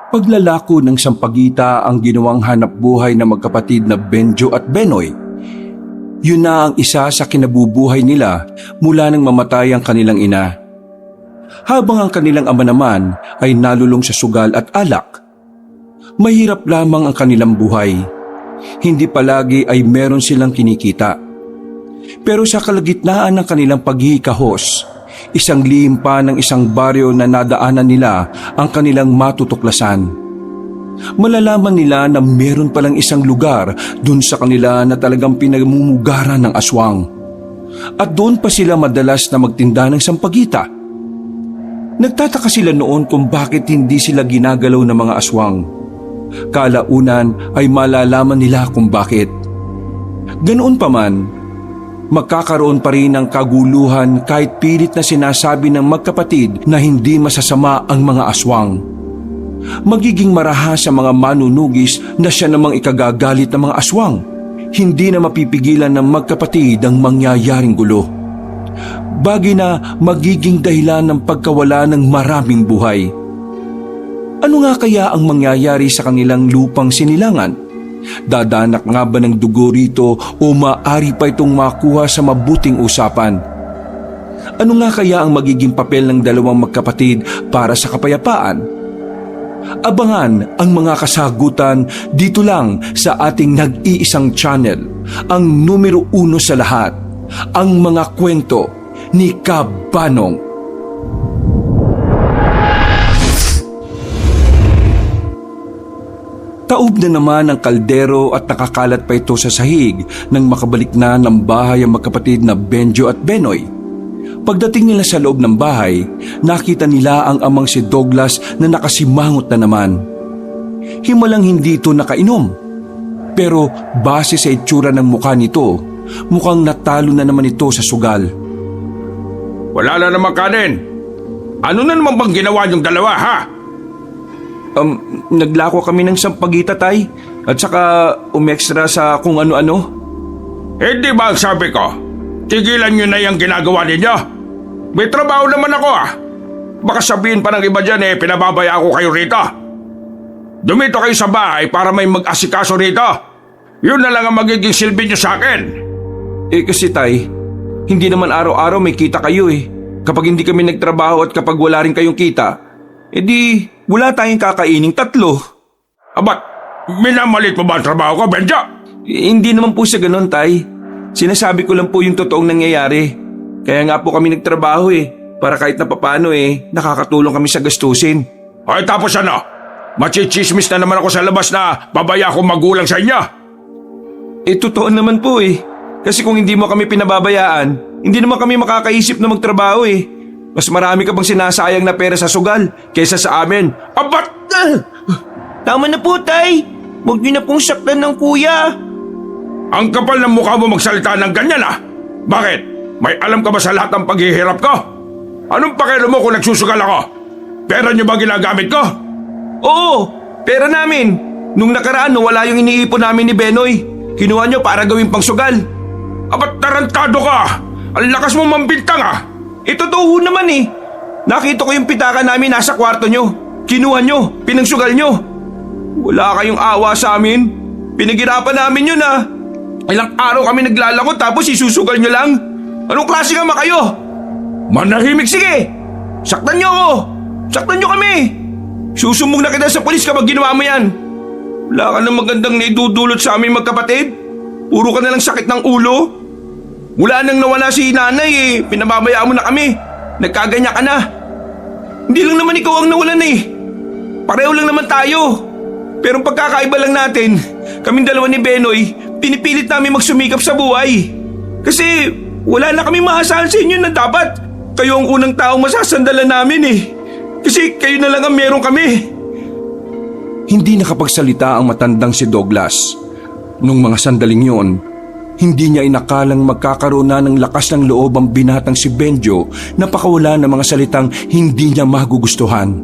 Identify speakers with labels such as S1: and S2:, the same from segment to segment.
S1: Paglalako ng sampagita ang ginawang hanap buhay ng magkapatid na Benjo at Benoy. Yun na ang isa sa kinabubuhay nila mula nang mamatay ang kanilang ina. Habang ang kanilang ama naman ay nalulong sa sugal at alak. Mahirap lamang ang kanilang buhay. Hindi palagi ay meron silang kinikita. Pero sa kalagitnaan ng kanilang paghihikahos, isang lihim pa ng isang baryo na nadaanan nila ang kanilang matutuklasan. Malalaman nila na meron palang isang lugar dun sa kanila na talagang pinamumugaran ng aswang. At doon pa sila madalas na magtinda ng sampagita. Nagtataka sila noon kung bakit hindi sila ginagalaw ng mga aswang. Kalaunan ay malalaman nila kung bakit. Ganoon pa man, magkakaroon pa rin ng kaguluhan kahit pilit na sinasabi ng magkapatid na hindi masasama ang mga aswang. Magiging marahas sa mga manunugis na siya namang ikagagalit ng mga aswang. Hindi na mapipigilan ng magkapatid ang mangyayaring gulo. Bagay na magiging dahilan ng pagkawala ng maraming buhay. Ano nga kaya ang mangyayari sa kanilang lupang sinilangan? Dadanak nga ba ng dugo rito o maaari pa itong makuha sa mabuting usapan? Ano nga kaya ang magiging papel ng dalawang magkapatid para sa kapayapaan? Abangan ang mga kasagutan dito lang sa ating nag-iisang channel, ang numero 1 sa lahat, ang mga kwento ni Kabanong. Taob na naman ang kaldero at nakakalat pa ito sa sahig nang makabalik na ng bahay ang magkapatid na Benjo at Benoy. Pagdating nila sa loob ng bahay, nakita nila ang amang si Douglas na nakasimangot na naman. Himalang hindi ito nakainom. Pero base sa itsura ng mukha nito, mukhang natalo na naman ito sa sugal.
S2: Wala na naman kanin. Ano na naman bang ginawa yung dalawa, ha?
S1: Naglako kami ng sampagita, tay, at saka umextra sa kung ano-ano.
S2: Hindi ba ang sabi ko, tigilan nyo na yung ginagawa ninyo? May trabaho naman ako, Baka sabihin pa ng iba dyan, pinababaya ako kayo rito. Dumito kayo sa bahay para may mag-asikaso rito. Yun na lang ang magiging silbi nyo sa akin.
S1: Kasi tay, hindi naman araw-araw may kita kayo Kapag hindi kami nagtrabaho at kapag wala rin kayong kita, wala tayong kakaining 3.
S2: Abat, minamalit mo ba ang trabaho ko, Benjo?
S1: Hindi naman po sa ganun, tay. Sinasabi ko lang po yung totoong nangyayari. Kaya nga po kami nagtrabaho para kahit na papano nakakatulong kami sa gastusin.
S2: Ay tapos ano? Machichismis na naman ako sa labas na babaya akong magulang sa inyo.
S1: Totoo naman po Kasi kung hindi mo kami pinababayaan, hindi naman kami makakaisip na magtrabaho Mas marami ka bang sinasayang na pera sa sugal kaysa sa amin.
S2: Abat!
S3: Tama na po, tay. Huwag niyo na pong saktan ng kuya.
S2: Ang kapal ng mukha mo magsalita ng ganyan, Bakit? May alam ka ba sa lahat ng paghihirap ko? Anong pakialam mo kung nagsusugal ako? Pera niyo ba ginagamit ko?
S1: Oo, pera namin. Nung nakaraan, wala yung iniipon namin ni Benoy. Kinuha niyo para gawing pangsugal.
S2: Abat, tarantado ka! Ang lakas mo mambintang,
S1: Totoo naman Nakita ko yung pitaka namin nasa kwarto nyo. Kinuha nyo, pinangsugal nyo. Wala kayong awa sa amin. Pinaghirapan namin yun Ilang araw kami naglalakot tapos isusugal nyo lang. Anong klase nga kayo?
S2: Manahimik!
S1: Sige, saktan nyo ako. Saktan nyo kami. Susumbong na kita sa polis kapag ginawa mo yan. Wala ka nang magandang naidudulot sa amin magkapatid. Puro ka na lang sakit ng ulo. Mula nang nawala si nanay pinababayaan mo na kami. Nagkaganya ka na. Hindi lang naman ikaw ang nawalan Pareho lang naman tayo. Pero ang pagkakaiba lang natin, kaming dalawa ni Benoy, pinipilit namin magsumikap sa buhay. Kasi wala na kami maasahan sa inyo na dapat kayo ang unang taong masasandalan namin Kasi kayo na lang ang meron kami. Hindi nakapagsalita ang matandang si Douglas. Nung mga sandaling yon, hindi niya inakalang magkakaroon na ng lakas ng loob ang binatang si Benjo na pakawala ng mga salitang hindi niya magugustuhan.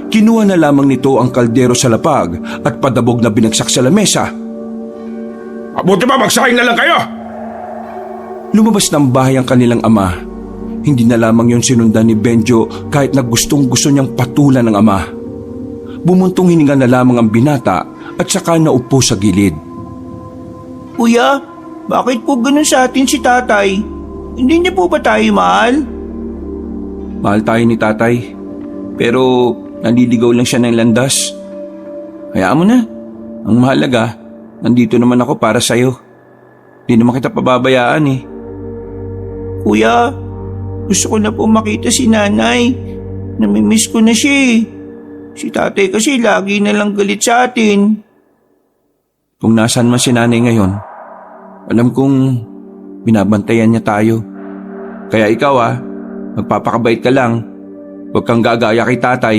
S1: Kinuha na lamang nito ang kaldero sa lapag at padabog na binagsak sa lamesa.
S2: Mabuti ba magsaing na lang kayo?
S1: Lumabas ng bahay ang kanilang ama. Hindi na lamang yon sinundan ni Benjo kahit na gustong gusto niyang patulan ng ama. Bumuntong hininga na lamang ang binata at saka naupo sa gilid.
S3: Kuya, bakit po ganun sa atin si tatay? Hindi niya po ba tayo mahal?
S1: Mahal tayo ni tatay, pero naliligaw lang siya ng landas. Hayaan mo na. Ang mahalaga, nandito naman ako para sa'yo. Di naman kita pababayaan eh.
S3: Kuya, gusto ko na po makita si nanay. Namimiss ko na siya eh. Si tatay kasi lagi na lang galit sa atin.
S1: Kung nasaan man si nanay ngayon, alam kong binabantayan niya tayo. Kaya ikaw magpapakabait ka lang. Huwag kang gagaya kay tatay.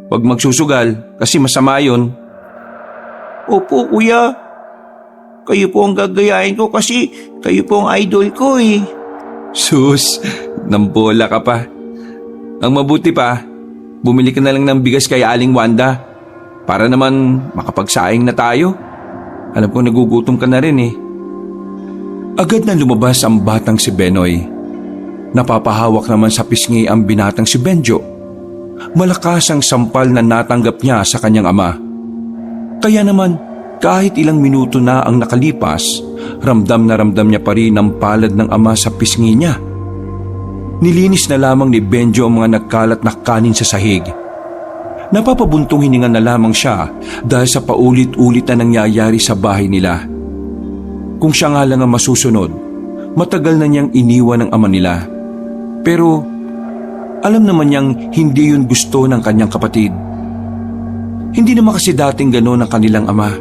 S1: Huwag magsusugal kasi masama yun.
S3: Opo, kuya. Kayo po ang gagayahin ko kasi kayo po ang idol ko eh.
S1: Sus, nambola ka pa. Ang mabuti pa, bumili ka na lang ng bigas kay Aling Wanda para naman makapagsaing na tayo. Alam ko nagugutom ka na rin eh. Agad na lumabas ang batang si Benoy. Napapahawak naman sa pisngi ang binatang si Benjo. Malakas ang sampal na natanggap niya sa kanyang ama. Kaya naman, kahit ilang minuto na ang nakalipas, ramdam na ramdam niya pa rin ang palad ng ama sa pisngi niya. Nilinis na lamang ni Benjo ang mga nagkalat na kanin sa sahig. Napapabuntong hininga na lamang siya dahil sa paulit-ulit na nangyayari sa bahay nila. Kung siya nga lang ang masusunod, matagal na niyang iniwan ng ama nila. Pero alam naman niyang hindi yun gusto ng kanyang kapatid. Hindi naman kasi dating gano'n ang kanilang ama.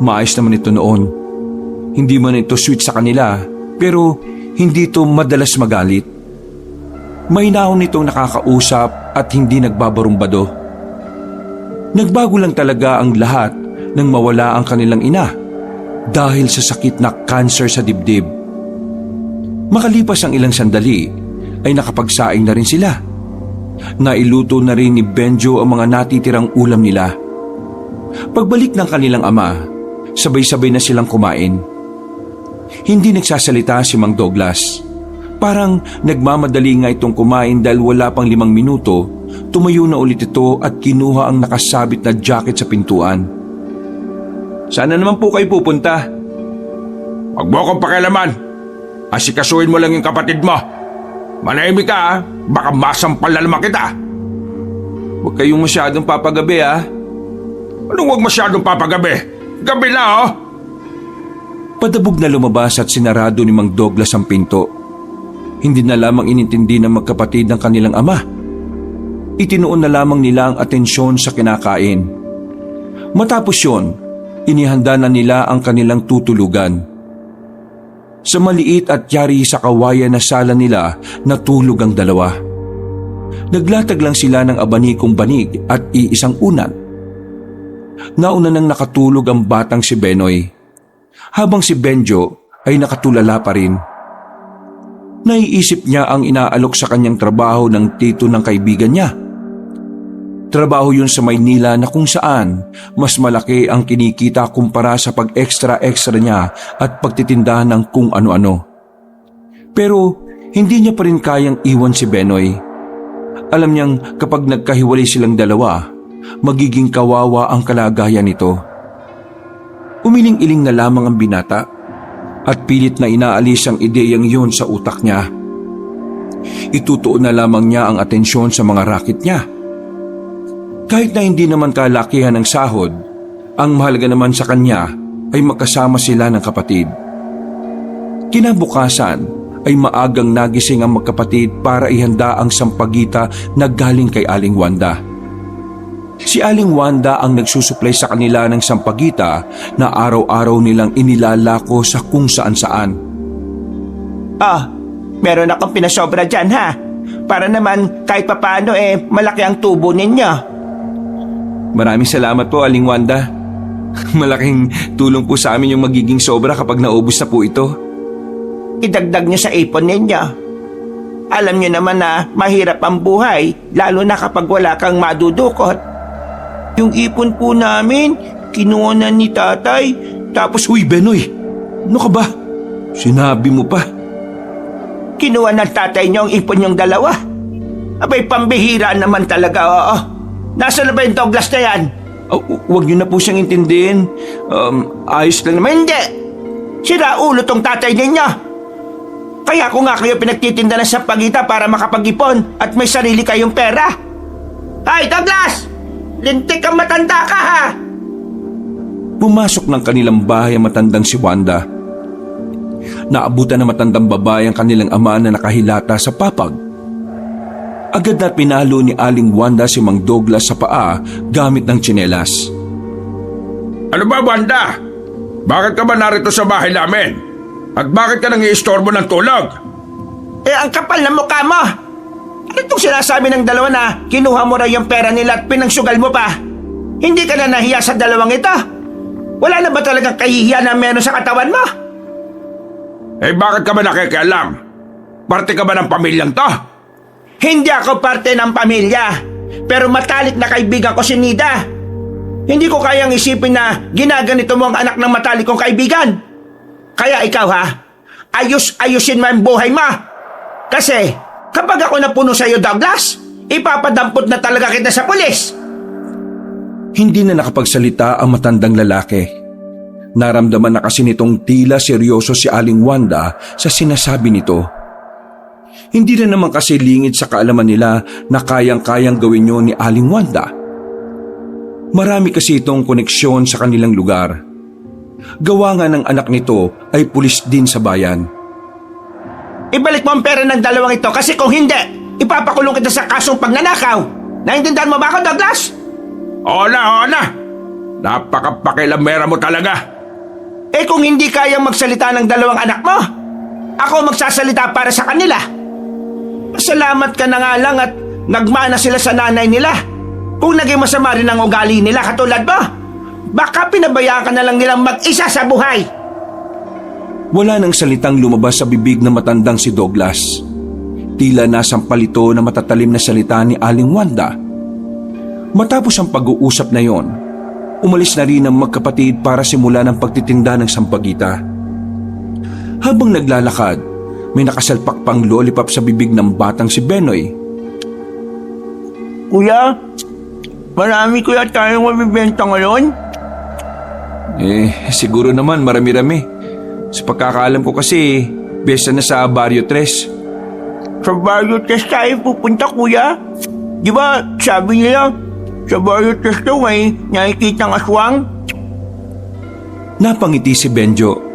S1: Maayos naman ito noon. Hindi man ito sweet sa kanila, pero hindi ito madalas magalit. Mahinahon nitong nakakausap at hindi nagbabarumbado. Nagbago lang talaga ang lahat nang mawala ang kanilang ina dahil sa sakit na cancer sa dibdib. Makalipas ang ilang sandali ay nakapagsaing na rin sila. Nailuto na rin ni Benjo ang mga natitirang ulam nila. Pagbalik ng kanilang ama, sabay-sabay na silang kumain. Hindi nagsasalita si Mang Douglas. Parang nagmamadali nga itong kumain dahil wala pang 5 minuto, tumayo na ulit ito at kinuha ang nakasabit na jacket sa pintuan. Saan naman po kayo pupunta?
S2: Huwag mo akong pakialaman. Asikasuhin mo lang yung kapatid mo. Manahimik ka baka masampal na naman kita.
S1: Huwag kayong masyadong papagabi
S2: Anong huwag masyadong papagabi? Gabi na
S1: Padabog na lumabas at sinarado ni Mang Douglas ang pinto. Hindi na lamang inintindi ng magkapatid ng kanilang ama. Itinuon na lamang nila ang atensyon sa kinakain. Matapos yon, inihanda na nila ang kanilang tutulugan. Sa maliit at yari sa kawayan na sala nila, natulog ang dalawa. Naglatag lang sila ng abanikong banig at iisang unan. Nauna nang nakatulog ang batang si Benoy, habang si Benjo ay nakatulala pa rin. Naiisip niya ang inaalok sa kanyang trabaho ng tito ng kaibigan niya. Trabaho yun sa Maynila na kung saan mas malaki ang kinikita kumpara sa pag-extra-extra niya at pagtitinda ng kung ano-ano. Pero hindi niya pa rin kayang iwan si Benoy. Alam niyang kapag nagkahiwalay silang dalawa, magiging kawawa ang kalagayan nito. Umiling-iling na lamang ang binata at pilit na inaalis ang ideyang yun sa utak niya. Itutuon na lamang niya ang atensyon sa mga raket niya. Kahit na hindi naman kalakihan ng sahod, ang mahalaga naman sa kanya ay magkasama sila ng kapatid. Kinabukasan ay maagang nagising ang magkapatid para ihanda ang sampagita na galing kay Aling Wanda. Si Aling Wanda ang nagsusuplay sa kanila ng sampagita na araw-araw nilang inilalako sa kung saan-saan.
S3: Meron akong pinasobra dyan para naman kahit papaano malaki ang tubo ninyo.
S1: Maraming salamat po, Aling Wanda. Malaking tulong po sa amin yung magiging sobra kapag naubos na po ito.
S3: Idagdag nyo sa ipon ninyo. Alam nyo naman na mahirap ang buhay, lalo na kapag wala kang madudukot. Yung ipon po namin, kinuha na ni tatay, tapos
S1: Uy, Benoy! Ano ka ba? Sinabi mo pa.
S3: kinuha ng tatay nyo ang ipon yung dalawa. Abay, pambihira naman talaga, oo. Nasaan na ba yung Douglas na yan?
S1: Huwag niyo na po siyang intindihin. Ayos lang naman.
S3: Hindi! Sira ulo tong tatay ninyo. Kaya ko nga kayo pinagtitinda ng sampagita para makapag-ipon at may sarili kayong pera. Hay, Douglas! Lintik kang matanda ka, ha?
S1: Pumasok ng kanilang bahay ang matandang si Wanda. Naabutan ng matandang babae ang kanilang ama na nakahilata sa papag. Agad na pinalo ni Aling Wanda si Mang Douglas sa paa gamit ng tsinelas.
S2: Ano ba, Wanda? Bakit ka ba narito sa bahay namin? At bakit ka nang iistorbo ng tulog?
S3: Ang kapal na mukha mo! Ano itong sinasabi ng dalawa na kinuha mo raw yung pera nila at pinangsugal mo pa? Hindi ka na nahiya sa dalawang ito? Wala na ba talagang kahihiyan na meron sa katawan mo?
S2: Bakit ka ba nakikialam? Parte ka ba ng pamilyang to?
S3: Hindi ako parte ng pamilya, pero matalik na kaibigan ko si Nida. Hindi ko kayang isipin na ginaganito mo ang anak ng matalik kong kaibigan. Kaya ikaw, ha, ayusin mo ang buhay mo. Kasi kapag ako napuno sa iyo, Douglas, ipapadampot na talaga kita sa pulis.
S1: Hindi na nakapagsalita ang matandang lalaki. Naramdaman na kasi nitong tila seryoso si Aling Wanda sa sinasabi nito. Hindi na naman kasi lingid sa kaalaman nila na kayang-kayang gawin yun ni Aling Wanda. Marami kasi itong koneksyon sa kanilang lugar. Gawa nga ng anak nito ay pulis din sa bayan.
S3: Ibalik mo ang pera ng dalawang ito kasi kung hindi, ipapakulong kita sa kasong pagnanakaw. Naintindihan mo ba ako, Douglas?
S2: Oo na. Napakapakilamera mo talaga.
S3: Kung hindi kayang magsalita ng dalawang anak mo, ako magsasalita para sa kanila. Salamat ka na nga lang at nagmana sila sa nanay nila. Kung naging masama rin ang ugali nila katulad mo, baka pinabayaan ka na lang nilang mag-isa sa buhay.
S1: Wala nang salitang lumabas sa bibig ng matandang si Douglas. Tila nasampal ito na matatalim na salita ni Aling Wanda. Matapos ang pag-uusap na yon, umalis na rin ang magkapatid para simulan ang pagtitinda ng sampagita. Habang naglalakad, may nakasalpak pang lollipop sa bibig ng batang si Benoy.
S3: Kuya, marami kuya tayong mabibenta ngayon?
S1: Siguro naman marami-rami. Sa pagkakaalam ko kasi, besta na sa Barrio 3.
S3: Sa Barrio 3 tayo pupunta, kuya. Di ba sabi nila, sa Barrio 3 daw may nakikitang aswang?
S1: Napangiti si Benjo.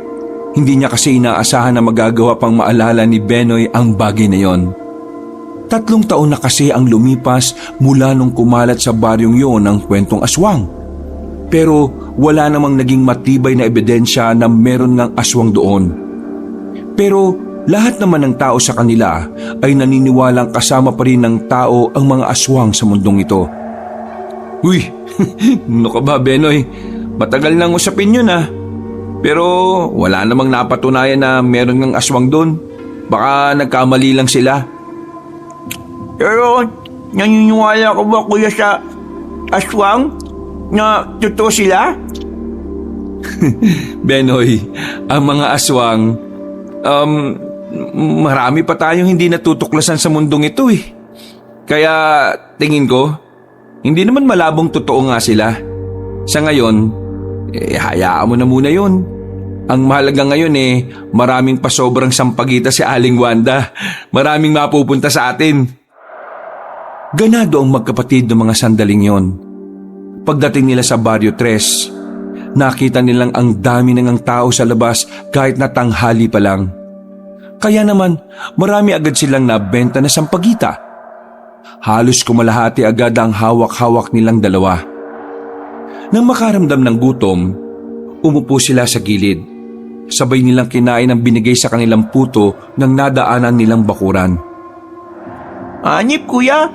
S1: Hindi niya kasi inaasahan na magagawa pang maalala ni Benoy ang bagay na yon. 3 taon na kasi ang lumipas mula nung kumalat sa baryong yon ang kwentong aswang. Pero wala namang naging matibay na ebidensya na meron ng aswang doon. Pero lahat naman ng tao sa kanila ay naniniwalang kasama pa rin ng tao ang mga aswang sa mundong ito. Uy, ano ka ba, Benoy? Matagal nang usapin yun, Pero wala namang napatunayan na meron ng aswang doon. Baka nagkamali lang sila.
S3: Pero naniniwala ko ba, kuya, sa aswang na totoo sila?
S1: Benoy, ang mga aswang, marami pa tayong hindi natutuklasan sa mundong ito Kaya tingin ko, hindi naman malabong totoo nga sila. Sa ngayon, hayaan mo na muna yun. Ang mahalaga ngayon maraming pasobrang sampagita si Aling Wanda. Maraming mapupunta sa atin. Ganado ang magkapatid ng mga sandaling yon. Pagdating nila sa Barrio 3, nakita nilang ang dami ng tao sa labas kahit na tanghali pa lang. Kaya naman, marami agad silang nabenta na sampagita. Halos kumalahati agad ang hawak-hawak nilang dalawa. Nang makaramdam ng gutom, umupo sila sa gilid. Sabay nilang kinain ang binigay sa kanilang puto ng nadaanan nilang bakuran.
S3: Anip, kuya.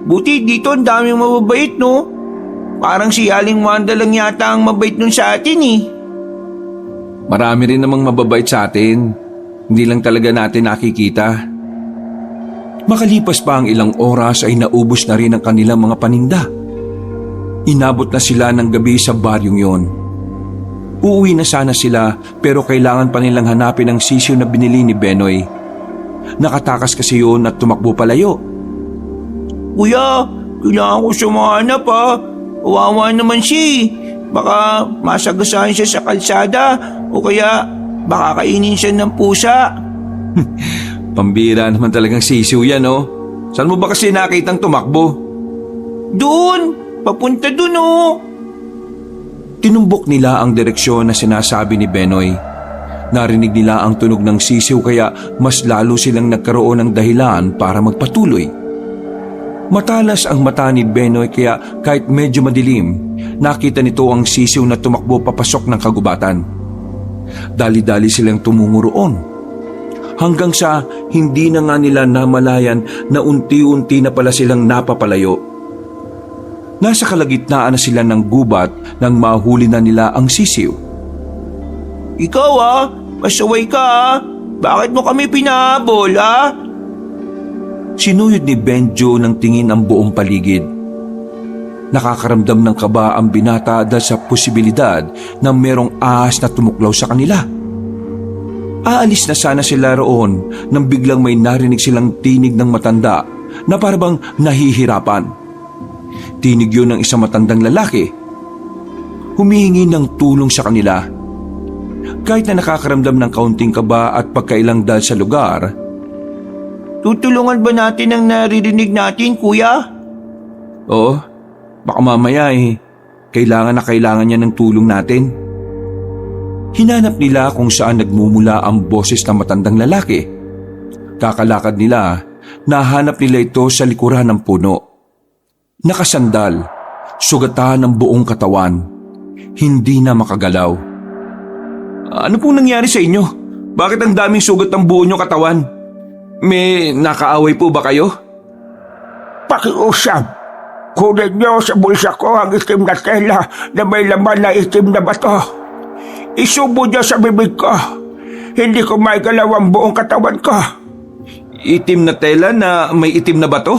S3: Buti dito ang daming mababait, no? Parang si Aling Wanda lang yata ang mabait nun sa atin,
S1: Marami rin namang mababait sa atin. Hindi lang talaga natin nakikita. Makalipas pa ang ilang oras ay naubos na rin ang kanilang mga paninda. Inabot na sila ng gabi sa baryong yon. Uuwi na sana sila pero kailangan pa nilang hanapin ang sisiw na binili ni Benoy. Nakatakas kasi yun at tumakbo palayo.
S3: Kuya, Kailangan ko sumanap ha. Kawawa naman siya eh. Baka masagasahan siya sa kalsada o kaya baka kainin siya ng pusa.
S1: Pambira naman talagang sisiw yan, oh. Saan mo ba kasi nakitang tumakbo?
S3: Doon! Papunta doon oh!
S1: Tinumbok nila ang direksyon na sinasabi ni Benoy. Narinig nila ang tunog ng sisiw kaya mas lalo silang nagkaroon ng dahilan para magpatuloy. Matalas ang mata ni Benoy kaya kahit medyo madilim, nakita nito ang sisiw na tumakbo papasok ng kagubatan. Dali-dali silang tumungo roon. Hanggang sa hindi na nga nila namalayan na unti-unti na pala silang napapalayo. Nasa kalagitnaan na sila ng gubat nang mahuli na nila ang sisiw.
S3: Ikaw pasaway ka Bakit mo kami pinahabol
S1: Sinuyod ni Benjo ng tingin ang buong paligid. Nakakaramdam ng kaba ang binata dahil sa posibilidad na merong ahas na tumuklaw sa kanila. Aalis na sana sila roon nang biglang may narinig silang tinig ng matanda na parabang nahihirapan. Tinig yun ng isang matandang lalaki. Humihingi ng tulong sa kanila. Kahit na nakakaramdam ng kaunting kaba at pagkailang dahil sa lugar,
S3: Tutulungan ba natin ang naririnig natin, kuya?
S1: oo, baka mamaya kailangan na kailangan niya ng tulong natin. Hinanap nila kung saan nagmumula ang boses ng matandang lalaki. Kakalakad nila, nahanap nila ito sa likuran ng puno. Nakasandal, sugatan ang buong katawan. Hindi na makagalaw. Ano pong nangyari sa inyo? Bakit ang daming sugat ng buo nyo katawan? May nakaaway po ba kayo?
S2: Pakiusap. Kunin niyo sa bulsa ko ang itim na tela na may laman na itim na bato. Isubo niyo sa bibig ko. Hindi ko maigalaw ang buong katawan ko.
S1: Itim na tela na may itim na bato?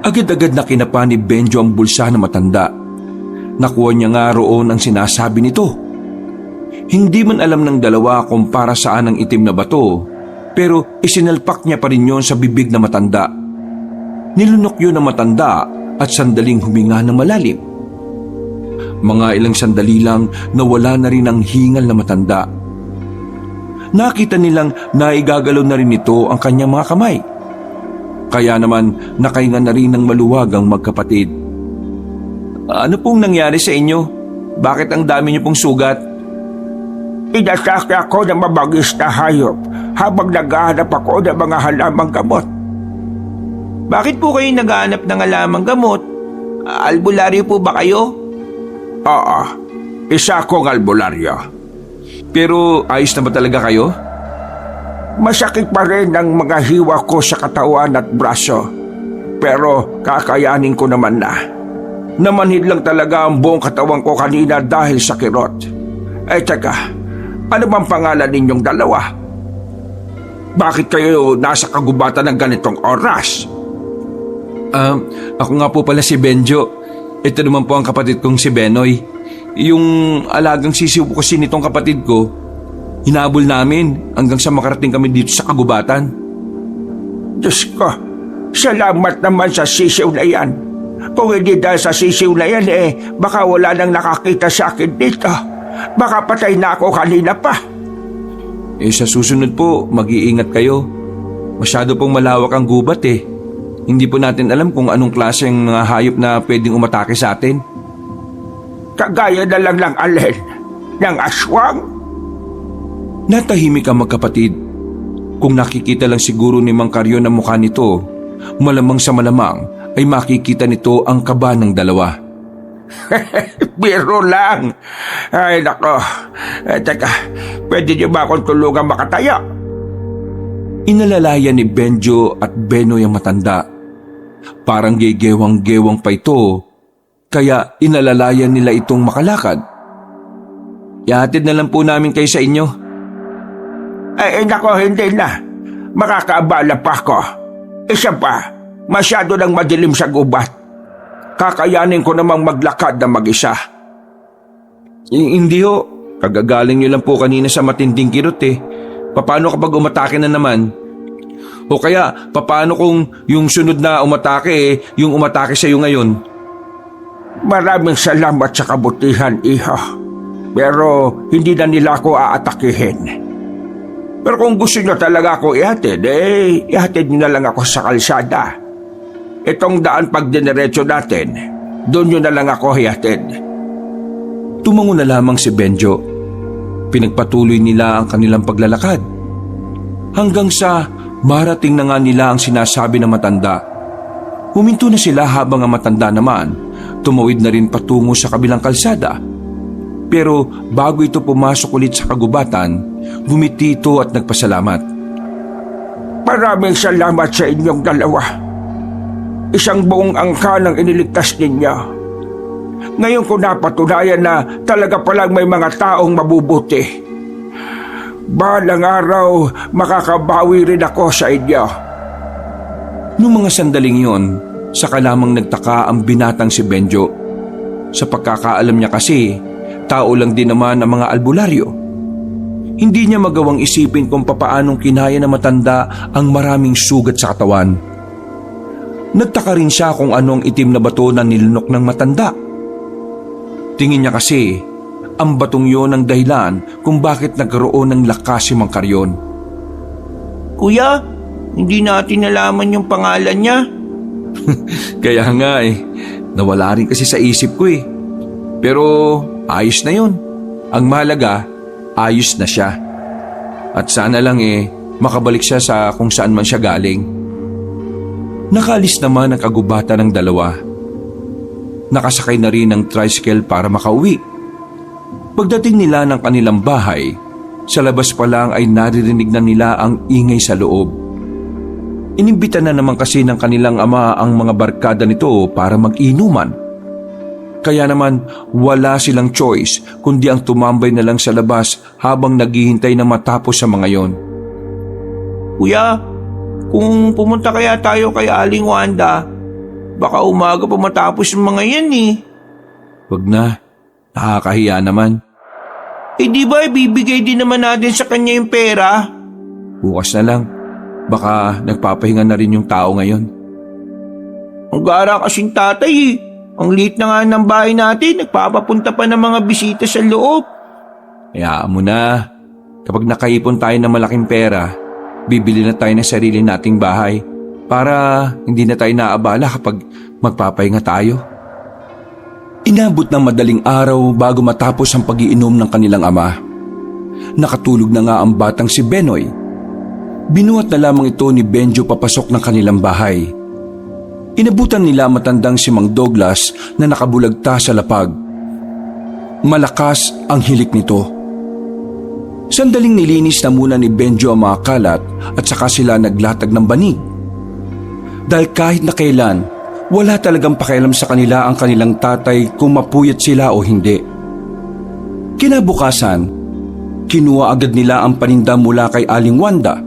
S1: Agad-agad na kinapa ni Benjo ang bulsa na matanda. Nakuha niya nga roon ang sinasabi nito. Hindi man alam ng dalawa kung para saan ang itim na bato, pero isinalpak niya pa rin yun sa bibig na matanda. Nilunok yun ng matanda at sandaling huminga ng malalim. Mga ilang sandali lang nawala na rin ang hingal na matanda. Nakita nilang naigagalaw na rin ito ang kanyang mga kamay. Kaya naman nakahinga na rin ng maluwag ang magkapatid. Ano pong nangyari sa inyo? Bakit ang dami niyo pong sugat?
S2: Inasake ako ng mabagis na hayop habang naghahanap ako ng mga halamang gamot.
S3: Bakit po kayo naghahanap ng halamang gamot? Albularyo po ba kayo?
S2: Oo, isa akong albularyo.
S1: Pero ayos na ba talaga kayo?
S2: Masakit pa rin ang mga hiwa ko sa katawan at braso. Pero kakayanin ko naman na. Namanhid lang talaga ang buong katawan ko kanina dahil sa kirot. Teka, ano bang pangalan ninyong dalawa? Bakit kayo nasa kagubatan ng ganitong oras?
S1: Ako nga po pala si Benjo. Ito naman po ang kapatid kong si Benoy. Yung alagang sisiw po kasi nitong kapatid ko, hinabol namin hanggang sa makarating kami dito sa kagubatan.
S2: Diyos ko, salamat naman sa sisiw na yan. Kung hindi dahil sa sisiw na yan baka wala nang nakakita sa akin dito. Baka patay na ako kanina pa.
S1: Sa susunod po, mag-iingat kayo. Masyado pong malawak ang gubat Hindi po natin alam kung anong klaseng mga hayop na pwedeng umatake sa atin.
S2: Kagaya na lang ng alin, ng aswang.
S1: Natahimik ang magkapatid. Kung nakikita lang siguro ni Mang Karyo ang mukha nito, malamang sa malamang ay makikita nito ang kaba ng dalawa.
S2: Biro lang. Ay nako. Teka, pwede niyo ba akong tulungan makatayo?
S1: Inalalayan ni Benjo at Benoy ang matanda. Parang gegewang-gewang pa ito, kaya inalalayan nila itong makalakad. Ihatid na lang po namin kayo sa inyo.
S2: Nako, hindi na. Makakaabala pa ako. Isa pa, masyado nang madilim sa gubat. Kakayanin ko namang maglakad na mag-isa.
S1: Hindi ho. Kagagaling nyo lang po kanina sa matinding kirot Paano kapag umatake na naman? O kaya, papaano kung yung sunod na umatake yung umatake sa iyo ngayon?
S2: Maraming salamat sa kabutihan, iho. Pero hindi na nila ako aatakihin. Pero kung gusto nyo talaga ako ihatid, ihatid nyo na lang ako sa kalsada. Itong daan pag diniretso natin, doon nyo na lang ako ihatid.
S1: Tumango na lamang si Benjo. Pinagpatuloy nila ang kanilang paglalakad. Hanggang sa marating na nga nila ang sinasabi ng matanda. Huminto na sila habang ang matanda naman tumawid na rin patungo sa kabilang kalsada. Pero bago ito pumasok ulit sa kagubatan, gumiti ito at nagpasalamat.
S2: Maraming salamat sa inyong dalawa. Isang buong angkan ang iniligtas ninyo. Ngayon ko napatunayan na talaga palang may mga taong mabubuti. Balang araw, makakabawi rin ako sa inyo.
S1: Noong mga sandaling yon, saka lamang nagtaka ang binatang si Benjo. Sa pagkakaalam niya kasi, tao lang din naman ang mga albularyo. Hindi niya magawang isipin kung papaanong kinaya na matanda ang maraming sugat sa katawan. Nagtaka rin siya kung anong itim na bato na nilunok ng matanda. Tingin niya kasi, ang batong yon ang dahilan kung bakit nagkaroon ng lakas si Mang Carrion.
S3: Kuya, hindi natin nalaman yung pangalan niya.
S1: Kaya nga nawala rin kasi sa isip ko Pero ayos na yun. Ang mahalaga, ayos na siya. At sana lang makabalik siya sa kung saan man siya galing. Nakaalis naman ang kagubatan ng dalawa. Nakasakay na rin ng tricycle para makauwi. Pagdating nila ng kanilang bahay, sa labas pa lang ay naririnig na nila ang ingay sa loob. Inimbita na naman kasi ng kanilang ama ang mga barkada nito para mag-inuman. Kaya naman wala silang choice kundi ang tumambay na lang sa labas habang naghihintay na matapos sa mga yon.
S3: Kuya, kung pumunta kaya tayo kay Aling Wanda, baka umaga pa matapos yung mga yan
S1: Wag na, nakakahiya naman.
S3: Di ba ibibigay din naman natin sa kanya yung pera?
S1: Bukas na lang, baka nagpapahinga na rin yung tao ngayon.
S3: Ang gara kasing tatay Ang liit na nga ng bahay natin, nagpapapunta pa ng mga bisita sa loob.
S1: Hayaan mo na. Kapag nakaipon tayo ng malaking pera, bibili na tayo ng sarili nating bahay para hindi na tayo naabala kapag magpapahinga tayo. Inabot ng madaling araw bago matapos ang pag-iinom ng kanilang ama. Nakatulog na nga ang batang si Benoy. Binuhat na lamang ito ni Benjo papasok ng kanilang bahay. Inabutan nila matandang si Mang Douglas na nakabulagta sa lapag. Malakas ang hilik nito. Sandaling nilinis na muna ni Benjo ang mga kalat at saka sila naglatag ng banig. Dahil kahit na kailan, wala talagang pakialam sa kanila ang kanilang tatay kung mapuyat sila o hindi. Kinabukasan, kinuha agad nila ang paninda mula kay Aling Wanda.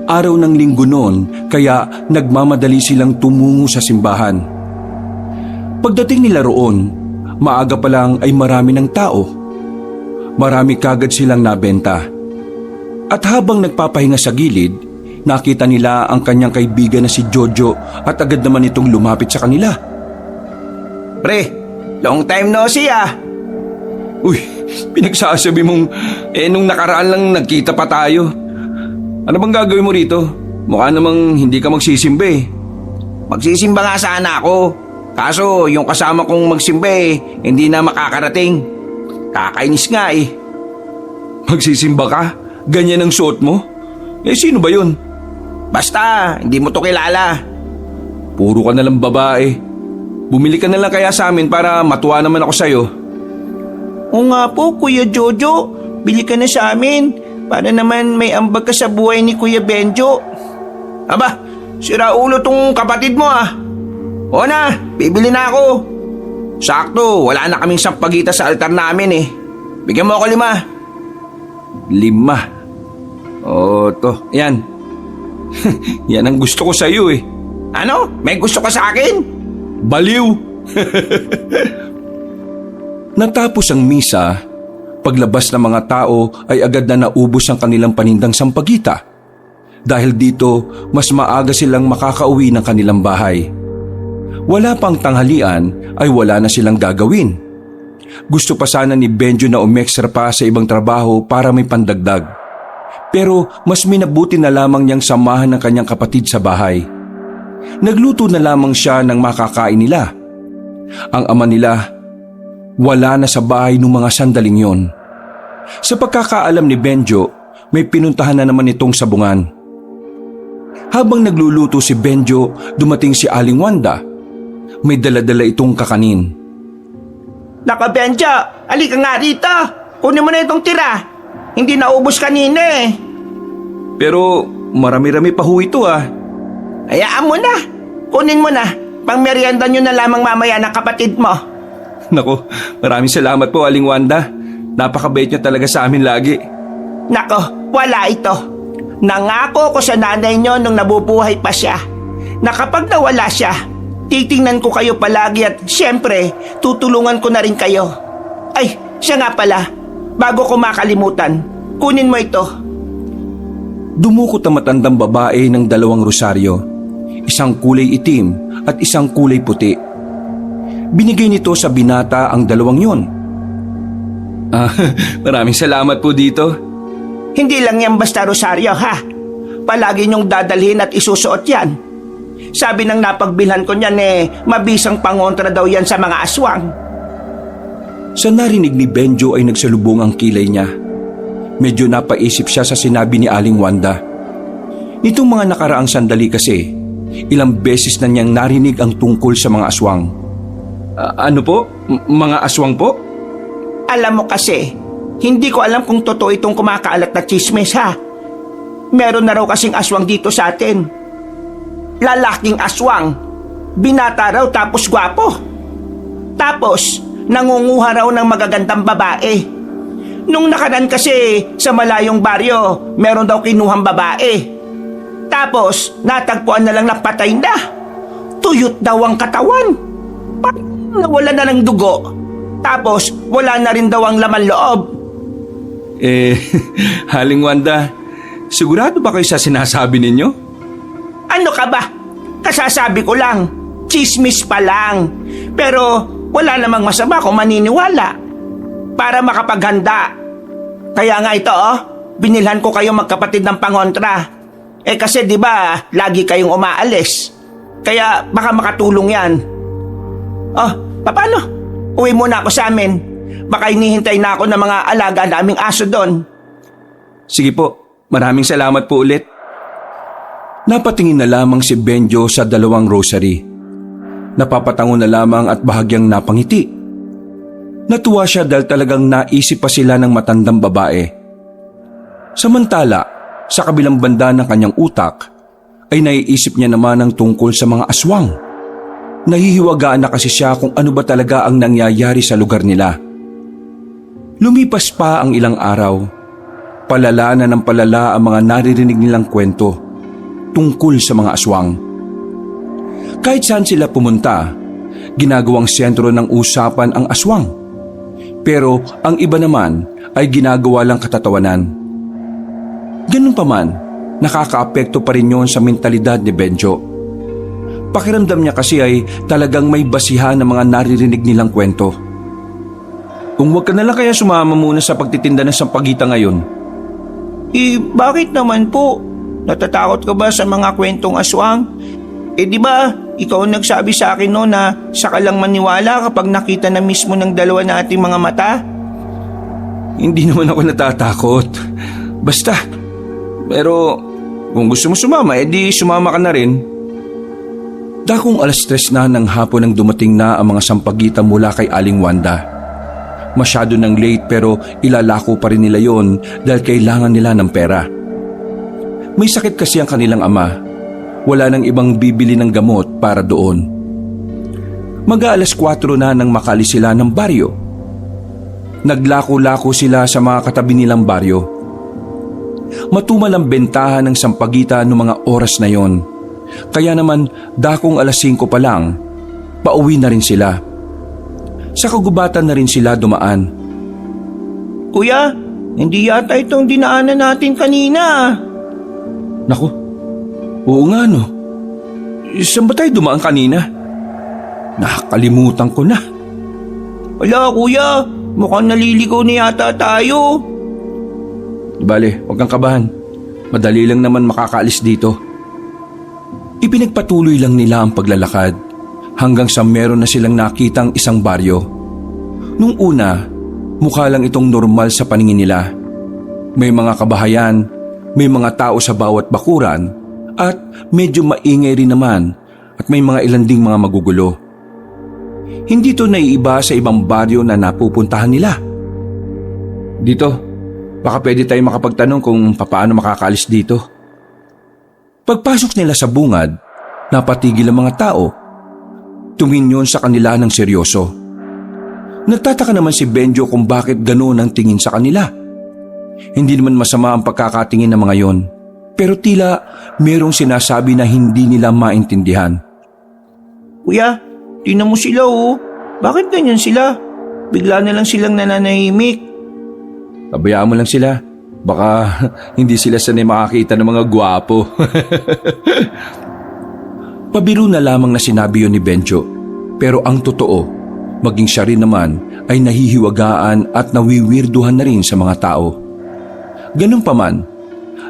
S1: Araw ng linggo noon kaya nagmamadali silang tumungo sa simbahan. Pagdating nila roon, maaga pa lang ay marami ng tao. Marami kagad silang nabenta. At habang nagpapahinga sa gilid, nakita nila ang kanyang kaibigan na si Jojo at agad naman itong lumapit sa kanila.
S3: Pre, long time no see
S1: Uy, pinagsasabi mong nung nakaraan lang nagkita pa tayo. Ano bang gagawin mo rito? Mukha namang hindi ka magsisimba
S3: Magsisimba nga sana ako. Kaso yung kasama kong magsimba hindi na makakarating. Kakainis nga
S1: Magsisimba ka? Ganyan ang suot mo? Sino ba yun?
S3: Basta, hindi mo to kilala.
S1: Puro ka nalang babae. Bumili ka na lang kaya sa amin para matuwa naman ako sa'yo.
S3: Oo nga po, Kuya Jojo. Bili ka na sa amin. Para naman may ambag ka sa buhay ni Kuya Benjo. Aba, sira ulo tong kapatid mo O na, bibili na ako. Sakto, wala na kaming sampagita sa altar namin Bigyan mo ako 5.
S1: 5? O to, yan. Yan ang gusto ko sa'yo
S3: Ano? May gusto ka sa akin?
S1: Baliw! Natapos ang misa, paglabas ng mga tao ay agad na naubos ang kanilang panindang sampagita. Dahil dito, mas maaga silang makakauwi ng kanilang bahay. Wala pang tanghalian ay wala na silang gagawin. Gusto pa sana ni Benjo na umextra pa sa ibang trabaho para may pandagdag. Pero mas minabuti na lamang niyang samahan ng kanyang kapatid sa bahay. Nagluto na lamang siya ng makakain nila. Ang ama nila, wala na sa bahay nung mga sandaling yon. Sa pagkakaalam ni Benjo, may pinuntahan na naman itong sabungan. Habang nagluluto si Benjo, dumating si Aling Wanda. May dala-dala itong kakanin.
S3: Naka Benjo, halika nga rito. Kunin mo na itong tira. Hindi naubos kanina eh.
S1: Pero marami-rami pa ho ito ah.
S3: Hayaan mo na. Kunin mo na. Pangmerienda nyo na lamang mamaya ng kapatid mo.
S1: Nako, maraming salamat po Aling Wanda. Napakabait niyo talaga sa amin lagi.
S3: Nako, wala ito. Nangako ko sa nanay nyo nung nabubuhay pa siya na kapag nawala siya, titingnan ko kayo palagi at siyempre, tutulungan ko na rin kayo. Ay, siya nga pala. Bago ko makalimutan, kunin mo ito.
S1: Dumukot ang matandang babae ng 2 rosaryo. Isang kulay itim at isang kulay puti. Binigay nito sa binata ang 2 yon. Maraming salamat po dito.
S3: Hindi lang yan basta rosaryo ha. Palagi niyong dadalhin at isusuot yan. Sabi ng napagbilhan ko niyan mabisang pangontra daw yan sa mga aswang.
S1: Sa narinig ni Benjo ay nagsalubong ang kilay niya. Medyo napaisip siya sa sinabi ni Aling Wanda. Nitong mga nakaraang sandali kasi, ilang beses na niyang narinig ang tungkol sa mga aswang. Ano po? Mga aswang po?
S3: Alam mo kasi, hindi ko alam kung totoo itong kumakaalat na chismis ha. Meron na raw kasing aswang dito sa atin. Lalaking aswang. Binata raw tapos gwapo. Tapos, nangunguha raw ng magagandang babae. Nung nakaraan kasi sa malayong baryo, meron daw kinuhang babae. Tapos, natagpuan na lang na patay na. Tuyot daw ang katawan. Nawala na ng dugo. Tapos, wala na rin daw ang laman loob.
S1: Aling Wanda, sigurado ba kayo sa sinasabi ninyo?
S3: Ano ka ba? Kasasabi ko lang. Chismis pa lang. Pero wala namang masama kung maniniwala. Para makapaghanda. Kaya nga ito binilhan ko kayo magkapatid ng pangontra. Kasi di ba lagi kayong umaalis. Kaya baka makatulong yan. Paano? Uwi muna ako sa amin. Baka hinihintay na ako ng mga alaga naming aso doon.
S1: Sige po, maraming salamat po ulit. Napatingin na lamang si Benjo sa 2 rosary. Napapatango na lamang at bahagyang napangiti. Natuwa siya dahil talagang naisip pa sila ng matandang babae. Samantala, sa kabilang banda ng kanyang utak, ay naiisip niya naman ang tungkol sa mga aswang. Nahihiwagaan na kasi siya kung ano ba talaga ang nangyayari sa lugar nila. Lumipas pa ang ilang araw. Palala na ng palala ang mga naririnig nilang kwento tungkol sa mga aswang. Kahit saan sila pumunta, ginagawang sentro ng usapan ang aswang. Pero ang iba naman ay ginagawa lang katatawanan. Ganun pa man, nakakaapekto pa rin yon sa mentalidad ni Benjo. Pakiramdam niya kasi ay talagang may basihan ng mga naririnig nilang kwento. Kung wag ka na lang kaya sumama muna sa pagtitinda ng sampagita ngayon.
S3: Bakit naman po? Natatakot ka ba sa mga kwentong aswang? Di ba, ikaw ang nagsabi sa akin na saka lang maniwala kapag nakita na mismo ng 2 nating mga mata?
S1: Hindi naman ako natatakot. Basta. Pero kung gusto mo sumama, di sumama ka na rin. Dakong 3:00 na ng hapon nang dumating na ang mga sampagita mula kay Aling Wanda. Masyado nang late pero ilalako pa rin nila yon dahil kailangan nila ng pera. May sakit kasi ang kanilang ama. Wala nang ibang bibili ng gamot para doon. Mag-4 na nang makalis sila ng baryo. Naglako-lako sila sa mga katabi nilang baryo. Matumal ang bentahan ng sampagita noong mga oras na yon. Kaya naman dakong 5:00 pa lang, pauwi na rin sila. Sa kagubatan na rin sila dumaan.
S3: Kuya, hindi yata itong dinaanan natin kanina.
S1: Naku, oo nga no. Saan ba tayo dumaan kanina? Nakakalimutan ko na.
S3: Wala kuya, mukhang naliligaw na yata tayo.
S1: Bale, huwag kang kabahan. Madali lang naman makakaalis dito. Ipinagpatuloy lang nila ang paglalakad hanggang sa meron na silang nakitang isang baryo. Nung una, mukha lang itong normal sa paningin nila. May mga kabahayan, may mga tao sa bawat bakuran, at medyo maingay rin naman at may mga ilan ding mga magugulo. Hindi to naiiba sa ibang baryo na napupuntahan nila. Dito, baka pwede tayo makapagtanong kung paano makakaalis dito. Pagpasok nila sa bungad, napatigil ang mga tao. Tumingin yun sa kanila ng seryoso. Nagtataka naman si Benjo kung bakit ganoon ang tingin sa kanila. Hindi naman masama ang pagkakatingin ng mga yon, pero tila merong sinasabi na hindi nila maintindihan.
S3: Kuya, tingnan mo sila oh. Bakit ganyan sila? Bigla na lang silang nananahimik.
S1: Pabayaan mo lang sila. Baka hindi sila sanay makakita ng mga gwapo. Pabiro na lamang na sinabi yun ni Benjo. Pero ang totoo, maging siya rin naman ay nahihiwagaan at nawiwirduhan na rin sa mga tao. Ganun pa man,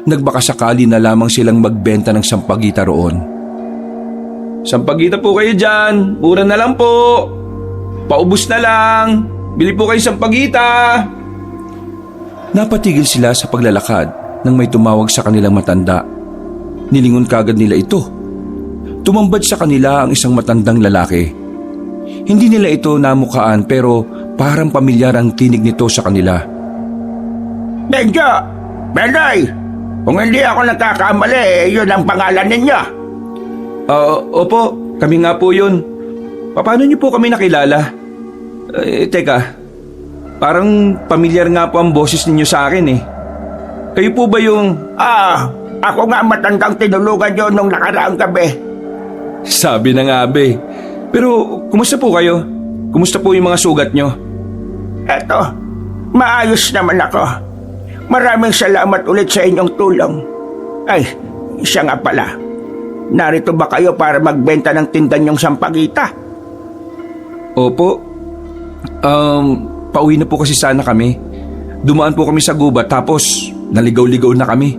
S1: nagbakasakali na lamang silang magbenta ng sampagita roon. Sampagita po kayo dyan, mura na lang po. Paubos na lang, bili po kayo sampagita. Napatigil sila sa paglalakad nang may tumawag sa kanilang matanda. Nilingon kagad nila ito. Tumambad sa kanila ang isang matandang lalaki. Hindi nila ito namukhaan pero parang pamilyar ang tinig nito sa kanila.
S3: Benjo! Benoy! Kung hindi ako nagkakamali, yun ang pangalan ninyo.
S1: Opo, kami nga po yun. Paano niyo po kami nakilala? Teka, parang pamilyar nga po ang boses ninyo sa akin eh. Kayo po ba yung...
S3: Ako nga matandang tinulugan nyo nung nakaraang gabi.
S1: Sabi na nga be. Pero kumusta po kayo? Kumusta po yung mga sugat nyo?
S3: Eto, maayos naman ako. Maraming salamat ulit sa inyong tulong. Ay, siya nga pala. Narito ba kayo para magbenta ng tinda niyong sampagita?
S1: Opo. Pauwi na po kasi sana kami. Dumaan po kami sa gubat tapos naligaw-ligaw na kami.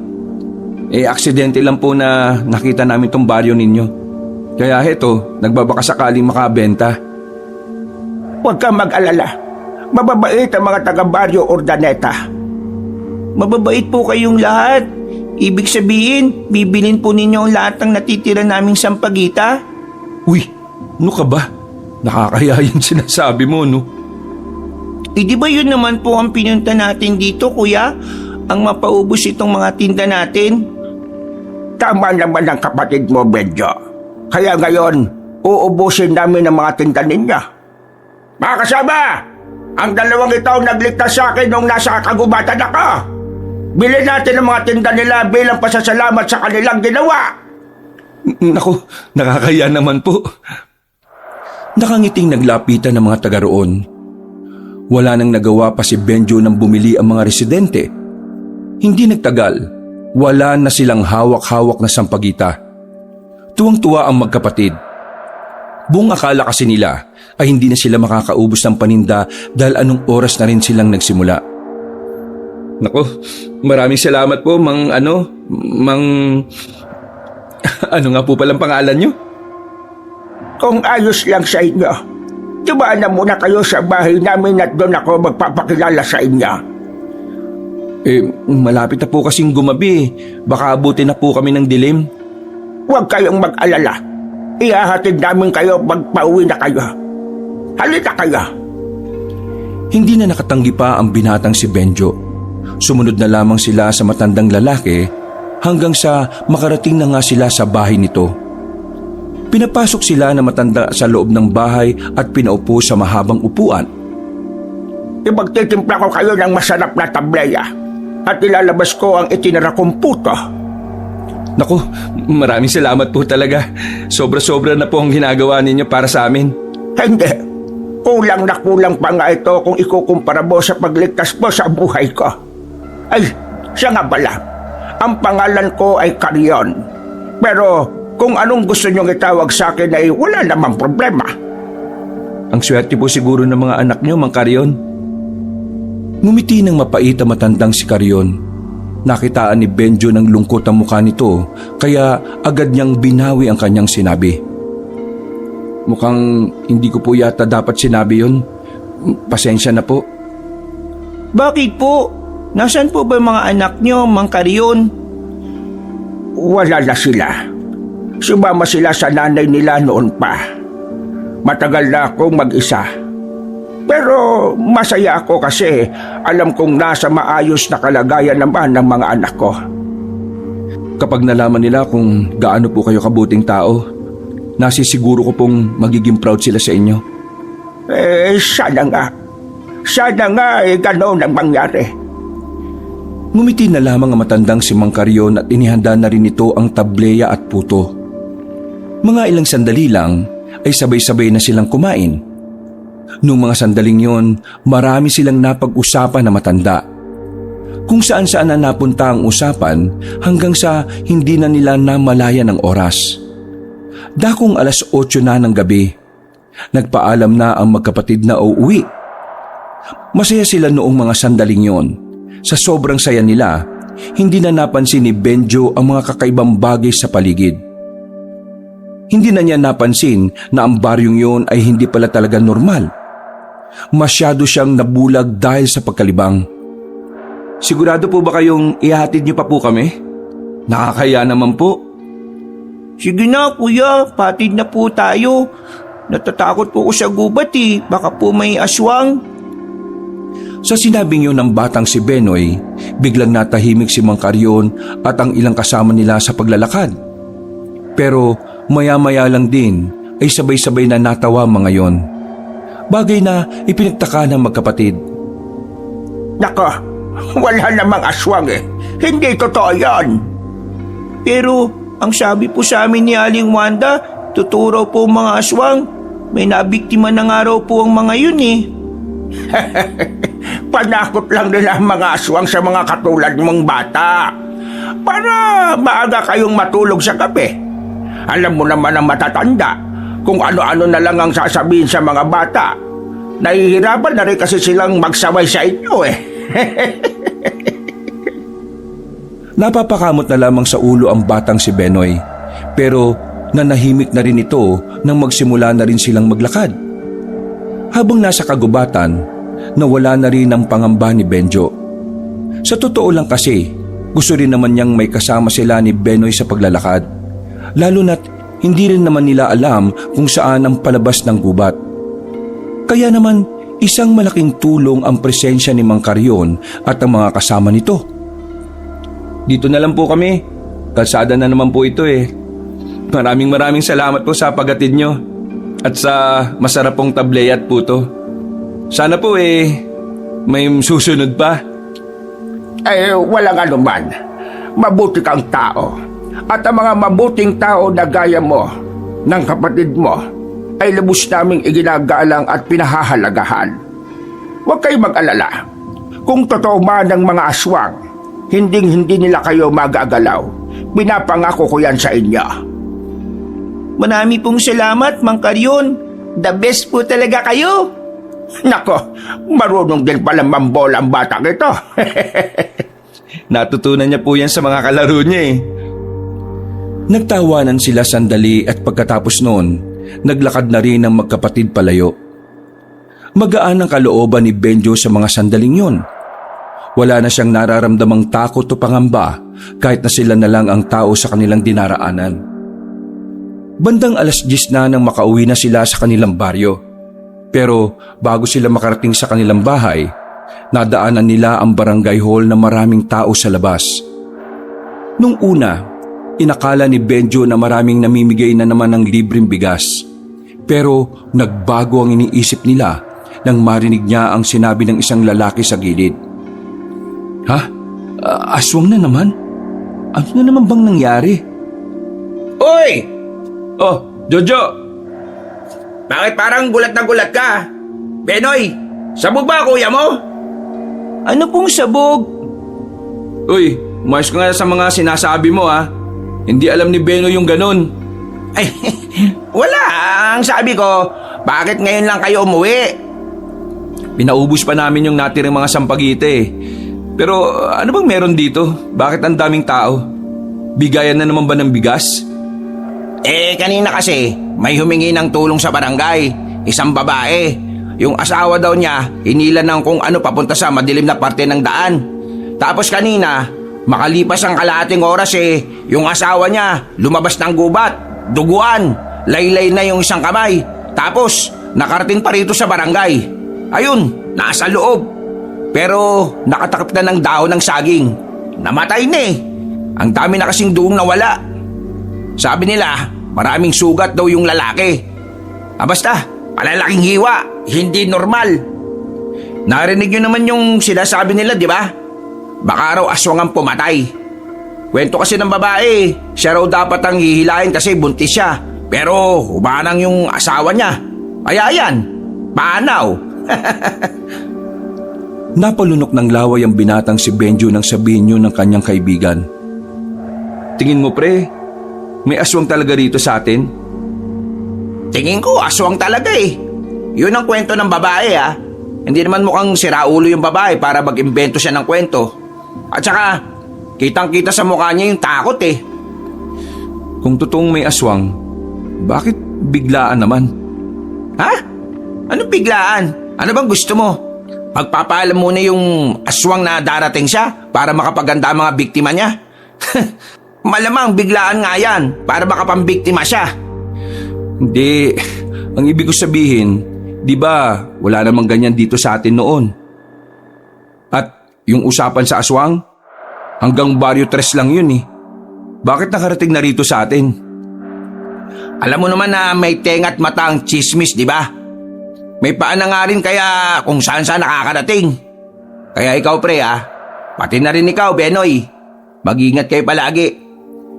S1: Aksidente lang po na nakita namin tong baryo ninyo. Kaya heto, nagbabaka sakaling makabenta.
S3: Huwag kang mag-alala. Mababait ang mga taga-baryo Urdaneta. Mababait po kayong lahat. Ibig sabihin, bibilin po ninyo ang lahat ng natitira naming sampagita?
S1: Uy, ano ka ba? Nakakaya yung sinasabi mo, no?
S3: Di ba yun naman po ang pinunta natin dito, kuya? Ang mapaubos itong mga tinda natin? Tama naman ang kapatid mo, Benjo. Kaya ngayon, uubusin namin ang mga tinda ninyo. Mga kasama, ang dalawang ito nagligtas sa akin nung nasa kagubatan ako. Bilhin natin ang mga tinda nila bilang pasasalamat sa kanilang ginawa.
S1: Naku, nakakaya naman po. Nakangiting naglapitan ng mga taga roon. Wala nang nagawa pa si Benjo nang bumili ang mga residente. Hindi nagtagal, wala na silang hawak-hawak na sampagita. Tuwang-tuwa ang magkapatid. Buong akala kasi nila ay hindi na sila makakaubos ng paninda dahil anong oras na rin silang nagsimula. Nako, maraming salamat po, ano nga po palang pangalan nyo?
S3: Kung ayos lang sa inyo, dumaan na muna kayo sa bahay namin at doon ako magpapakilala sa inyo.
S1: Malapit na po kasing gumabi. Baka abutin na po kami ng dilim.
S3: Huwag kayong mag-alala. Ihahatid namin kayo pagpauwi na kayo. Halika kayo.
S1: Hindi na nakatanggi pa ang binatang si Benjo. Sumunod na lamang sila sa matandang lalaki hanggang sa makarating na nga sila sa bahay nito. Pinapasok sila na matanda sa loob ng bahay at pinaupo sa mahabang upuan.
S3: Ipagtitimpla ko kayo ng masarap na tableya at ilalabas ko ang itinara kong puto.
S1: Naku, maraming salamat po talaga. Sobra-sobra na po ang ginagawa ninyo para sa amin.
S3: Hindi. Kulang na kulang pa nga ito kung ikukumpara mo sa pagligtas mo sa buhay ko. Ay, siya nga pala. Ang pangalan ko ay Carrion. Pero kung anong gusto niyong itawag sa akin ay wala namang problema.
S1: Ang swerte po siguro ng mga anak niyo, Mang Carrion. Ngumiti ng mapait ang matandang si Carrion. Nakitaan ni Benjo ng lungkot ang mukha nito, kaya agad niyang binawi ang kanyang sinabi. Mukhang hindi ko po yata dapat sinabi yun. Pasensya na po.
S3: Bakit po? Nasaan po ba mga anak niyo, Mang Carrion? Wala na sila. Sumama sila sa nanay nila noon pa. Matagal na akong mag-isa. Pero masaya ako kasi alam kong nasa maayos na kalagayan naman ng mga anak ko.
S1: Kapag nalaman nila kung gaano po kayo kabuting tao, nasisiguro ko pong magiging proud sila sa inyo.
S3: Sana nga. Sana nga ganoon ang mangyari.
S1: Ngumiti na lamang ang matandang si Mang Carrion at inihanda na rin ito ang tableya at puto. Mga ilang sandali lang ay sabay-sabay na silang kumain. Noong mga sandaling yon, marami silang napag-usapan na matanda. Kung saan-saan na napunta ang usapan hanggang sa hindi na nila namalayan ang oras. Dakong 8:00 na ng gabi, nagpaalam na ang magkapatid na uuwi. Masaya sila noong mga sandaling yon. Sa sobrang saya nila, hindi na napansin ni Benjo ang mga kakaibang bagay sa paligid. Hindi na niya napansin na ang baryong yon ay hindi pala talaga normal. Masyado siyang nabulag dahil sa pagkalibang. Sigurado po ba kayong ihatid niyo pa po kami? Nakakaya naman po.
S3: Sige na kuya, patid na po tayo. Natatakot po ko sa gubat baka po may aswang.
S1: Sa sinabing yun ng batang si Benoy, biglang natahimik si Mang Carrion at ang ilang kasama nila sa paglalakad. Pero maya-maya lang din ay sabay-sabay na natawa mga yon. Bagay na ipinagtaka ng magkapatid.
S3: Nako, wala namang aswang Hindi totoo yan. Pero ang sabi po sa amin ni Aling Wanda, tuturo po mga aswang. May nabiktima na nga raw po ang mga yun Panakot lang nila ang mga aswang sa mga katulad mong bata. Para maaga kayong matulog sa gabi. Alam mo naman ang matatanda kung ano-ano na lang ang sasabihin sa mga bata. Nahihirapan na rin kasi silang magsaway sa inyo
S1: Napapakamot na lamang sa ulo ang batang si Benoy. Pero nanahimik na rin ito nang magsimula na rin silang maglakad. Habang nasa kagubatan, nawala na rin ang pangamba ni Benjo. Sa totoo lang kasi, gusto rin naman niyang may kasama sila ni Benoy sa paglalakad. Lalo na't hindi rin naman nila alam kung saan ang palabas ng gubat. Kaya naman, isang malaking tulong ang presensya ni Mang Carrion at ang mga kasama nito. Dito na lang po kami. Kalsada na naman po ito Maraming salamat po sa paghatid nyo at sa masarap pong tableya at puto. Sana po may susunod pa.
S3: Walang anuman. Mabuti kang tao. At ang mga mabuting tao na gaya mo, ng kapatid mo, ay lubos naming iginagalang at pinahahalagahan. Huwag kayong mag-alala. Kung totoo man ng mga aswang, hindi nila kayo magagalaw. Pinapangako ko yan sa inyo. Marami pong salamat, Mang Carrion. The best po talaga kayo. Nako, marunong din pala mambola ang batang ito.
S1: Natutunan niya po yan sa mga kalaro niya Nagtawanan sila sandali at pagkatapos noon, naglakad na rin ang magkapatid palayo. Magaan ang kalooban ni Benjo sa mga sandaling yon. Wala na siyang nararamdamang takot o pangamba kahit na sila na lang ang tao sa kanilang dinaraanan. Bandang 10:00 na nang makauwi na sila sa kanilang baryo. Pero bago sila makarating sa kanilang bahay, nadaanan nila ang barangay hall na maraming tao sa labas. Nung una, inakala ni Benjo na maraming namimigay na naman ng libreng bigas. Pero nagbago ang iniisip nila nang marinig niya ang sinabi ng isang lalaki sa gilid. Ha? Aswang na naman? Ano na naman bang nangyari?
S3: Uy!
S1: Oh, Jojo!
S3: Bakit parang gulat na gulat ka? Benoy, sabog ba kuya mo? Ano pong sabog?
S1: Uy, umayos ka nga sa mga sinasabi mo ha. Hindi alam ni Benoy yung ganun.
S3: Ay, wala. Ang sabi ko, bakit ngayon lang kayo umuwi?
S1: Pinaubos pa namin yung natirang mga sampagite eh. Pero ano bang meron dito? Bakit ang daming tao? Bigayan na naman ba ng bigas?
S3: Kanina kasi, may humingi ng tulong sa barangay. Isang babae. Yung asawa daw niya, hinila ng kung ano papunta sa madilim na parte ng daan. Tapos kanina, makalipas ang kalahating oras yung asawa niya lumabas ng gubat, duguan, laylay na yung isang kamay. Tapos, nakarating pa rito sa barangay. Ayun, nasa loob. Pero nakatakip na ng dahon ng saging. Namatay na eh. Ang dami na kasing duong nawala. Sabi nila, maraming sugat daw yung lalaki. Basta, palalaking hiwa, hindi normal. Narinig nyo naman yung sinasabi nila, di ba? Baka raw aswang ang pumatay. Kwento kasi ng babae, siya raw dapat ang hihilahin kasi buntis siya. Pero umanang yung asawa niya. Kaya yan, panaw.
S1: Napalunok ng laway ang binatang si Benjo nang sabihin yun ng kanyang kaibigan. Tingin mo pre, may aswang talaga rito sa atin?
S3: Tingin ko, aswang talaga eh. Yun ang kwento ng babae ah. Hindi naman mukhang siraulo yung babae para mag-imbento siya ng kwento. At saka, kitang-kita sa mukha niya yung takot eh.
S1: Kung totoong may aswang, bakit biglaan naman?
S3: Ha? Anong biglaan? Ano bang gusto mo? Pagpapaalam muna yung aswang na darating siya para makapaganda ang mga biktima niya? Malamang biglaan nga yan para makapambiktima siya.
S1: Hindi, ang ibig ko sabihin, di ba wala namang ganyan dito sa atin noon? At yung usapan sa aswang, hanggang Barrio 3 lang yun eh. Bakit nakarating na rito sa atin?
S3: Alam mo naman na may tenga't mata ang chismis, di ba? May paan na nga rin kaya kung saan saan nakakarating. Kaya ikaw pre pati na rin ikaw Benoy, mag-ingat kayo palagi.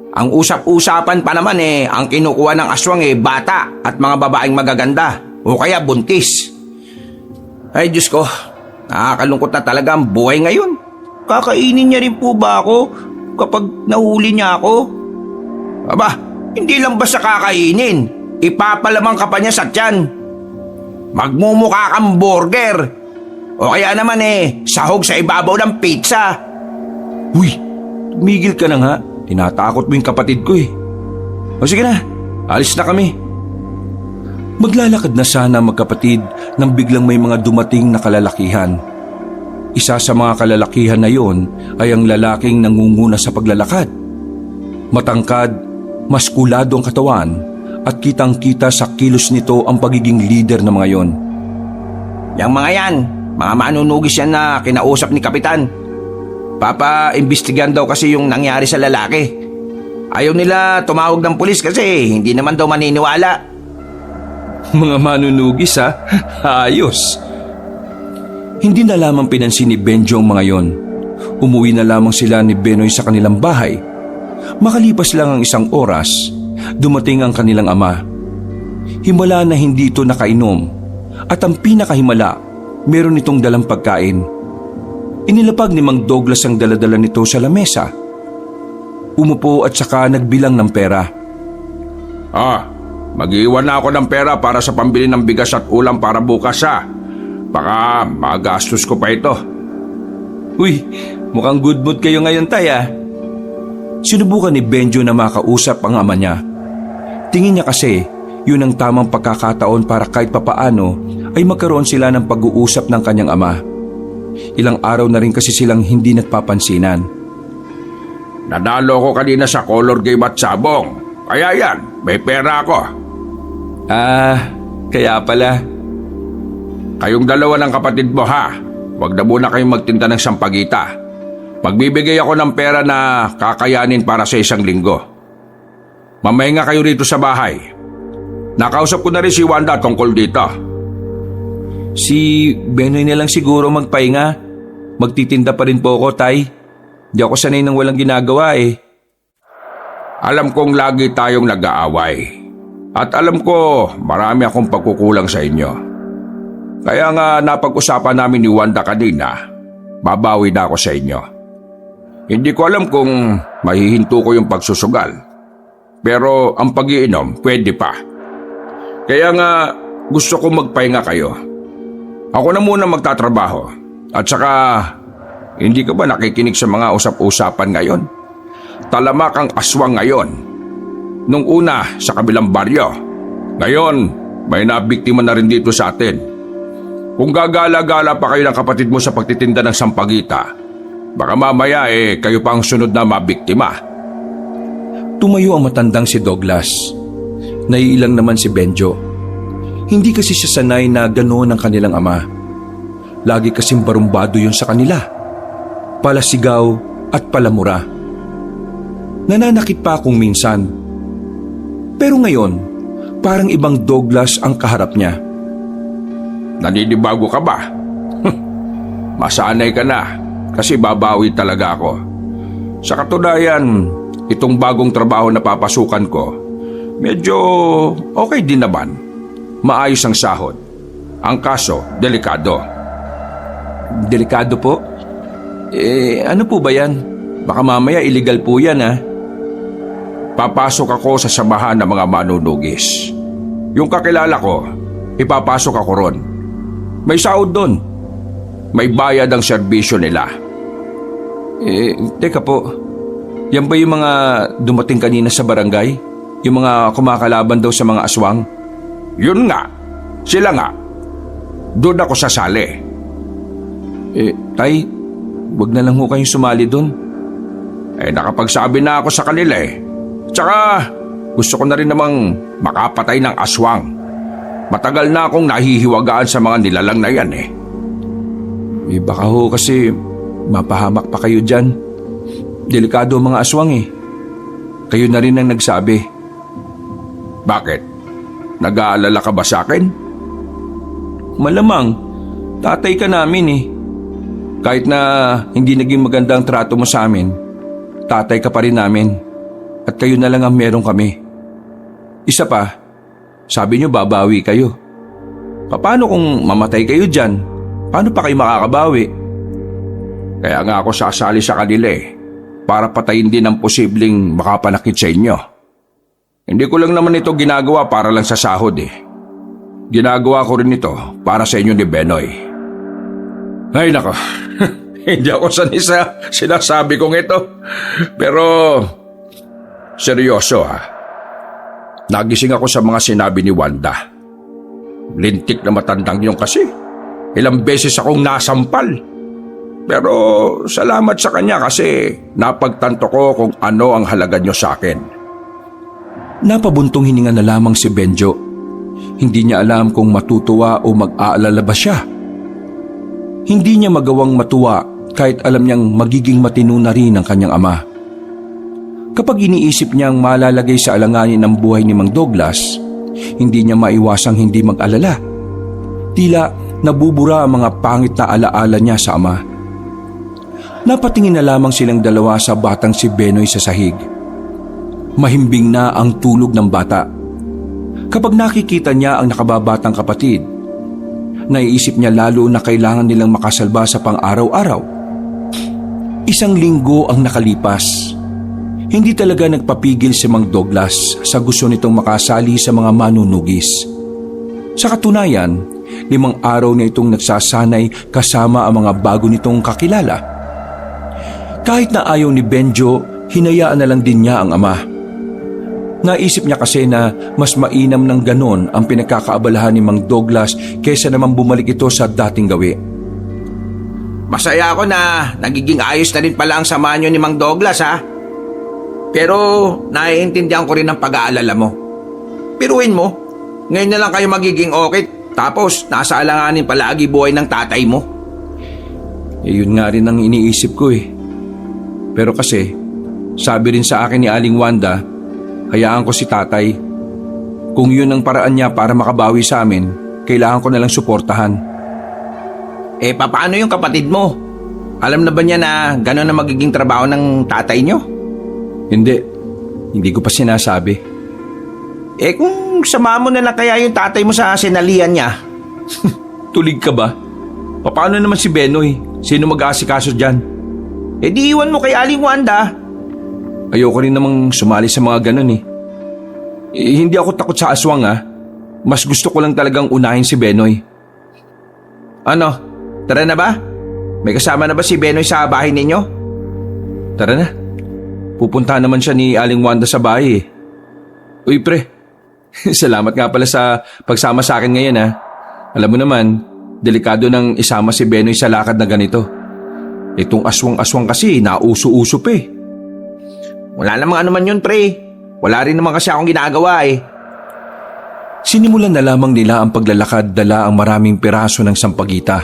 S3: Ang usap-usapan pa naman ang kinukuha ng aswang bata at mga babaeng magaganda o kaya buntis. Ay Diyos ko, nakakalungkot na talaga ang buhay ngayon. Kakainin niya rin po ba ako kapag nahuli niya ako? Aba, hindi lang basta kakainin, ipapalamang ka pa niya sa tiyan. Magmumukha kang burger. O kaya naman sahog sa ibabaw ng pizza.
S1: Uy, tumigil ka na nga. Tinatakot mo yung kapatid ko eh. O sige na, alis na kami. Maglalakad na sana magkapatid nang biglang may mga dumating na kalalakihan. Isa sa mga kalalakihan na yon ay ang lalaking nangunguna sa paglalakad. Matangkad, maskulado ang katawan at kitang-kita sa kilos nito ang pagiging leader ng mga yon.
S3: Yang mga yan, mga manunugis yan na kinausap ni Kapitan. Papa-imbestigan daw kasi yung nangyari sa lalaki. Ayaw nila tumawag ng pulis kasi hindi naman daw maniniwala.
S1: Mga manunugis ha? Ayos. Hindi na lamang pinansin ni Benjo ang mga yon. Umuwi na lamang sila ni Benoy sa kanilang bahay. Makalipas lang ang isang oras, dumating ang kanilang ama. Himala na hindi ito nakainom at ang pinakahimala, meron itong dalang pagkain. Inilapag ni Mang Douglas ang daladala nito sa lamesa. Umupo at saka nagbilang ng pera.
S2: Mag-iwan na ako ng pera para sa pambili ng bigas at ulam para bukas Baka magastos ko pa ito.
S1: Uy, mukhang good mood kayo ngayon tay Sinubukan ni Benjo na makausap ang ama niya. Tingin niya kasi yun ang tamang pagkakataon para kahit papaano ay magkaroon sila ng pag-uusap ng kanyang ama. Ilang araw na rin kasi silang hindi nagpapansinan.
S2: Nadalo ko kanina sa color game at sabong. Kaya yan, may pera ako.
S1: Kaya pala.
S2: Kayong dalawa ng kapatid mo Huwag na muna kayong magtinda ng sampagita. Magbibigay ako ng pera na kakayanin para sa 1 linggo. Mamahinga kayo rito sa bahay. Nakausap ko na rin si Wanda tungkol dito.
S1: Si Benoy na lang siguro magpahinga. Magtitinda pa rin po ako, tay. Di ako sanay nang walang ginagawa
S2: Alam kong lagi tayong nag-aaway. At alam ko marami akong pagkukulang sa inyo. Kaya nga napag-usapan namin ni Wanda kanina, babawi na ako sa inyo. Hindi ko alam kung mahihinto ko yung pagsusugal. Pero ang pag-iinom, pwede pa. Kaya nga gusto ko magpahinga kayo. Ako na muna magtatrabaho. At saka, hindi ka ba nakikinig sa mga usap-usapan ngayon? Talamak ang aswang ngayon. Nung una, sa kabilang baryo. Ngayon, may nabiktima na rin dito sa atin. Kung gagala-gala pa kayo ng kapatid mo sa pagtitinda ng sampagita, baka mamaya kayo pa ang sunod na mabiktima.
S1: Tumayo ang matandang si Douglas. Naiilang naman si Benjo. Hindi kasi siya sanay na ganoon ang kanilang ama. Lagi kasing barumbado yun sa kanila. Palasigaw at palamura. Nananakit pa kung minsan. Pero ngayon, parang ibang Douglas ang kaharap niya.
S2: Naninibago ka ba? Masanay ka na kasi babawi talaga ako. Sa katunayan, itong bagong trabaho na papasukan ko, medyo okay din naman. Maayos ang sahod. Ang kaso, delikado.
S1: Delikado po? Ano po ba yan? Baka mamaya illegal po yan
S2: Papasok ako sa samahan ng mga manunugis. Yung kakilala ko, ipapasok ako ron. May sahod doon. May bayad ang serbisyo nila.
S1: Teka po. Yan ba yung mga dumating kanina sa barangay? Yung mga kumakalaban daw sa mga aswang?
S2: Yun nga. Sila nga. Doon ako sasali.
S1: Tay, wag na lang ho kayong sumali doon.
S2: Nakapagsabi na ako sa kanila Tsaka, gusto ko na rin namang makapatay ng aswang. Matagal na akong nahihiwagaan sa mga nilalang na yan
S1: Baka ho kasi mapahamak pa kayo dyan. Delikado ang mga aswang Kayo na rin ang nagsabi.
S2: Bakit? Nag-aalala ka ba sa akin?
S1: Malamang, tatay ka namin Kahit na hindi naging maganda ang trato mo sa amin, tatay ka pa rin namin. At kayo na lang ang meron kami. Isa pa, sabi niyo babawi kayo. Paano kung mamatay kayo dyan? Paano pa kayo makakabawi?
S2: Kaya nga ako sasali sa kanila para patayin din ang posibleng makapanakit sa inyo. Hindi ko lang naman ito ginagawa para lang sa sahod Ginagawa ko rin ito para sa inyo ni Benoy. Ay nako, hindi ako sanay sa sinasabi kong ito. Pero seryoso Nagising ako sa mga sinabi ni Wanda. Lintik na matandang yun kasi. Ilang beses akong nasampal. Pero salamat sa kanya kasi napagtanto ko kung ano ang halaga niyo sa akin.
S1: Napabuntong hininga na lamang si Benjo. Hindi niya alam kung matutuwa o mag-aalala ba siya. Hindi niya magawang matuwa kahit alam niyang magiging matino na rin ang kanyang ama. Kapag iniisip niyang malalagay sa alanganin ng buhay ni Mang Douglas, hindi niya maiwasang hindi mag-alala. Tila nabubura ang mga pangit na alaala niya sa ama. Napatingin na lamang silang dalawa sa batang si Benoy sa sahig. Mahimbing na ang tulog ng bata. Kapag nakikita niya ang nakababatang kapatid, naiisip niya lalo na kailangan nilang makasalba sa pang-araw-araw. 1 linggo ang nakalipas. Hindi talaga nagpapigil si Mang Douglas sa gusto nitong makasali sa mga manunugis. Sa katunayan, 5 araw na itong nagsasanay kasama ang mga bago nitong kakilala. Kahit na ayaw ni Benjo, hinayaan na lang din niya ang ama. Naisip niya kasi na mas mainam ng ganon ang pinagkakaabalahan ni Mang Douglas kaysa naman bumalik ito sa dating gawi.
S3: Masaya ako na nagiging ayos na rin pala ang samahan niyo ni Mang Douglas Pero naiintindihan ko rin ang pag-aalala mo. Piruin mo, ngayon na lang kayo magiging okay, tapos nasa alanganin palagi buhay ng tatay mo.
S1: Yun nga rin ang iniisip ko Pero kasi, sabi rin sa akin ni Aling Wanda, hayaan ko si tatay. Kung yun ang paraan niya para makabawi sa amin, kailangan ko nalang suportahan.
S3: Paano yung kapatid mo? Alam na ba niya na gano'n na magiging trabaho ng tatay niyo?
S1: Hindi ko pa sinasabi.
S3: Kung sama mo na lang kaya yung tatay mo sa sinalian niya.
S1: Tulig ka ba? Paano naman si Benoy? Sino mag-aasikaso dyan?
S3: E di iwan mo kay Aling Wanda.
S1: Ayoko rin namang sumali sa mga ganun eh. Hindi ako takot sa aswang ah. Mas gusto ko lang talagang unahin si Benoy.
S3: Ano? Tara na ba? May kasama na ba si Benoy sa bahay ninyo?
S1: Tara na. Pupuntahan naman siya ni Aling Wanda sa bahay eh. Uy pre, salamat nga pala sa pagsama sa akin ngayon ah. Alam mo naman, delikado nang isama si Benoy sa lakad na ganito. Itong aswang-aswang kasi nauso-uso pa eh.
S3: Wala namang ano man yun, pre. Wala rin naman kasi akong ginagawa eh.
S1: Sinimulan na lamang nila ang paglalakad dala ang maraming piraso ng sampagita.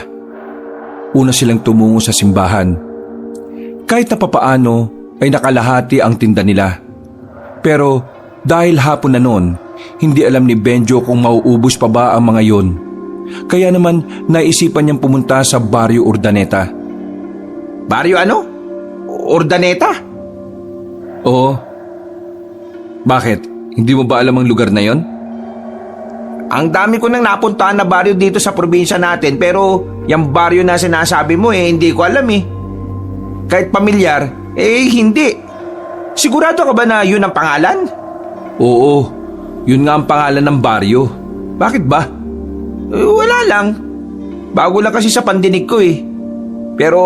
S1: Una silang tumungo sa simbahan. Kahit na papaano ay nakalahati ang tinda nila. Pero dahil hapon na noon, hindi alam ni Benjo kung mauubos pa ba ang mga yon. Kaya naman naisipan niyang pumunta sa Baryo Urdaneta.
S3: Baryo ano? Urdaneta?
S1: Oo. Bakit? Hindi mo ba alam ang lugar na yon?
S3: Ang dami ko nang napuntahan na baryo dito sa probinsya natin pero yung baryo na sinasabi mo hindi ko alam eh. Kahit pamilyar, hindi. Sigurado ka ba na yun ang pangalan?
S1: Oo, yun nga ang pangalan ng baryo. Bakit ba?
S3: Wala lang. Bago lang kasi sa pandinig ko eh. Pero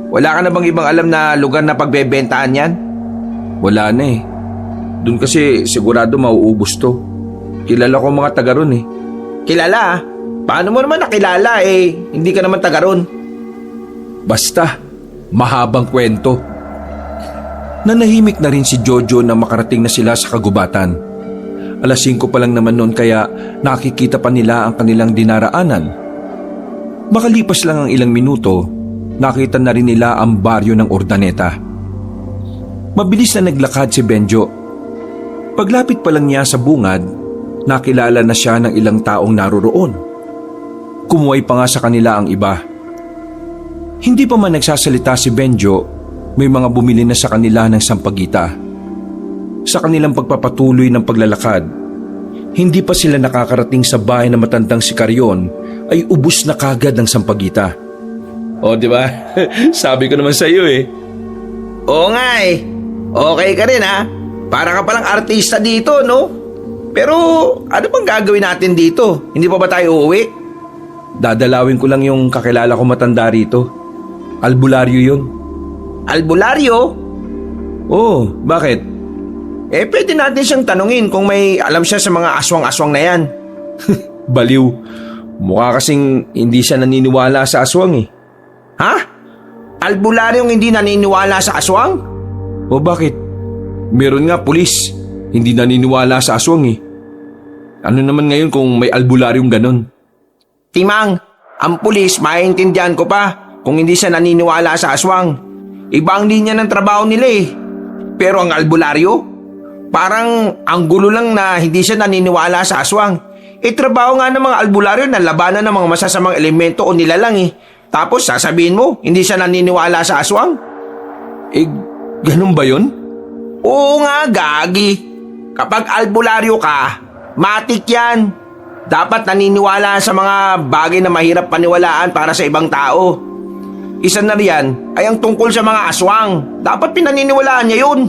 S3: wala ka na bang ibang alam na lugar na pagbebentahan yan?
S1: Wala na eh. Doon kasi sigurado mauubos to. Kilala ko mga taga ron eh.
S3: Kilala? Paano mo naman nakilala hindi ka naman taga ron?
S1: Basta, mahabang kwento. Nanahimik na rin si Jojo na makarating na sila sa kagubatan. Alas 5 pa lang naman noon kaya nakikita pa nila ang kanilang dinaraanan. Makalipas lang ang ilang minuto, nakita na rin nila ang baryo ng Urdaneta. Mabilis na naglakad si Benjo. Paglapit pa lang niya sa bungad, nakilala na siya ng ilang taong naroroon. Kumuhay pa nga sa kanila ang iba. Hindi pa man nagsasalita si Benjo, may mga bumili na sa kanila ng sampagita. Sa kanilang pagpapatuloy ng paglalakad, hindi pa sila nakakarating sa bahay na matandang si Carrion ay ubus na kagad ang sampagita. O, di ba? Sabi ko naman sa iyo eh.
S3: Oo nga eh. Okay ka rin ha. Para ka palang artista dito, no? Pero ano bang gagawin natin dito? Hindi pa ba tayo uuwi?
S1: Dadalawin ko lang yung kakilala ko matanda rito. Albularyo yun.
S3: Albularyo?
S1: Oo, bakit?
S3: Pwede natin siyang tanungin kung may alam siya sa mga aswang-aswang na yan.
S1: Baliw. Mukha kasing hindi siya naniniwala sa aswang eh.
S3: Ha? Albularyong hindi naniniwala sa aswang?
S1: O bakit? Meron nga pulis. Hindi naniniwala sa aswang eh. Ano naman ngayon kung may albularyong ganon?
S3: Timang, ang pulis maintindihan ko pa kung hindi siya naniniwala sa aswang. Iba ang linya ng trabaho nila eh. Pero ang albularyo, parang ang gulo lang na hindi siya naniniwala sa aswang. Trabaho nga ng mga albularyo na labanan ng mga masasamang elemento o nilalang eh. Tapos sasabihin mo, hindi siya naniniwala sa aswang?
S1: Ganun ba yun?
S3: Oo nga, gagi. Kapag albularyo ka, matik yan. Dapat naniniwala sa mga bagay na mahirap paniwalaan para sa ibang tao. Isa na riyan ay ang tungkol sa mga aswang. Dapat pinaniniwalaan niya yun.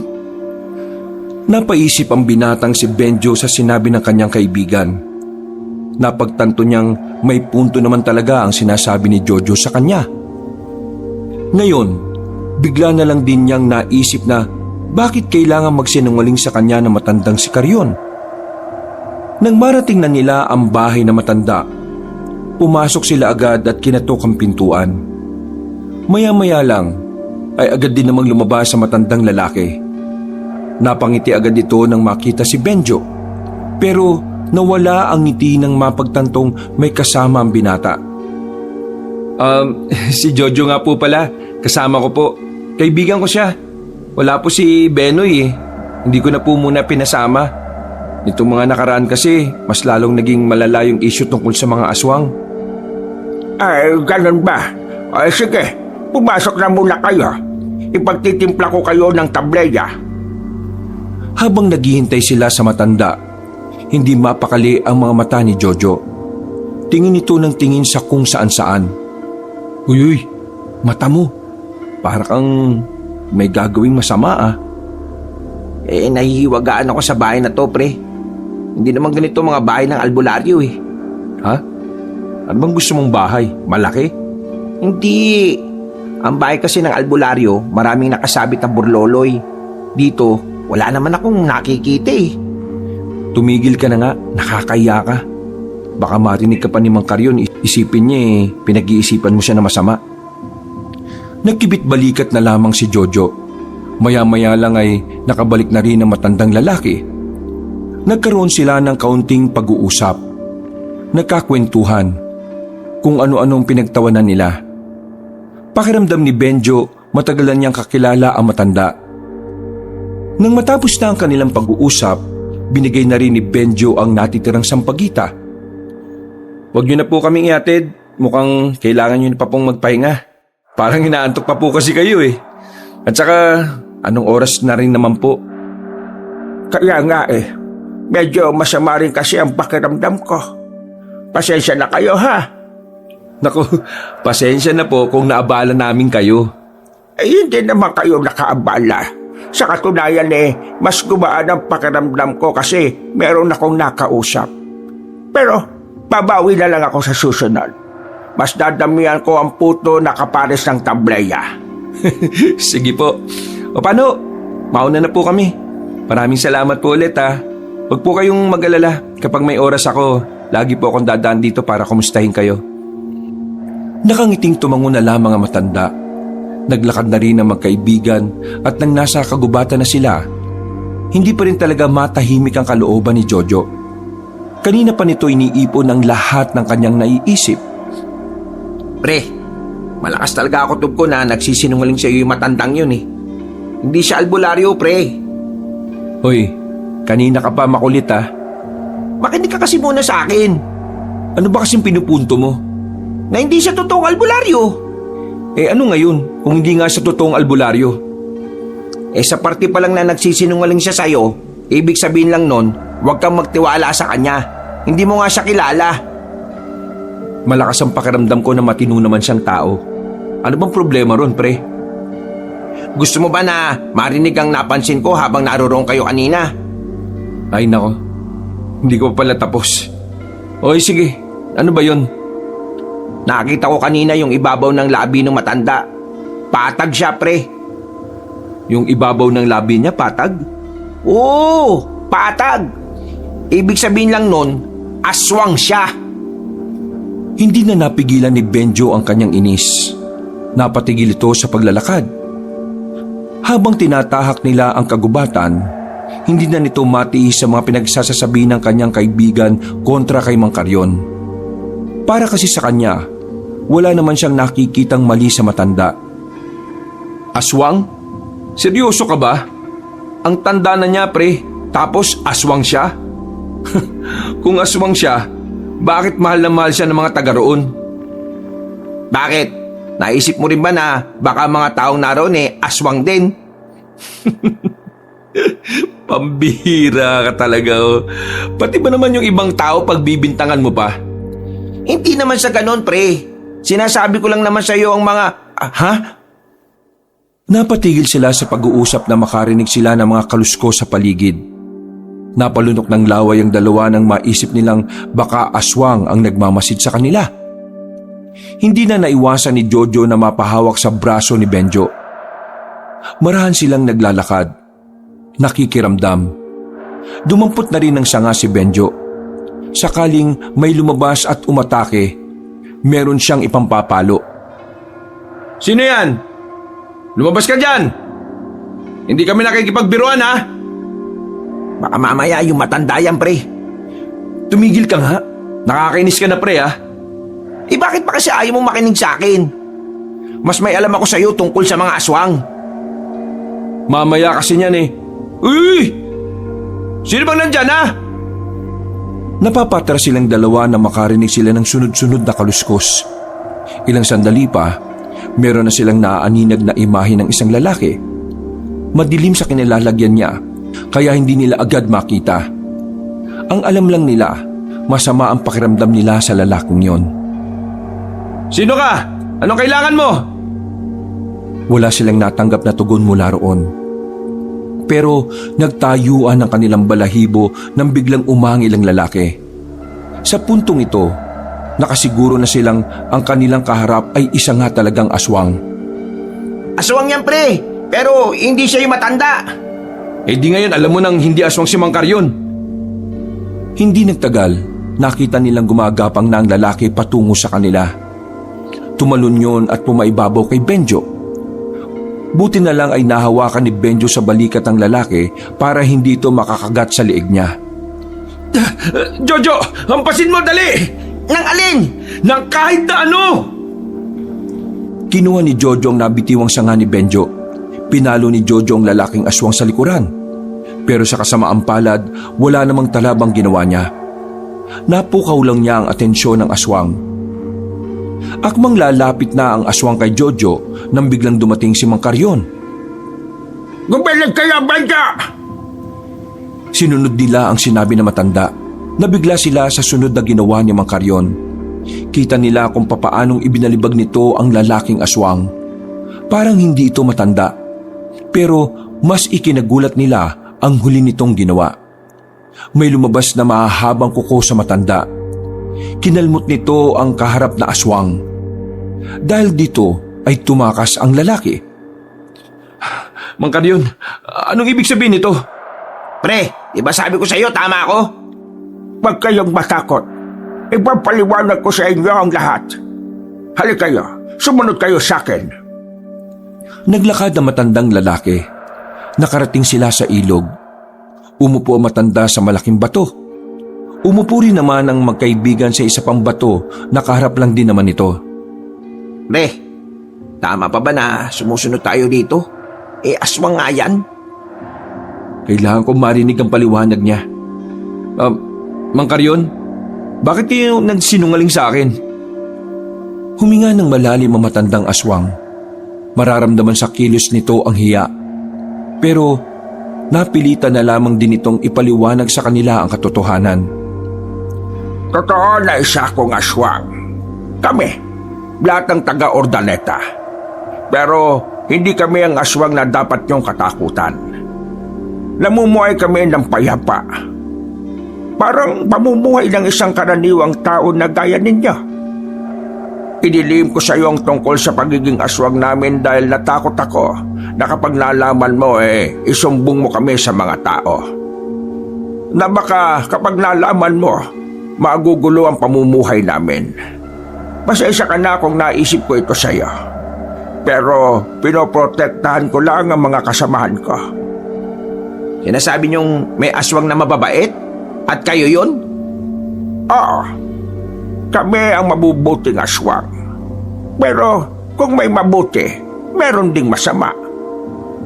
S1: Napaisip ang binatang si Benjo sa sinabi ng kanyang kaibigan. Napagtanto niyang may punto naman talaga ang sinasabi ni Jojo sa kanya. Ngayon, bigla na lang din niyang naisip na bakit kailangan magsinungaling sa kanya na matandang si Carrion. Nang marating na nila ang bahay na matanda, pumasok sila agad at kinatok ang pintuan. Maya-maya lang ay agad din namang lumabas sa matandang lalaki. Napangiti agad ito nang makita si Benjo, pero nawala ang ngiti nang mapagtantong may kasama ang binata. Si Jojo nga po pala, kasama ko po. Kaibigan ko siya. Wala po si Benoy eh. Hindi ko na po muna pinasama. Nitong mga nakaraan kasi, mas lalong naging malala yung issue tungkol sa mga aswang.
S3: Ay, ganun ba? Ay, sige, pumasok na muna kayo. Ipagtitimpla ko kayo ng tableya.
S1: Habang naghihintay sila sa matanda, hindi mapakali ang mga mata ni Jojo. Tingin ito ng tingin sa kung saan-saan. Uy, mata mo. Para kang may gagawing masama ah.
S3: Nahihiwagaan ako sa bahay na to, pre. Hindi naman ganito mga bahay ng albularyo eh.
S1: Ha? Ano bang gusto mong bahay? Malaki?
S3: Hindi. Ang bahay kasi ng albularyo, maraming nakasabit na burloloy. Dito, wala naman akong nakikita eh.
S1: Tumigil ka na nga, nakakaya ka. Baka marinig ka pa ni Mang Karyon, isipin niya pinag-iisipan mo siya na masama. Nagkibit-balikat na lamang si Jojo. Maya-maya lang ay nakabalik na rin ang matandang lalaki. Nagkaroon sila ng kaunting pag-uusap. Nagkakwentuhan kung ano-anong pinagtawanan nila. Pakiramdam ni Benjo, matagalan niyang kakilala ang matanda. Nang matapos na ang kanilang pag-uusap, binigay na rin ni Benjo ang natitirang sampagita. Huwag niyo na po kaming ihatid. Mukhang kailangan niyo na pa pong magpahinga. Parang inaantok pa po kasi kayo eh. At saka, anong oras na rin naman po?
S3: Kaya nga eh, medyo masama rin kasi ang pakiramdam ko. Pasensya na kayo ha.
S1: Naku, pasensya na po kung naabala namin kayo.
S3: Hindi naman kayo nakaabala. Sa katunayan mas gumaan ang pakiramdam ko kasi meron akong nakausap. Pero, babawi na lang ako sa susunod. Mas dadamihan ko ang puto na kapares ng tableya.
S1: Sige po. O paano? Mauna na po kami. Maraming salamat po ulit ha. Huwag po kayong mag-alala. Kapag may oras ako, lagi po akong dadaan dito para kumustahin kayo. Nakangiting tumango na lamang ang matanda. Naglakad na rin ang magkaibigan at nang nasa kagubatan na sila, hindi pa rin talaga matahimik ang kalooban ni Jojo. Kanina pa nito iniipon ang lahat ng kanyang naiisip.
S3: Pre, malakas talaga ako tub ko na nagsisinungaling sa iyo yung matandang yun eh. Hindi siya albularyo, pre.
S1: Hoy, kanina ka pa makulit ha.
S3: Makinig ka kasi muna sa akin.
S1: Ano ba kasing pinupunto mo?
S3: Na hindi siya totoong albularyo.
S1: Ano ngayon kung hindi nga sa totoong albularyo?
S3: Sa parte pa lang na nagsisinungaling siya sa'yo, ibig sabihin lang nun, huwag kang magtiwala sa kanya. Hindi mo nga siya kilala.
S1: Malakas ang pakiramdam ko na matino naman siyang tao. Ano bang problema ron, pre?
S3: Gusto mo ba na marinig ang napansin ko habang naroroon kayo kanina?
S1: Ay nako, hindi ko pa pala tapos. Oy sige, ano ba yon?
S3: Nakita ko kanina yung ibabaw ng labi ng matanda. Patag siya, pre.
S1: Yung ibabaw ng labi niya, patag?
S3: Oo, patag. Ibig sabihin lang nun, aswang siya.
S1: Hindi na napigilan ni Benjo ang kanyang inis. Napatigil ito sa paglalakad. Habang tinatahak nila ang kagubatan, hindi na nito matiis sa mga pinagsasasabi ng kanyang kaibigan kontra kay Mang Karyon. Para kasi sa kanya, wala naman siyang nakikitang mali sa matanda. Aswang? Seryoso ka ba? Ang tanda na niya, pre, tapos aswang siya? Kung aswang siya, bakit mahal na mahal siya ng mga taga roon?
S3: Bakit? Naisip mo rin ba na baka mga taong naroon aswang din?
S1: Pambihira ka talaga oh. Pati ba naman yung ibang tao pagbibintangan mo pa?
S3: Hindi naman sa ganon, pre. Sinasabi ko lang naman sa iyo ang mga... Ha?
S1: Napatigil sila sa pag-uusap na makarinig sila ng mga kalusko sa paligid. Napalunok ng laway ang dalawa nang maisip nilang baka aswang ang nagmamasid sa kanila. Hindi na naiwasan ni Jojo na mapahawak sa braso ni Benjo. Marahan silang naglalakad. Nakikiramdam. Dumampot na rin ng sanga si Benjo. Sakaling may lumabas at umatake, meron siyang ipampapalo. Sino yan? Lumabas ka dyan! Hindi kami nakikipagbiruan ha?
S3: Baka mamaya yung matanda yan, pre.
S1: Tumigil ka nga. Nakakainis ka na, pre ha?
S3: Bakit pa kasi ayaw mong makinig sa akin? Mas may alam ako sa iyo tungkol sa mga aswang.
S1: Mamaya kasi niyan eh. Uy! Sino bang nandyan ha? Napapatara silang dalawa na makarinig sila ng sunod-sunod na kaluskos. Ilang sandali pa, meron na silang naaaninag na imahe ng isang lalaki. Madilim sa kinilalagyan niya, kaya hindi nila agad makita. Ang alam lang nila, masama ang pakiramdam nila sa lalaking yon. Sino ka? Anong kailangan mo? Wala silang natanggap na tugon mula roon. Pero nagtayuan ang kanilang balahibo nang biglang umangil ang lalaki. Sa puntong ito, nakasiguro na silang ang kanilang kaharap ay isa nga talagang aswang.
S3: Aswang yan, pre. Pero hindi siya yung matanda.
S1: Eh di ngayon alam mo nang hindi aswang si Mang Karyon. Hindi nagtagal, nakita nilang gumagapang na ang lalaki patungo sa kanila. Tumalon yun at pumaibabaw kay Benjo. Buti na lang ay nahawakan ni Benjo sa balikat ang lalaki para hindi ito makakagat sa liig niya.
S2: Jojo, hampasin mo dali!
S3: Nang alin?
S2: Nang kahit na ano!
S1: Kinuha ni Jojo ang nabitiwang sanga ni Benjo. Pinalo ni Jojo ang lalaking aswang sa likuran. Pero sa kasamaang palad, wala namang talabang ginawa niya. Napukaw lang niya ang atensyon ng aswang. Akmang lalapit na ang aswang kay Jojo nang biglang dumating si Mang Karyon.
S2: Gumilig kayo, Benjo!
S1: Sinunod nila ang sinabi na matanda. Nabigla sila sa sunod na ginawa ni Mang Karyon. Kita nila kung papaanong ibinalibag nito ang lalaking aswang. Parang hindi ito matanda. Pero mas ikinagulat nila ang huli nitong ginawa. May lumabas na mahahabang kuko sa matanda. Kinalmot nito ang kaharap na aswang. Dahil dito ay tumakas ang lalaki. Mang Karyon, anong ibig sabihin nito?
S3: Pre, di ba sabi ko sa iyo tama ako?
S2: Huwag kayong matakot. Ipapaliwanag ko sa inyo ang lahat. Halika kayo, sumunod kayo sa akin.
S1: Naglakad ang matandang lalaki. Nakarating sila sa ilog. Umupo ang matanda sa malaking bato. Umupo rin naman ang magkaibigan sa isa pang bato na kaharap lang din naman ito.
S3: Pre, tama pa ba na sumusunod tayo dito? Eh, aswang nga yan.
S1: Kailangan kong marinig ang paliwanag niya. Mang Karyon, bakit kayo nagsinungaling sa akin? Huminga ng malalim ang matandang aswang. Mararamdaman sa kilos nito ang hiya. Pero napilitan na lamang din itong ipaliwanag sa kanila ang katotohanan.
S2: Totoo na isa akong aswang. Kami, lahat ng taga-Ordaneta. Pero hindi kami ang aswang na dapat niyong katakutan. Namumuhay kami ng payapa. Parang pamumuhay ng isang karaniwang tao na gaya ninyo. Inilim ko sa iyo ang tungkol sa pagiging aswang namin dahil natakot ako na kapag nalaman mo isumbong mo kami sa mga tao. Na baka kapag nalaman mo, magugulo ang pamumuhay namin. Pasensya ka na kung naisip ko ito sa iyo. Pero pinoprotektahan ko lang ang mga kasamahan ko.
S3: Sinasabi niyong may aswang na mababait? At kayo yun?
S2: Oo. Kami ang mabubuting aswang. Pero kung may mabuti, meron ding masama.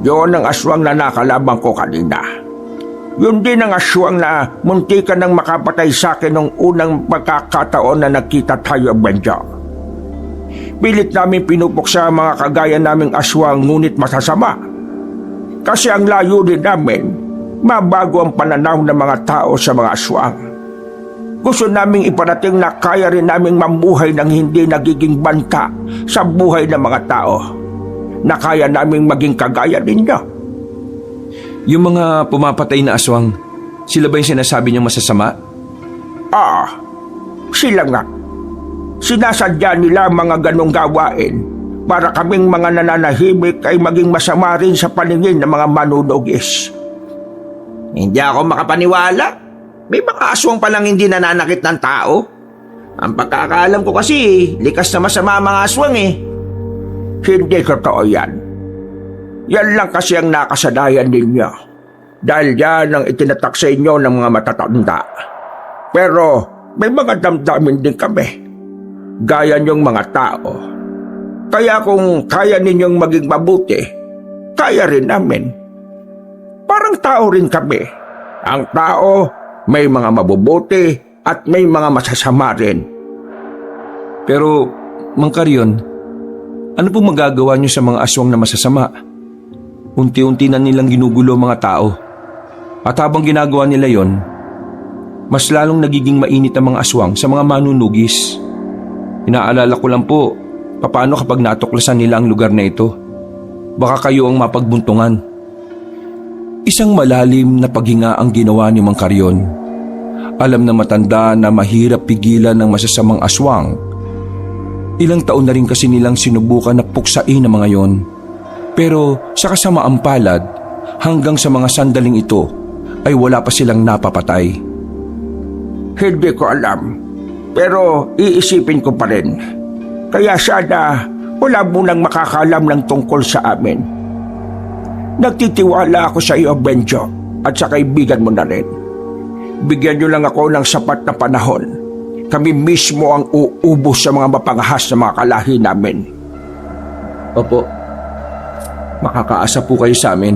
S2: Yun ang aswang na nakalabang ko kanina. Yun din ang aswang na muntikan ng makapatay sa akin nung unang pagkakataon na nagkita tayo, Benjo. Pilit namin pinupuksa ang mga kagaya naming aswang ngunit masasama. Kasi ang layunin namin, mabago ang pananaw ng mga tao sa mga aswang. Gusto naming iparating na kaya rin naming mamuhay ng hindi nagiging banta sa buhay ng mga tao. Na kaya naming maging kagaya ninyo.
S1: Yung mga pumapatay na aswang, sila ba yung sinasabi niyang masasama?
S2: Sila nga. Sinasadya nila ang mga ganong gawain para kaming mga nananahimik ay maging masama rin sa paningin ng mga manunugis.
S3: Hindi ako makapaniwala. May mga aswang palang hindi nananakit ng tao. Ang pagkakaalam ko kasi, likas na masama ang mga aswang eh.
S2: Hindi totoo yan. Yan lang kasi ang nakasanayan ninyo. Dahil yan ang itinatak sa inyo ng mga matatanda. Pero may mga damdamin din kami. Gaya niyong mga tao. Kaya kung kaya ninyong maging mabuti, kaya rin namin. Parang tao rin kami. Ang tao, may mga mabubuti at may mga masasama rin.
S1: Pero, Mang Karyon, ano pong magagawa niyo sa mga aswang na masasama? Unti-unti na nilang ginugulo mga tao. At habang ginagawa nila yon, mas lalong nagiging mainit ang mga aswang sa mga manunugis. Inaalala ko lang po, paano kapag natuklasan nila ang lugar na ito? Baka kayo ang mapagbuntungan. Isang malalim na paghinga ang ginawa ni Mang Karyon. Alam na matanda na mahirap pigilan ng masasamang aswang. Ilang taon na rin kasi nilang sinubukan na puksain ang mga yon. Pero sa kasamaang palad, hanggang sa mga sandaling ito ay wala pa silang napapatay.
S2: Hindi ko alam, pero iisipin ko pa rin. Kaya sana wala munang makakalam ng tungkol sa amin. Nagtitiwala ako sa iyo, Benjo, at sa kaibigan mo na rin. Bigyan niyo lang ako ng sapat na panahon. Kami mismo ang uubos sa mga mapangahas na mga kalahi namin.
S1: Opo, makakaasa po kayo sa amin.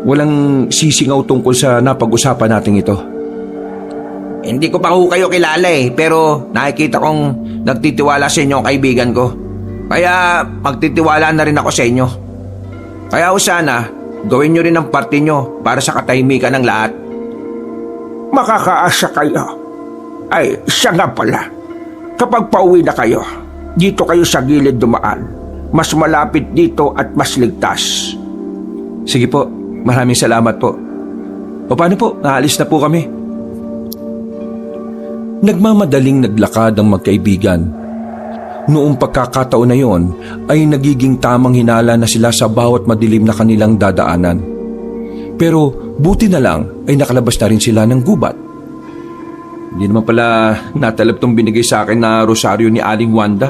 S1: Walang sisingaw tungkol sa napag-usapan natin ito.
S3: Hindi ko pa ho kayo kilala pero nakikita kong nagtitiwala sa inyo ang kaibigan ko. Kaya magtitiwala na rin ako sa inyo. Kaya ho sana, gawin nyo rin ang parte nyo para sa katahimikan ng lahat.
S2: Makakaasa kayo. Ay, siya nga pala. Kapag pauwi na kayo, dito kayo sa gilid dumaan. Mas malapit dito at mas ligtas.
S1: Sige po, maraming salamat po. O paano po, naalis na po kami. Nagmamadaling naglakad ang magkaibigan. Noong pagkakataon na yon ay nagiging tamang hinala na sila sa bawat madilim na kanilang dadaanan. Pero buti na lang ay nakalabas na rin sila ng gubat. Hindi naman pala natalab tong binigay sa akin na rosaryo ni Aling Wanda.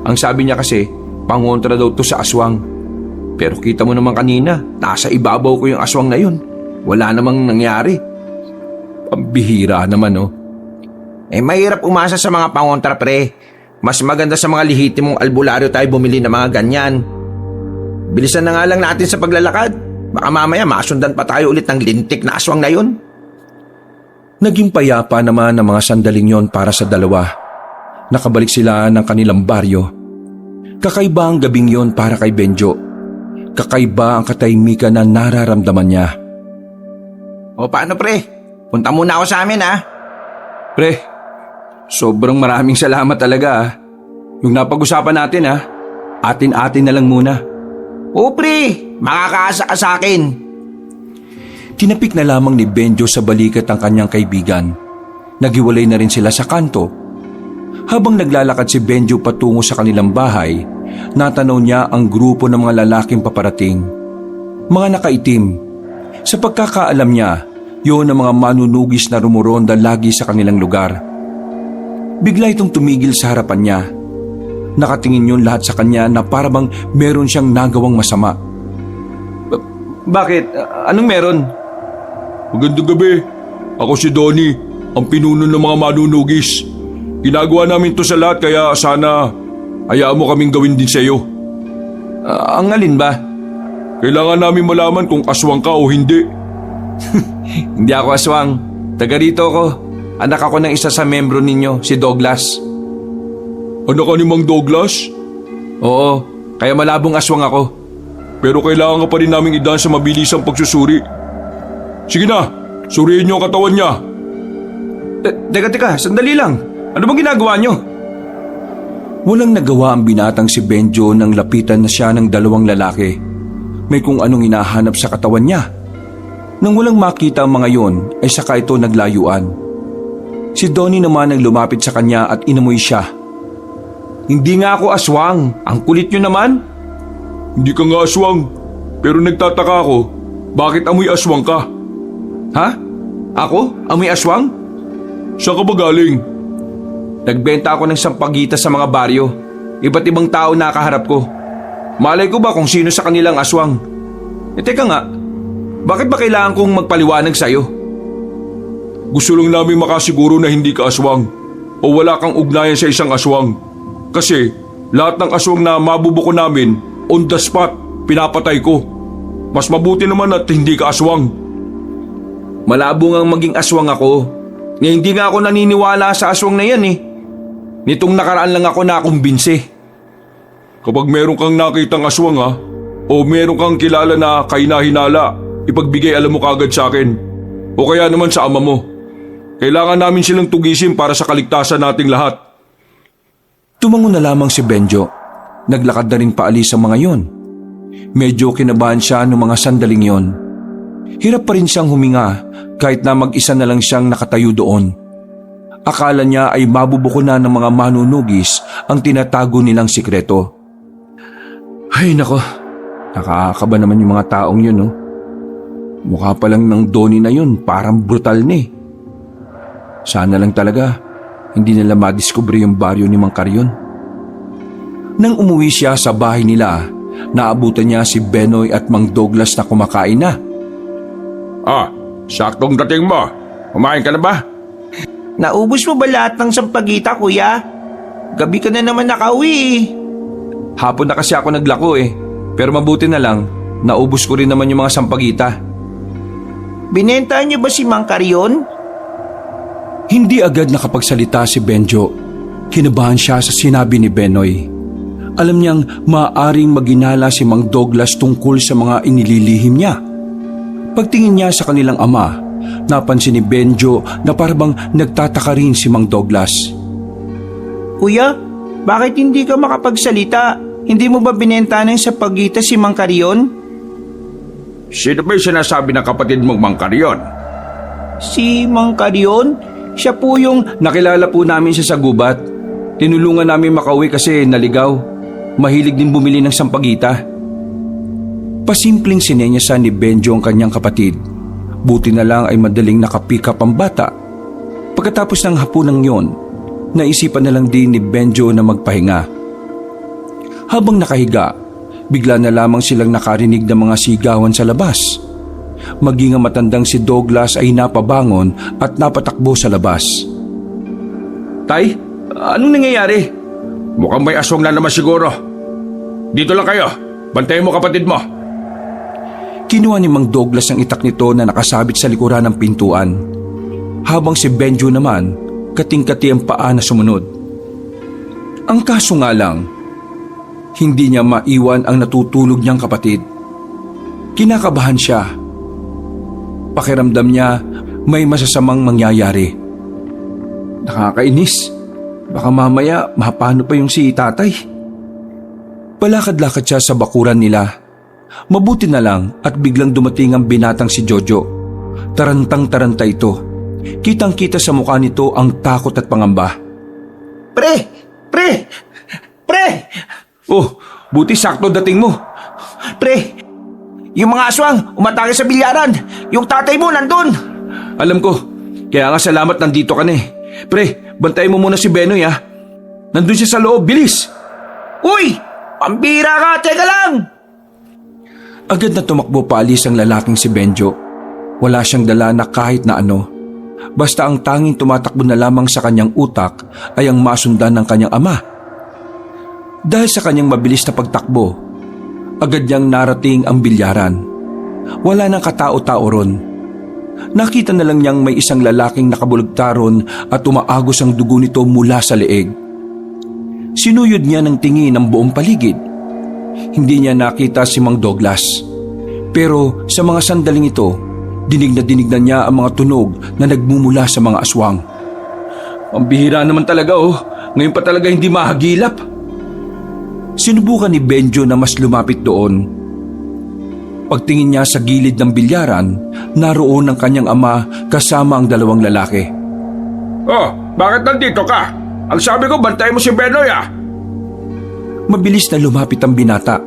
S1: Ang sabi niya kasi, pangontra daw to sa aswang. Pero kita mo naman kanina, nasa ibabaw ko yung aswang na yun. Wala namang nangyari. Pambihira naman oh.
S3: Mahirap umasa sa mga pangontra, pre. Mas maganda sa mga lihitimong albularyo tayo bumili ng mga ganyan. Bilisan na nga lang natin sa paglalakad. Baka mamaya masundan pa tayo ulit ng lintik na aswang na yun.
S1: Naging payapa naman ang mga sandaling yon para sa dalawa. Nakabalik sila ng kanilang baryo. Kakaiba ang gabing yon para kay Benjo. Kakaiba ang katahimikan na nararamdaman niya.
S3: O paano, pre? Punta muna ako sa amin, ha?
S1: Pre, sobrang maraming salamat talaga ah. Yung napag-usapan natin ah, atin-atin na lang muna.
S3: O, pre, makakaasa ka sa akin.
S1: Tinapik na lamang ni Benjo sa balikat ang kanyang kaibigan. Naghiwalay na rin sila sa kanto. Habang naglalakad si Benjo patungo sa kanilang bahay, natanaw niya ang grupo ng mga lalaking paparating. Mga nakaitim. Sa pagkakaalam niya, yun ang mga manunugis na rumuronda lagi sa kanilang lugar. Bigla itong tumigil sa harapan niya. Nakatingin yun lahat sa kanya na parabang meron siyang nagawang masama. Bakit? Anong meron?
S2: Magandang gabi. Ako si Donnie, ang pinuno ng mga manunugis. Ginagawa namin to sa lahat kaya sana hayaan mo kaming gawin din sa iyo.
S1: Ang alin ba?
S2: Kailangan namin malaman kung aswang ka o hindi.
S1: Hindi ako aswang. Taga rito ako. Anak ako ng isa sa membro ninyo, si Douglas.
S2: Anak ka ni Mang Douglas?
S1: Oo, kaya malabong aswang ako.
S2: Pero kailangan ka pa rin naming idaan sa mabilisang pagsusuri. Sige na, suriin niyo ang katawan niya.
S1: Teka, sandali lang. Ano bang ginagawa niyo? Walang nagawa ang binatang si Benjo nang lapitan na siya ng dalawang lalaki. May kung anong hinahanap sa katawan niya. Nang walang makita ang mga yon, ay saka ito naglayuan. Si Donnie naman ang lumapit sa kanya at inamoy siya. Hindi nga ako aswang. Ang kulit niyo naman.
S2: Hindi ka nga aswang. Pero nagtataka ako, bakit amoy aswang ka?
S1: Ha? Ako? Amoy aswang?
S2: Saan ka ba galing?
S1: Nagbenta ako ng sampagita sa mga baryo. Iba't ibang tao nakaharap ko. Malay ko ba kung sino sa kanilang aswang? Teka nga, bakit ba kailangan kong magpaliwanag sa'yo?
S2: Gusto lang namin makasiguro na hindi ka aswang o wala kang ugnayan sa isang aswang. Kasi lahat ng aswang na mabubuko namin, on the spot, pinapatay ko. Mas mabuti naman at hindi ka aswang.
S1: Malabo ngang maging aswang ako. Nga hindi nga ako naniniwala sa aswang na yan eh. Nitong nakaraan lang ako nakumbinse.
S2: Kapag meron kang nakitang aswang o meron kang kilala na kahinahinala, ipagbigay alam mo kagad sa akin. O kaya naman sa ama mo. Kailangan namin silang tugisin para sa kaligtasan nating lahat.
S1: Tumango na lamang si Benjo. Naglakad na rin paalis ang mga yon. Medyo kinabahan siya noong mga sandaling yon. Hirap pa rin siyang huminga kahit na mag-isa na lang siyang nakatayo doon. Akala niya ay mabubuko na ng mga manunugis ang tinatago nilang sikreto. Ay nako, nakakaba naman yung mga taong yun, no? Mukha pa lang ng Donnie na yun, parang brutal na eh. Sana lang talaga hindi nila madiskubre yung baryo ni Mang Carrion. Nang umuwi siya sa bahay nila, naabutan niya si Benoy at Mang Douglas na kumakain na.
S2: Ah, saktong dating mo. Kumain ka na ba?
S3: Naubos mo ba lahat ng sampagita, kuya? Gabi ka na naman nakauwi eh.
S1: Hapon na kasi ako naglako eh, pero mabuti na lang, naubos ko rin naman yung mga sampagita.
S3: Binenta niyo ba si Mang Carrion?
S1: Hindi agad nakapagsalita si Benjo. Kinabahan siya sa sinabi ni Benoy. Alam niyang maaaring maginala si Mang Douglas tungkol sa mga inililihim niya. Pagtingin niya sa kanilang ama, napansin ni Benjo na parang nagtataka rin si Mang Douglas.
S3: Kuya, bakit hindi ka makapagsalita? Hindi mo ba binenta ng sapagita si Mang Carrion?
S2: Sino ba yung sinasabi ng kapatid mong Mang Carrion?
S3: Si Mang Carrion? Siya po yung...
S1: Nakilala po namin siya sa gubat. Tinulungan namin makauwi kasi naligaw. Mahilig din bumili ng sampagita. Pasimpleng sinenyasan ni Benjo ang kanyang kapatid. Buti na lang ay madaling nakapikap ang bata. Pagkatapos ng hapunang yon, naisipan na lang din ni Benjo na magpahinga. Habang nakahiga, bigla na lamang silang nakarinig ng mga sigawan sa labas. Maging ang matandang si Douglas ay napabangon at napatakbo sa labas. Tay, anong nangyayari?
S2: Mukhang may aswang na naman siguro. Dito lang kayo. Bantayan mo kapatid mo.
S1: Kinuha ni Mang Douglas ang itak nito na nakasabit sa likuran ng pintuan. Habang si Benjo naman, kating-kati ang paa na sumunod. Ang kaso nga lang, hindi niya maiwan ang natutulog niyang kapatid. Kinakabahan siya. Pakiramdam niya may masasamang mangyayari. Nakakainis. Baka mamaya mapano pa yung si tatay. Palakad-lakad siya sa bakuran nila. Mabuti na lang at biglang dumating ang binatang si Jojo. Tarantang-taranta ito. Kitang-kita sa mukha nito ang takot at pangamba.
S3: Pre! Pre! Pre!
S1: Oh, buti sakto dating mo.
S3: Pre! Yung mga aswang, umatake sa bilyaran. Yung tatay mo nandun.
S1: Alam ko, kaya nga salamat nandito ka na eh. Pre, bantayan mo muna si Benoy ha. Nandun siya sa loob, bilis!
S3: Uy! Pambira ka! Teka lang!
S1: Agad na tumakbo paalis ang lalaking si Benjo. Wala siyang dala na kahit na ano. Basta ang tanging tumatakbo na lamang sa kanyang utak ay ang masundan ng kanyang ama. Dahil sa kanyang mabilis na pagtakbo, agad niyang narating ang bilyaran. Wala nang katao-tao ron. Nakita na lang niyang may isang lalaking nakabulagtaron at umaagos ang dugo nito mula sa leeg. Sinuyod niya ng tingin ang buong paligid. Hindi niya nakita si Mang Douglas. Pero sa mga sandaling ito, dinig na niya ang mga tunog na nagmumula sa mga aswang. Ang bihira naman talaga oh. Ngayon pa talaga hindi mahagilap. Sinubukan ni Benjo na mas lumapit doon. Pagtingin niya sa gilid ng bilyaran, naroon ang kanyang ama kasama ang dalawang lalaki.
S2: Oh, bakit nandito ka? Ang sabi ko, bantayan mo si Benoy ah.
S1: Mabilis na lumapit ang binata.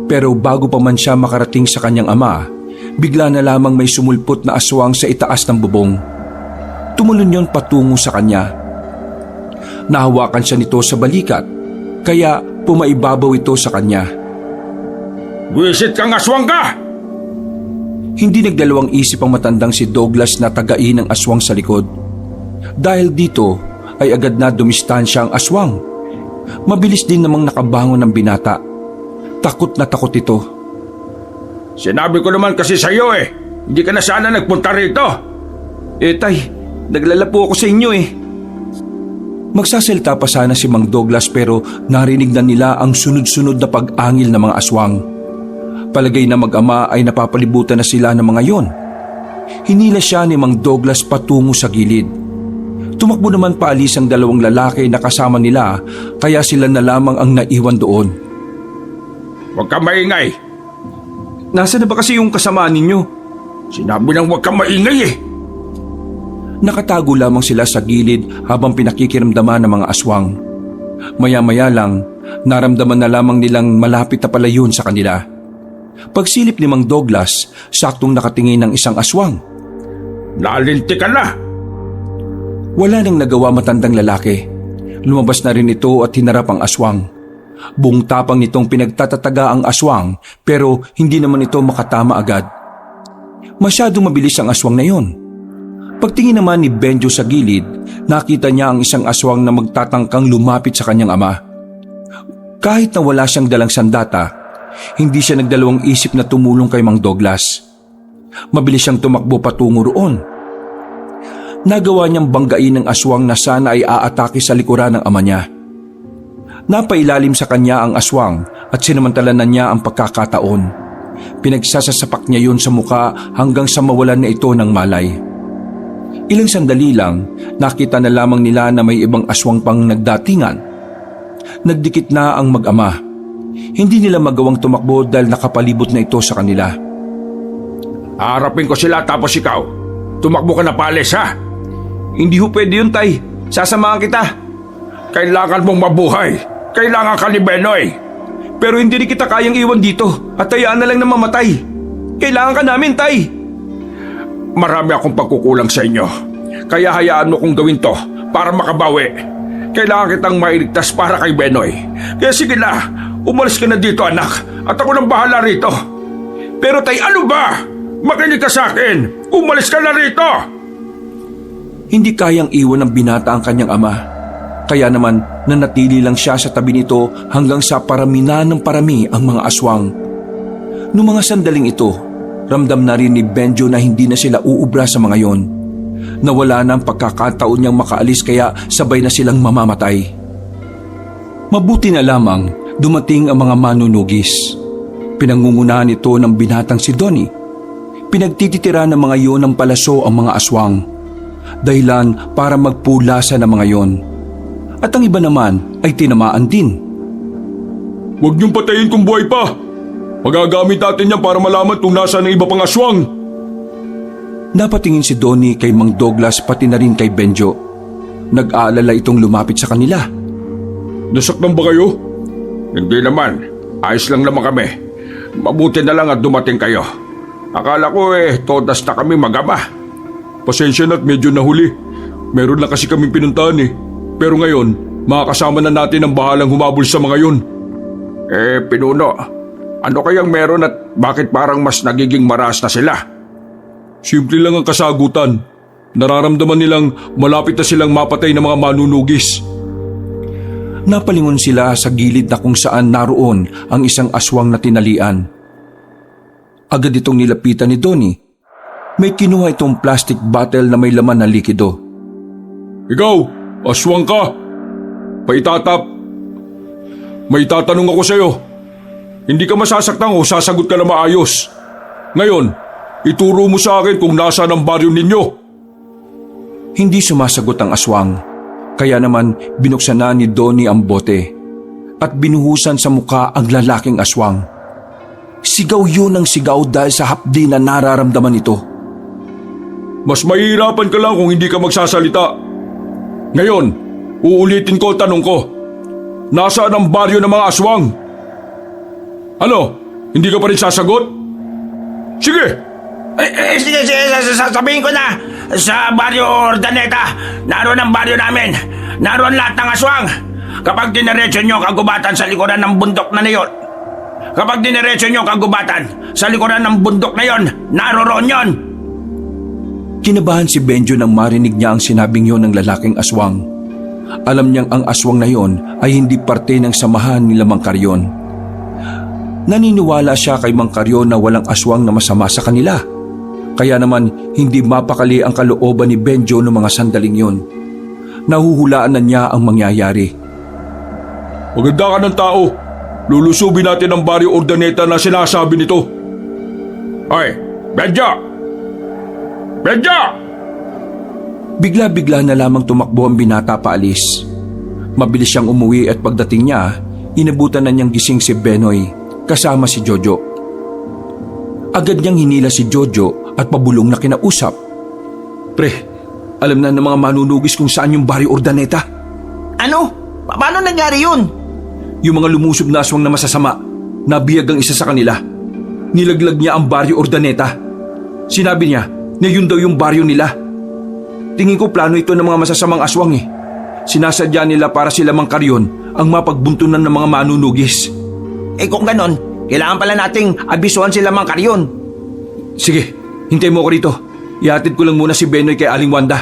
S1: Pero bago pa man siya makarating sa kanyang ama, bigla na lamang may sumulpot na aswang sa itaas ng bubong. Tumalon yon patungo sa kanya. Nahawakan siya nito sa balikat, kaya pumaibabaw ito sa kanya.
S2: Buwisit kang aswang ka!
S1: Hindi nagdalawang isip ang matandang si Douglas na tagain ng aswang sa likod. Dahil dito ay agad na dumistansya ang aswang. Mabilis din namang nakabangon ang binata. Takot na takot ito.
S2: Sinabi ko naman kasi sa'yo eh. Hindi ka na sana nagpunta rito.
S1: Tay, naglala po ako sa inyo eh. Magsasalita pa sana si Mang Douglas pero narinig na nila ang sunod-sunod na pag-angil ng mga aswang. Palagay na mag-ama ay napapalibutan na sila ng mga yon. Hinila siya ni Mang Douglas patungo sa gilid. Tumakbo naman paalis ang dalawang lalaki na kasama nila kaya sila na lamang ang naiwan doon.
S2: Huwag kang maingay.
S1: Nasaan na ba kasi yung kasamaan ninyo?
S2: Sinabi nang huwag kang maingay eh.
S1: Nakatago lamang sila sa gilid habang pinakikiramdaman ng mga aswang. Maya-maya lang, naramdaman na lamang nilang malapit na pala yun sa kanila. Pagsilip ni Mang Douglas, saktong nakatingin ng isang aswang.
S2: Nalinti ka na.
S1: Wala nang nagawa matandang lalaki. Lumabas na rin ito at hinarap ang aswang. Buong tapang nitong pinagtatataga ang aswang pero hindi naman ito makatama agad. Masyadong mabilis ang aswang na yon. Pagtingin naman ni Benjo sa gilid, nakita niya ang isang aswang na magtatangkang lumapit sa kanyang ama. Kahit na wala siyang dalang sandata, hindi siya nagdalawang isip na tumulong kay Mang Douglas. Mabilis siyang tumakbo patungo roon. Nagawa niyang banggain ng aswang na sana ay aatake sa likuran ng ama niya. Napailalim sa kanya ang aswang at sinamantalanan niya ang pagkakataon. Pinagsasasapak niya yun sa muka hanggang sa mawalan na ito ng malay. Ilang sandali lang, nakita na lamang nila na may ibang aswang pang nagdatingan. Nagdikit na ang mag-ama. Hindi nila magawang tumakbo dahil nakapalibot na ito sa kanila.
S2: Harapin ko sila tapos ikaw. Tumakbo ka na palis ha.
S1: Hindi ho pwede yun, Tay. Sasamahan kita.
S2: Kailangan mong mabuhay. Kailangan ka ni Benoy.
S1: Pero hindi rin kita kayang iwan dito at hayaan na lang na mamatay. Kailangan ka namin, Tay.
S2: Marami akong pagkukulang sa inyo. Kaya hayaan mo kong gawin to para makabawi. Kailangan kitang mailigtas para kay Benoy. Kaya sige na, umalis ka na dito anak at ako nang bahala rito. Pero Tay, ano ba? Makinig ka sa akin. Umalis ka na rito.
S1: Hindi kayang iwan ng binata ang kanyang ama. Kaya naman nanatili lang siya sa tabi nito hanggang sa parami na ng parami ang mga aswang. Noong mga sandaling ito, ramdam na rin ni Benjo na hindi na sila uubra sa mga yon. Nawala na ang pagkakataon niyang makaalis kaya sabay na silang mamamatay. Mabuti na lamang dumating ang mga manunugis. Pinangungunahan ito ng binatang si Donnie. Pinagtititira ng mga yon ng palaso ang mga aswang. Dahilan para magpulasa ng mga yon. At ang iba naman ay tinamaan din.
S2: Huwag niyong patayin kung buhay pa. Magagamit natin yan para malaman kung nasa ng iba pang aswang.
S1: Napatingin si Donnie kay Mang Douglas pati na rin kay Benjo. Nag-aalala itong lumapit sa kanila.
S2: Nasaktan ba kayo? Hindi naman. Ayos lang naman kami. Mabuti na lang at dumating kayo. Akala ko todas na kami mag-ama.
S4: Pasensya na't medyo nahuli. Meron lang kasi kaming pinuntahan eh. Pero ngayon, makakasama na natin ang bahalang humabol sa mga yun.
S2: Pinuno, ano kayang meron at bakit parang mas nagiging maras na sila?
S4: Simple lang ang kasagutan. Nararamdaman nilang malapit na silang mapatay ng mga manunugis.
S1: Napalingon sila sa gilid na kung saan naroon ang isang aswang na tinalian. Agad itong nilapitan ni Donnie. May kinuha itong plastic bottle na may laman na likido.
S4: Ikaw, aswang ka. Paitatap. May tatanong ako sa'yo. Hindi ka masasaktan o sasagot ka na maayos. Ngayon, ituro mo sa akin kung nasaan ang baryo ninyo.
S1: Hindi sumasagot ang aswang. Kaya naman binuksan na ni Donnie ang bote at binuhusan sa muka ang lalaking aswang. Sigaw yun ang sigaw dahil sa hapdi na nararamdaman ito.
S4: Mas mahihirapan ka lang kung hindi ka magsasalita. Ngayon, uulitin ko ang tanong ko. Nasaan ang baryo ng mga aswang? Ano? Hindi ka pa rin sasagot? Sige!
S3: Sige, sasabihin ko na. Sa baryo Ordaneta, naroon ang baryo namin. Naroon lahat ng aswang. Kapag diniretso nyo kagubatan sa likuran ng bundok na yon. Kapag diniretso nyo kagubatan sa likuran ng bundok na yon, naroroon yon.
S1: Kinabahan si Benjo nang marinig niya ang sinabing yon ng lalaking aswang. Alam niyang ang aswang na yon ay hindi parte ng samahan nila Mang Karyon. Naniniwala siya kay Mang Karyon na walang aswang na masama sa kanila. Kaya naman hindi mapakali ang kalooban ni Benjo noong mga sandaling yon. Nahuhulaan na niya ang mangyayari.
S4: Maganda ka ng tao. Lulusubin natin ang baryo Ordaneta na sinasabi nito.
S2: Hoy, Benjo! Benjo!
S1: Bigla-bigla na lamang tumakbo ang binata paalis. Mabilis siyang umuwi at pagdating niya, inabutan na niyang gising si Benoy kasama si Jojo. Agad niyang hinila si Jojo at pabulong na kinausap. Pre, alam na ng mga manunugis kung saan yung Baryo Urdaneta.
S3: Ano? Paano nangyari yun?
S1: Yung mga lumusob na aswang na masasama, nabiyag ang isa sa kanila. Nilaglag niya ang Baryo Urdaneta. Sinabi niya na yun daw yung baryo nila. Tingin ko plano ito ng mga masasamang aswang eh. Sinasadya nila para sila Mang Carrion ang mapagbuntunan ng mga manunugis.
S3: Kung ganon, kailangan pala nating abisuhan sila Mang Carrion.
S1: Sige, hintay mo ko rito. Ihatid ko lang muna si Benoy kay Aling Wanda.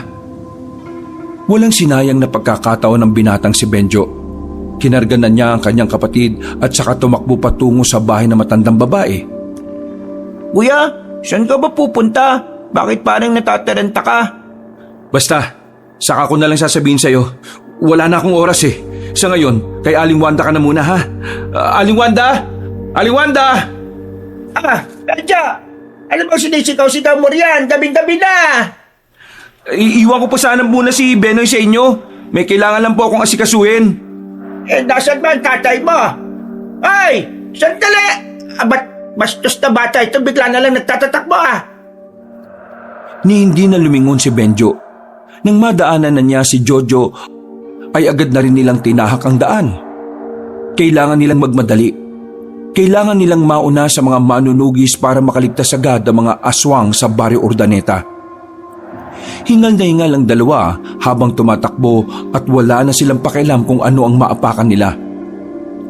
S1: Walang sinayang na pagkakataon ng binatang si Benjo. Kinarga na niya ang kanyang kapatid at saka tumakbo patungo sa bahay ng matandang babae.
S3: Kuya, saan ka ba pupunta? Bakit parang natataranta ka?
S1: Basta, saka ko na lang sasabihin sa'yo. Wala na akong oras eh. Sa ngayon, kay Aling Wanda ka na muna ha. Aling Wanda! Aling Wanda!
S3: Kadya! Ano bang sinisigaw-sigaw mo riyan? Gabing-gabi na!
S1: Iiwan ko po sana muna si Benoy sa inyo. May kailangan lang po akong asikasuhin.
S3: Nasaan ba ang tatay mo? Ay! Sandali! Ba't bastos na bata ito bigla na lang nagtatatakbo
S1: Ni hindi na lumingon si Benjo. Nang madaanan na niya si Jojo, ay agad na rin nilang tinahak ang daan. Kailangan nilang magmadali. Kailangan nilang mauna sa mga manunugis para makaligtas agad ang mga aswang sa Baryo Urdaneta. Hingal na hingal ang dalawa habang tumatakbo at wala na silang pakialam kung ano ang maapakan nila.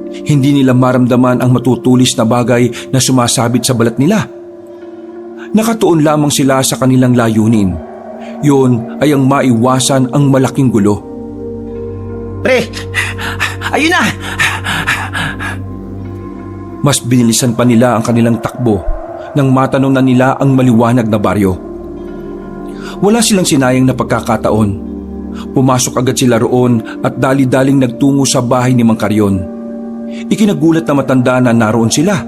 S1: Hindi nila maramdaman ang matutulis na bagay na sumasabit sa balat nila. Nakatuon lamang sila sa kanilang layunin. Yun ay ang maiwasan ang malaking gulo.
S3: Pre, ayun na!
S1: Mas binilisan pa nila ang kanilang takbo nang matanong na nila ang maliwanag na baryo. Wala silang sinayang na pagkakataon. Pumasok agad sila roon at dali-daling nagtungo sa bahay ni Mang Carrion. Ikinagulat na matanda na naroon sila.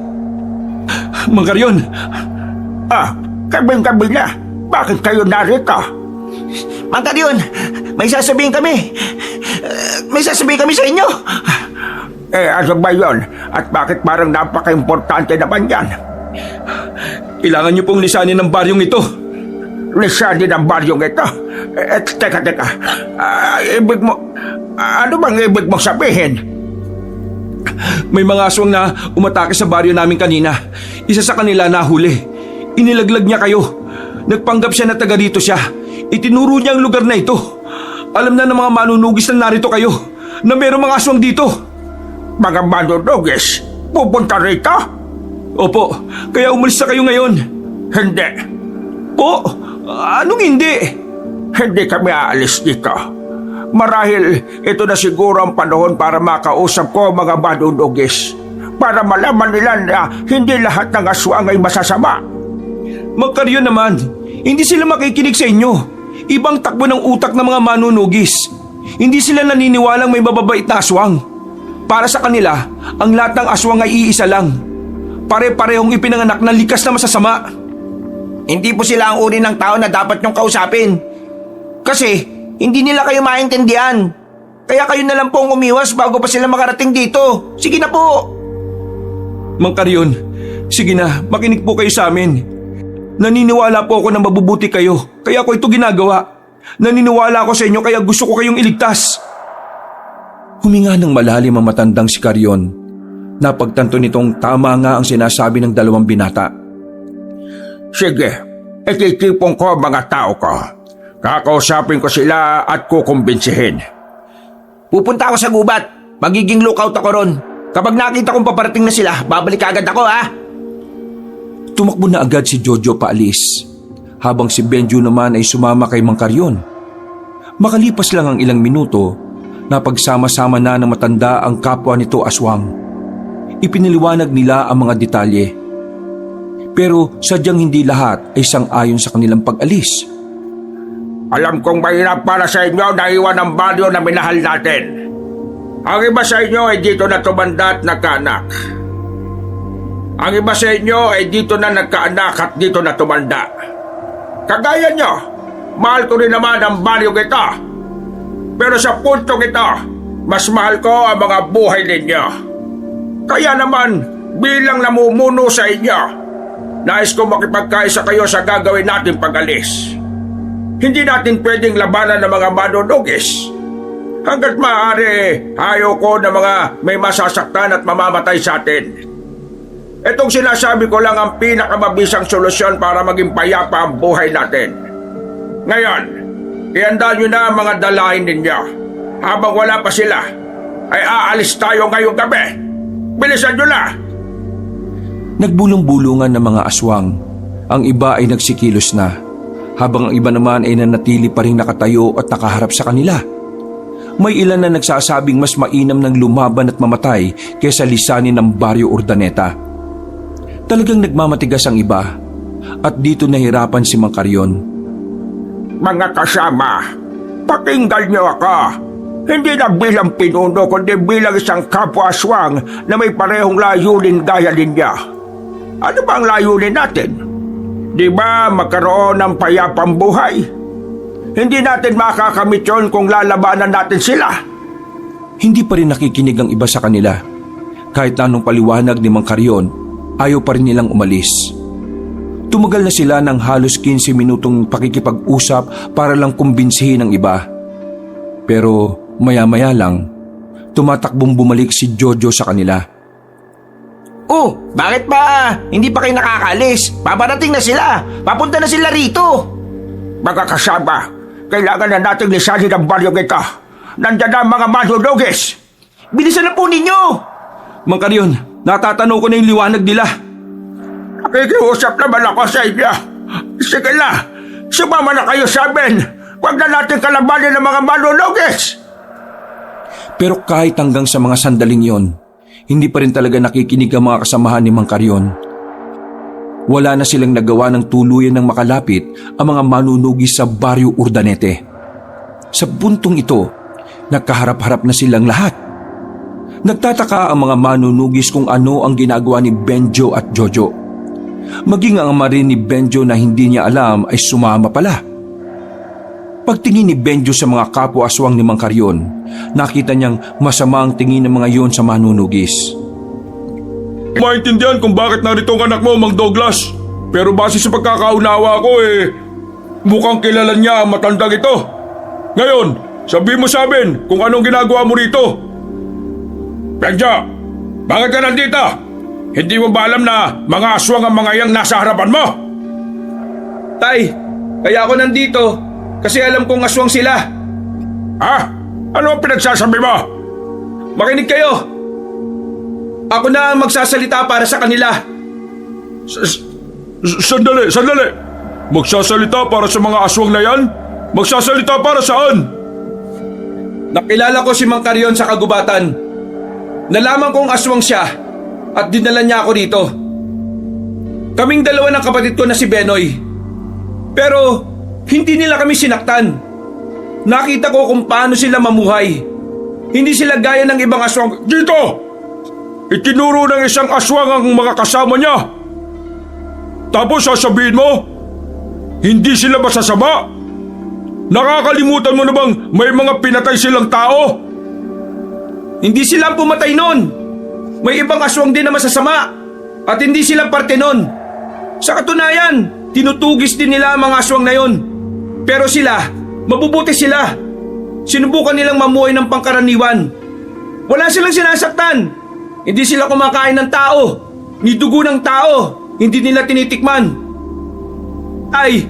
S1: Mang Carrion!
S3: Kabing-gabi na. Bakit kayo narito? Mang Carrion, may sasabihin kami. May sasabihin kami sa inyo. Ano ba yun? At bakit parang napaka-importante naman yan?
S1: Kailangan niyo pong lisanin ng baryong ito.
S3: Lisanin ang baryong ito? Teka. Ibig mo... Ano bang ibig mong sabihin?
S1: May mga aswang na umatake sa baryo namin kanina. Isa sa kanila nahuli. Inilaglag niya kayo. Nagpanggap siya na taga dito siya. Itinuro niya ang lugar na ito. Alam na ng mga manunugis na narito kayo, na mayroong mga aswang dito.
S3: Mga manunugis? Pupunta rito?
S1: Opo, kaya umalis na kayo ngayon.
S3: Hindi.
S1: Po, anong hindi?
S3: Hindi kami aalis dito. Marahil ito na siguro ang panahon para makausap ko mga manunugis. Para malaman nila na hindi lahat ng aswang ay masasama.
S1: Mang Carrion naman, hindi sila makikinig sa inyo. Ibang takbo ng utak ng mga manunugis. Hindi sila naniniwalang may mababait na aswang. Para sa kanila, ang lahat ng aswang ay iisa lang. Pare-parehong ipinanganak na likas na masasama.
S3: Hindi po sila ang uri ng tao na dapat niyong kausapin. Kasi hindi nila kayo maintindihan. Kaya kayo na lang pong umiwas bago pa sila makarating dito. Sige na po.
S1: Mang Carrion, sige na, makinig po kayo sa amin. Naniniwala po ako na mabubuti kayo, kaya ko ito ginagawa. Naniniwala ako sa inyo kaya gusto ko kayong iligtas. Huminga ng malalim ang matandang si Carrion. Napagtanto nitong tama nga ang sinasabi ng dalawang binata.
S3: Sige, ititipon ko ang mga tao ko. Kakausapin ko sila at kukumbinsihin. Pupunta ako sa gubat. Magiging lookout ako ron. Kapag nakita kong paparating na sila, babalik agad ako
S1: Tumakbo na agad si Jojo paalis, habang si Benjo naman ay sumama kay Mang Carrion. Makalipas lang ang ilang minuto, napagsama-sama na ng matanda ang kapwa nito aswang. Ipiniliwanag nila ang mga detalye. Pero sadyang hindi lahat ay sang-ayon sa kanilang pag-alis.
S3: Alam kong mahirap para sa inyo na iwan ang baryo na minahal natin. Ang iba sa inyo ay dito na tumanda at nagkaanak. Ang iba sa inyo ay dito na nagkaanak at dito na tumanda. Kagaya nyo, mahal ko rin naman ang baryong ito. Pero sa puntong ito, mas mahal ko ang mga buhay ninyo. Kaya naman, bilang namumuno sa inyo,
S2: nais ko makipagkaisa kayo sa gagawin natin pag-alis. Hindi natin pwedeng labanan ng mga manunugis. Hanggat maaari, ayaw ko na mga may masasaktan at mamamatay sa atin. Itong sinasabi ko lang ang pinakamabisang solusyon para maging payapa ang buhay natin. Ngayon, ihanda nyo na ang mga dalahin ninyo. Habang wala pa sila, ay aalis tayo ngayong gabi. Bilisan nyo na!
S1: Nagbulong-bulungan ng mga aswang. Ang iba ay nagsikilos na, habang ang iba naman ay nanatili pa rin nakatayo at nakaharap sa kanila. May ilan na nagsasabing mas mainam ng lumaban at mamatay kaysa lisanin ng Baryo Urdaneta. Talagang nagmamatigas ang iba, at dito nahirapan si Mang Carrion.
S2: Mga kasama, pakinggan nyo ako. Hindi na bilang pinuno kundi bilang isang kapwa-aswang na may parehong layunin gaya ninyo. Ano ba ang layunin natin? Di ba magkaroon ng payapang buhay? Hindi natin makakamit yun kung lalabanan natin sila.
S1: Hindi pa rin nakikinig ang iba sa kanila. Kahit anong paliwanag ni Mang Carrion, ayaw pa rin nilang umalis. Tumagal na sila ng halos 15 minutong pakikipag-usap para lang kumbinsihin ang iba. Pero maya-maya lang, tumatakbong bumalik si Jojo sa kanila.
S3: Oh, bakit ba hindi pa kayo nakakalis? Paparating na sila. Papunta na sila rito.
S2: Mga kasama, kailangan na natin lisanin ang baryong ito. Nandiyan na ang mga manunugis.
S3: Bilisan na po ninyo.
S1: Mang Carrion, natatanong ko na yung liwanag nila.
S2: Nakikiusap naman ako sa inyo. Sige na, sumama na kayo sa amin. Huwag na natin kalabanin ng mga manunugis.
S1: Pero kahit hanggang sa mga sandaling yon, hindi pa rin talaga nakikinig ang mga kasamahan ni Mang Carrion. Wala na silang nagawa ng tuluyan ng makalapit ang mga manunugis sa Baryo Urdanete. Sa puntong ito, nagkaharap-harap na silang lahat. Nagtataka ang mga manunugis kung ano ang ginagawa ni Benjo at Jojo. Maging ang ama rin ni Benjo na hindi niya alam ay sumama pala. Pagtingin ni Benjo sa mga kapwa-aswang ni Mang Carrion, nakita niyang masama ang tingin ng mga yon sa manunugis.
S4: Maintindihan kung bakit narito ang anak mo, Mang Douglas. Pero base sa pagkakaunawa ko mukhang kilala niya ang matandang ito. Ngayon, sabihin mo sa amin kung anong ginagawa mo rito.
S2: Benjo, bakit ka nandito? Hindi mo ba alam na mga aswang ang mga iyang nasa harapan mo?
S1: Tay, kaya ako nandito kasi alam kong aswang sila.
S2: Ha? Ano ang pinagsasabi mo?
S1: Makinig kayo. Ako na ang magsasalita para sa kanila.
S4: Sandali. Magsasalita para sa mga aswang na yan? Magsasalita para saan?
S1: Nakilala ko si Mang Carrion sa kagubatan. Nalaman kong aswang siya at dinala niya ako dito. Kaming dalawa ng kapatid ko na si Benoy. Pero hindi nila kami sinaktan. Nakita ko kung paano sila mamuhay. Hindi sila gaya ng ibang aswang.
S2: Dito! Itinuro ng isang aswang ang mga kasama niya. Tapos sasabihin mo, hindi sila masasama? Nakakalimutan mo na bang may mga pinatay silang tao?
S1: Hindi sila ang pumatay nun. May ibang aswang din na masasama. At hindi sila parte nun. Sa katunayan, tinutugis din nila ang mga aswang na yon. Pero sila, mabubuti sila. Sinubukan nilang mamuhay ng pangkaraniwan. Wala silang sinasaktan. Hindi sila kumakain ng tao, ni dugo ng tao, hindi nila tinitikman. Ay,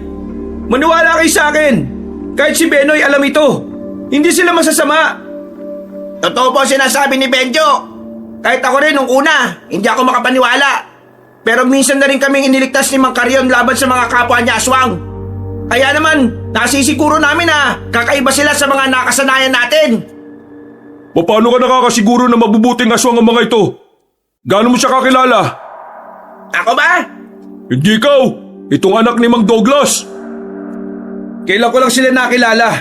S1: maniwala kayo sa akin. Kahit si Benoy alam ito. Hindi sila masasama.
S3: Totoo po sinasabi ni Benjo. Kahit ako rin nung una, hindi ako makapaniwala. Pero minsan na rin kaming iniligtas ni Mang Carrion laban sa mga kapwa niya aswang. Kaya naman, nasisiguro namin na kakaiba sila sa mga nakasanayan natin.
S4: Paano ka nakakasiguro na mabubuting aswang ang mga ito? Gaano mo siya kakilala?
S3: Ako ba?
S4: Hindi ikaw! Itong anak ni Mang Douglas!
S1: Kailan ko lang sila nakilala.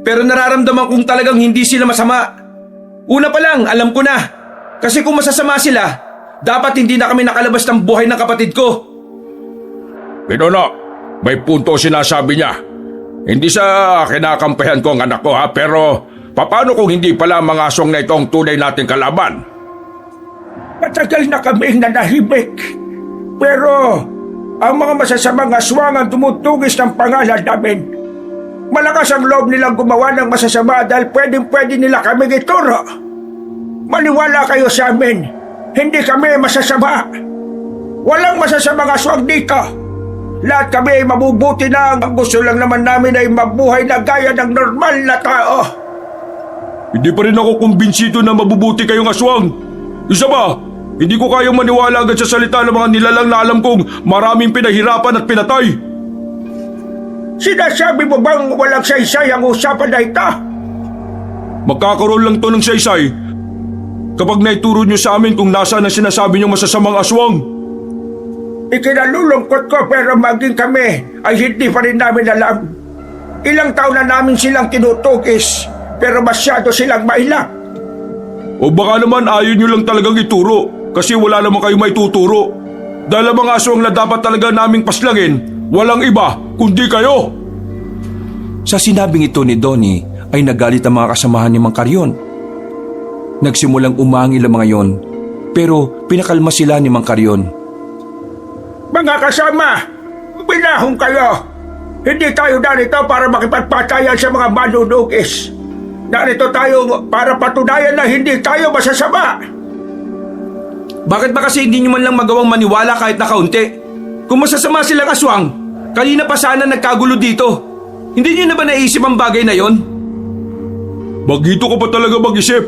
S1: Pero nararamdaman kong talagang hindi sila masama. Una pa lang, alam ko na. Kasi kung masasama sila, dapat hindi na kami nakalabas ng buhay ng kapatid ko.
S2: Pinuno, may punto sinasabi niya. Hindi sa kinakampihan ko ang anak ko pero paano kung hindi pala mga aswang na ito ang tunay nating kalaban? Matagal na kaming nanahimik. Pero Ang mga masasamang aswang ang tumutugis ng pangalan namin. Malakas ang loob nilang gumawa ng masasama dahil pwedeng-pwede nila kami ituro. Maniwala kayo sa amin, hindi kami masasama. Walang masasamang aswang dito. Lahat kami ay mabubuti na. Ang gusto lang naman namin ay mabuhay na gaya ng normal na tao.
S4: Hindi pa rin ako kumbinsido na mabubuti kayong aswang. Isa pa, hindi ko kayang maniwala agad sa salita ng mga nilalang na alam kong maraming pinahirapan at pinatay.
S2: Sinasabi mo bang walang saysay ang usapan na ito?
S4: Magkakaroon lang to ng saysay kapag naituro nyo sa amin kung nasaan ang sinasabi nyo masasamang aswang.
S2: Ikinalulungkot ko pero maging kami ay hindi pa rin namin alam. Ilang taon na namin silang tinutugis pero masyado silang mailap.
S4: O baka naman ayaw nyo lang talagang ituro kasi wala naman kayo may tuturo. Dahil ang mga aswang na dapat talaga naming paslangin, walang iba kundi kayo.
S1: Sa sinabing ito ni Donnie ay nagalit ang mga kasamahan ni Mang Karyon. Nagsimulang umangil ang mga yon pero pinakalma sila ni Mang Karyon.
S2: Mga kasama, binahong kayo. Hindi tayo narito para makipagpatayan sa mga manunugis. Narito tayo para patunayan na hindi tayo masasama.
S1: Bakit ba kasi hindi nyo man lang magawang maniwala kahit na kaunti? Kung masasama silang aswang, kanina pa sana nagkagulo dito. Hindi nyo na ba naisip ang bagay na yon?
S4: Bagito ka pa talaga mag-isip.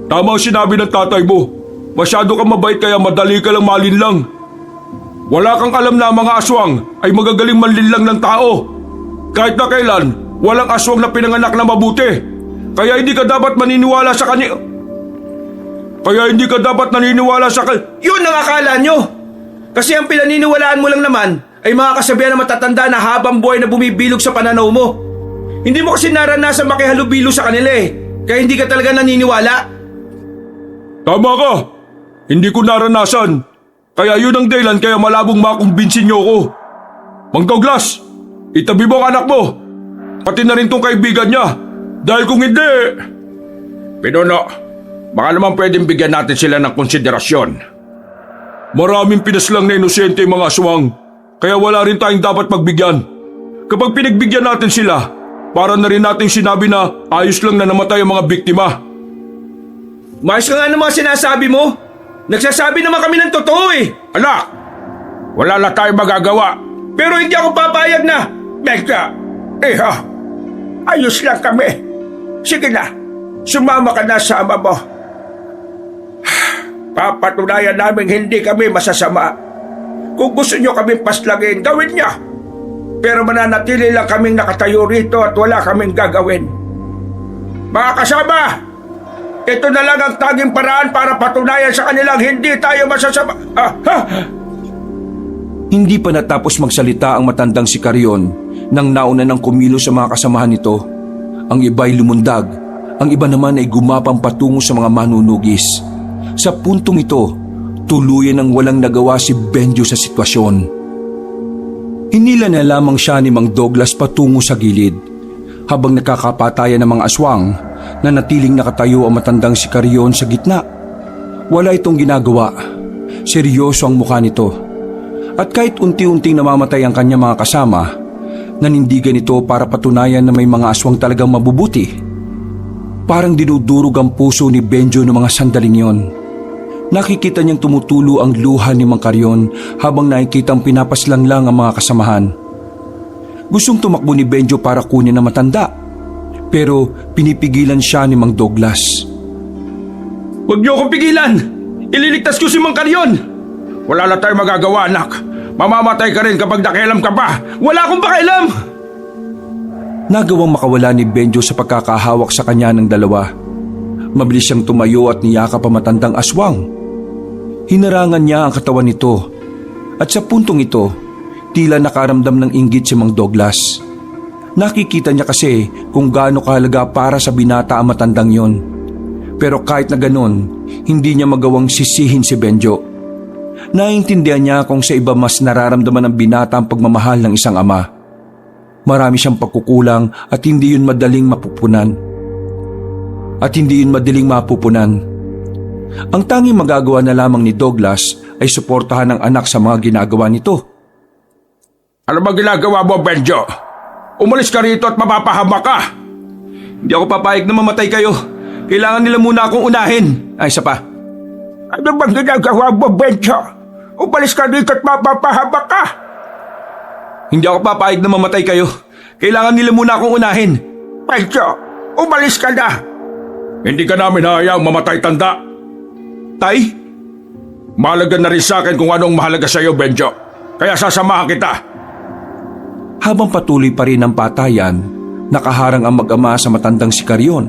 S4: Tama ang sinabi ng tatay mo. Masyado kang mabait kaya madali ka lang malinlang. Wala kang alam na ang mga aswang ay magagaling manlinlang ng tao. Kahit na kailan, walang aswang na pinanganak na mabuti. Kaya hindi ka dapat maniniwala sa kanya.
S1: Yun ang akala nyo! Kasi ang pinaniniwalaan mo lang naman ay mga kasabihan na matatanda na habang buhay na bumibilog sa pananaw mo. Hindi mo kasi naranasan makihalubilo sa kanila eh. Kaya hindi ka talaga naniniwala.
S4: Tama ka. Hindi ko naranasan. Kaya yun ang dahilan kaya malabong makumbinsin niyo ako. Mang Douglas, itabi mo ang anak mo. Pati na rin tong kaibigan niya. Dahil kung hindi...
S2: Pinuno, baka naman pwedeng bigyan natin sila ng konsiderasyon.
S4: Maraming pinaslang na inosente mga aswang. Kaya wala rin tayong dapat pagbigyan. Kapag pinagbigyan natin sila, para na rin nating sinabi na ayos lang na namatay ang mga biktima.
S1: Maayos ka nga ng mga sinasabi mo. Nagsasabi naman kami ng totoo eh.
S2: Anak, wala na tayong magagawa.
S1: Pero hindi ako papayag na.
S2: Becca, iha, ayos lang kami. Sige na, sumama ka na sa ama mo. Papatunayan namin hindi kami masasama. Kung gusto nyo kaming paslagin, gawin niya. Pero mananatili lang kaming nakatayo rito at wala kaming gagawin. Mga kasama, ito na lang ang tanging paraan para patunayan sa kanilang hindi tayo masasama.
S1: Hindi pa natapos magsalita ang matandang si Karyon nang nauna ng kumilos sa mga kasamahan nito. Ang iba'y lumundag, ang iba naman ay gumapang patungo sa mga manunugis. Sa puntong ito, tuluyan ang walang nagawa si Benjo sa sitwasyon. Hinila na lamang siya ni Mang Douglas patungo sa gilid. Habang nakakapatayan ng mga aswang, nanatiling nakatayo ang matandang si Karyon sa gitna. Wala itong ginagawa. Seryoso ang mukha nito. At kahit unti-unting namamatay ang kanya mga kasama, nanindigan ito para patunayan na may mga aswang talagang mabubuti. Parang dinudurog ang puso ni Benjo ng mga sandaling yon. Nakikita niyang tumutulo ang luha ni Mang Karyon habang nakikitang pinapaslang lang ang mga kasamahan. Gustong tumakbo ni Benjo para kunin ang matanda, pero pinipigilan siya ni Mang Douglas.
S2: Huwag niyo akong pigilan! Ililigtas ko si Mang Karyon! Wala na tayong magagawa, anak. Mamamatay ka rin kapag nakialam ka pa. Wala akong pakialam!
S1: Nagawang makawala ni Benjo sa pagkakahawak sa kanya ng dalawa. Mabilis siyang tumayo at niyakap ang matandang aswang. Hinarangan niya ang katawan nito. At sa puntong ito, tila nakaramdam ng inggit si Mang Douglas. Nakikita niya kasi kung gaano kahalaga para sa binata ang matandang yon. Pero kahit na ganon, hindi niya magawang sisihin si Benjo. Naiintindihan niya kung sa iba mas nararamdaman ng binata ang pagmamahal ng isang ama. Marami siyang pagkukulang at hindi yun madaling mapupunan. Ang tanging magagawa na lamang ni Douglas ay suportahan ang anak sa mga ginagawa nito.
S2: Ano ba ginagawa mo, Benjo? Umalis ka rito at mapapahamak ka.
S1: Hindi ako papayag na mamatay kayo. Kailangan nila muna akong unahin. Ay, isa pa.
S2: Ano bang ginagawa mo, Benjo? Umalis ka rito at mapapahamak ka.
S1: Hindi ako papayag na mamatay kayo. Kailangan nila muna akong unahin.
S2: Benjo, umalis ka na. Hindi ka namin hayaang mamatay, tanda.
S1: Tay?
S2: Mahalaga na rin sa akin kung anong mahalaga sa iyo, Benjo. Kaya sasamahan kita.
S1: Habang patuloy pa rin ang patayan, nakaharang ang mag-ama sa matandang si Carrion.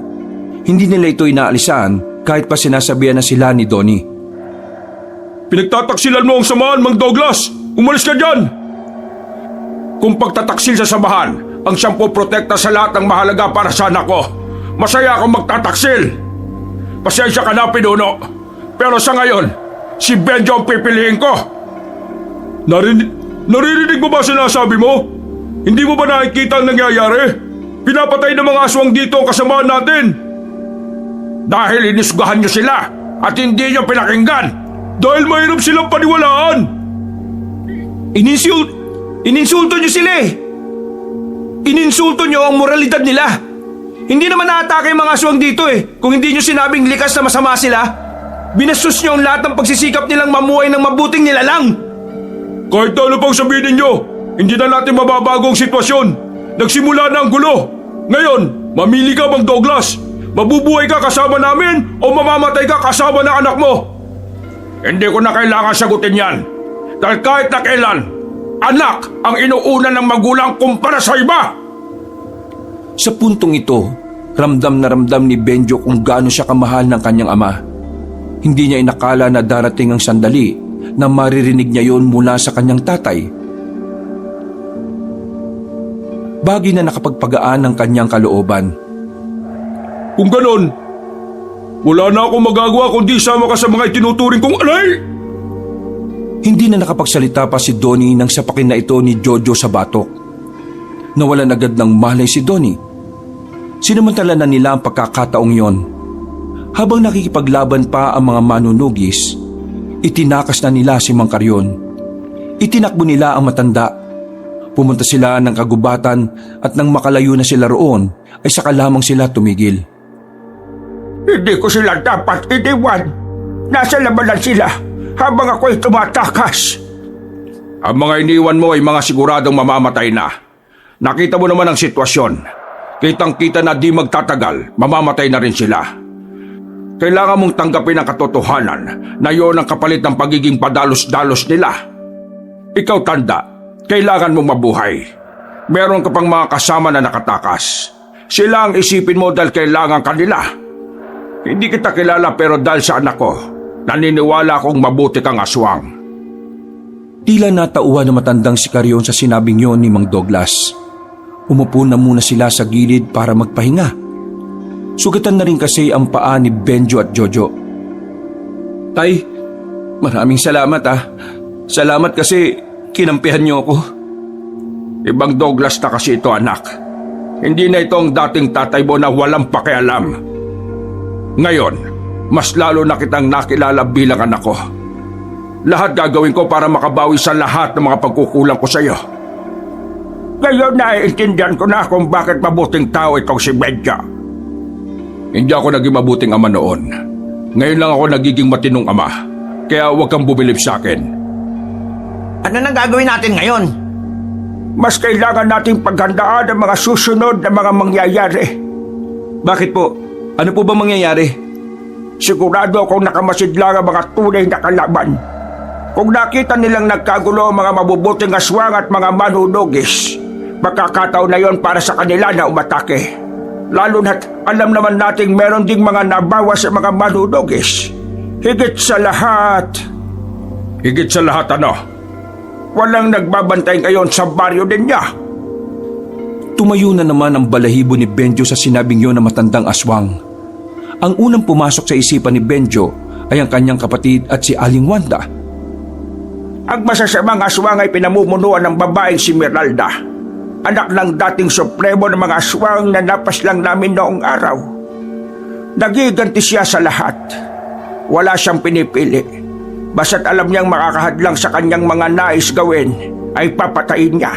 S1: Hindi nila ito inaalisan kahit pa sinasabihan na sila ni Donnie.
S4: Pinagtataksilan mo ang samahan, Mang Douglas! Umalis ka dyan!
S2: Kung pagtataksil sa samahan ang siyang poprotekta sa lahat ng mahalaga para sa anak ko, masaya akong magtataksil. Pasensya ka na, pinuno. Pero sa ngayon, si Benjo ang pipiliin ko.
S4: Naririnig mo ba sinasabi mo? Hindi mo ba nakikita ang nangyayari? Pinapatay ng mga aswang dito ang kasamaan natin.
S2: Dahil inisgahan niyo sila at hindi niyo pinakinggan.
S4: Dahil mahirap silang paniwalaan.
S1: Ininsulto nyo sila eh! Ininsulto nyo ang moralidad nila! Hindi naman naatake yung mga aswang dito eh, kung hindi nyo sinabing likas na masama sila. Binastos nyo ang lahat ng pagsisikap nilang mamuhay ng mabuting nilalang!
S4: Kahit ano pang sabihin ninyo, hindi na natin mababago ang sitwasyon. Nagsimula na ang gulo. Ngayon, mamili ka, Mang Douglas. Mabubuhay ka kasama namin o mamamatay ka kasama ng anak mo?
S2: Hindi ko na kailangan sagutin yan. Dahil kahit na kailan, anak ang inuuna ng magulang kumpara sa iba.
S1: Sa puntong ito, ramdam na ramdam ni Benjo kung gaano siya kamahal ng kanyang ama. Hindi niya inakala na darating ang sandali na maririnig niya yon mula sa kanyang tatay. Bagay na nakapagpagaan ng kanyang kalooban.
S4: Kung ganon, wala na akong magagawa kundi sama ka sa mga itinuturing kong alay!
S1: Hindi na nakapagsalita pa si Donnie nang sapakin na ito ni Jojo sa batok. Nawalan agad ng malay si Donnie. Sinamantala na nila ang pagkakataong yon. Habang nakikipaglaban pa ang mga manunugis, itinakas na nila si Mang Carrion. Itinakbo nila ang matanda. Pumunta sila ng kagubatan at nang makalayo na sila roon, ay saka lamang sila tumigil.
S2: Hindi ko sila dapat iniwan. Nasa labanan sila habang ako'y tumatakas. Ang mga iniwan mo ay mga siguradong mamamatay na. Nakita mo naman ang sitwasyon. Kitang-kita na di magtatagal, mamamatay na rin sila. Kailangan mong tanggapin ang katotohanan na yon ang kapalit ng pagiging padalos-dalos nila. Ikaw, tanda, kailangan mong mabuhay. Meron ka pang mga kasama na nakatakas. Sila ang isipin mo dahil kailangan kanila. Hindi kita kilala pero dahil sa anak ko, naniniwala akong mabuti kang aswang.
S1: Tila natauhan na matandang si Carrion sa sinabing yon ni Mang Douglas. Umupo na muna sila sa gilid para magpahinga. Sugatan na rin kasi ang paa ni Benjo at Jojo. Tay, maraming salamat ah. Salamat kasi kinampihan niyo ako.
S2: Ibang Douglas na kasi ito, anak. Hindi na ito ang dating tatay mo na walang pakialam. Ngayon, mas lalo na kitang nakilala bilang anak ko. Lahat gagawin ko para makabawi sa lahat ng mga pagkukulang ko sa iyo. Ngayon naiintindihan ko na kung bakit mabuting tao itong si Benjo. Hindi ako naging mabuting ama noon. Ngayon lang ako nagiging matinong ama. Kaya huwag kang bumilib sa akin.
S3: Ano nang gagawin natin ngayon?
S2: Mas kailangan nating paghandaan ang mga susunod na mga mangyayari.
S1: Bakit po? Ano po ba mangyayari?
S2: Sigurado akong nakamasidlang ang mga tunay na kalaban. Kung nakita nilang nagkagulo ang mga mabubuting aswang at mga manunugis, makakataon na yon para sa kanila na umatake. Lalo na't alam naman nating meron ding mga nabawas sa mga manunugis. Higit sa lahat ano? Walang nagbabantay ngayon sa baryo din niya.
S1: Tumayo na naman ang balahibo ni Benjo sa sinabing yon ng matandang aswang. Ang unang pumasok sa isipan ni Benjo ay ang kanyang kapatid at si Aling Wanda.
S2: Ang masasamang aswang ay pinamumunuan ng babaeng si Meralda, anak ng dating supremo ng mga aswang na napas lang namin noong araw. Nagiganti siya sa lahat. Wala siyang pinipili. Basta't alam niyang makakahadlang sa kanyang mga nais gawin,
S3: ay papatayin niya.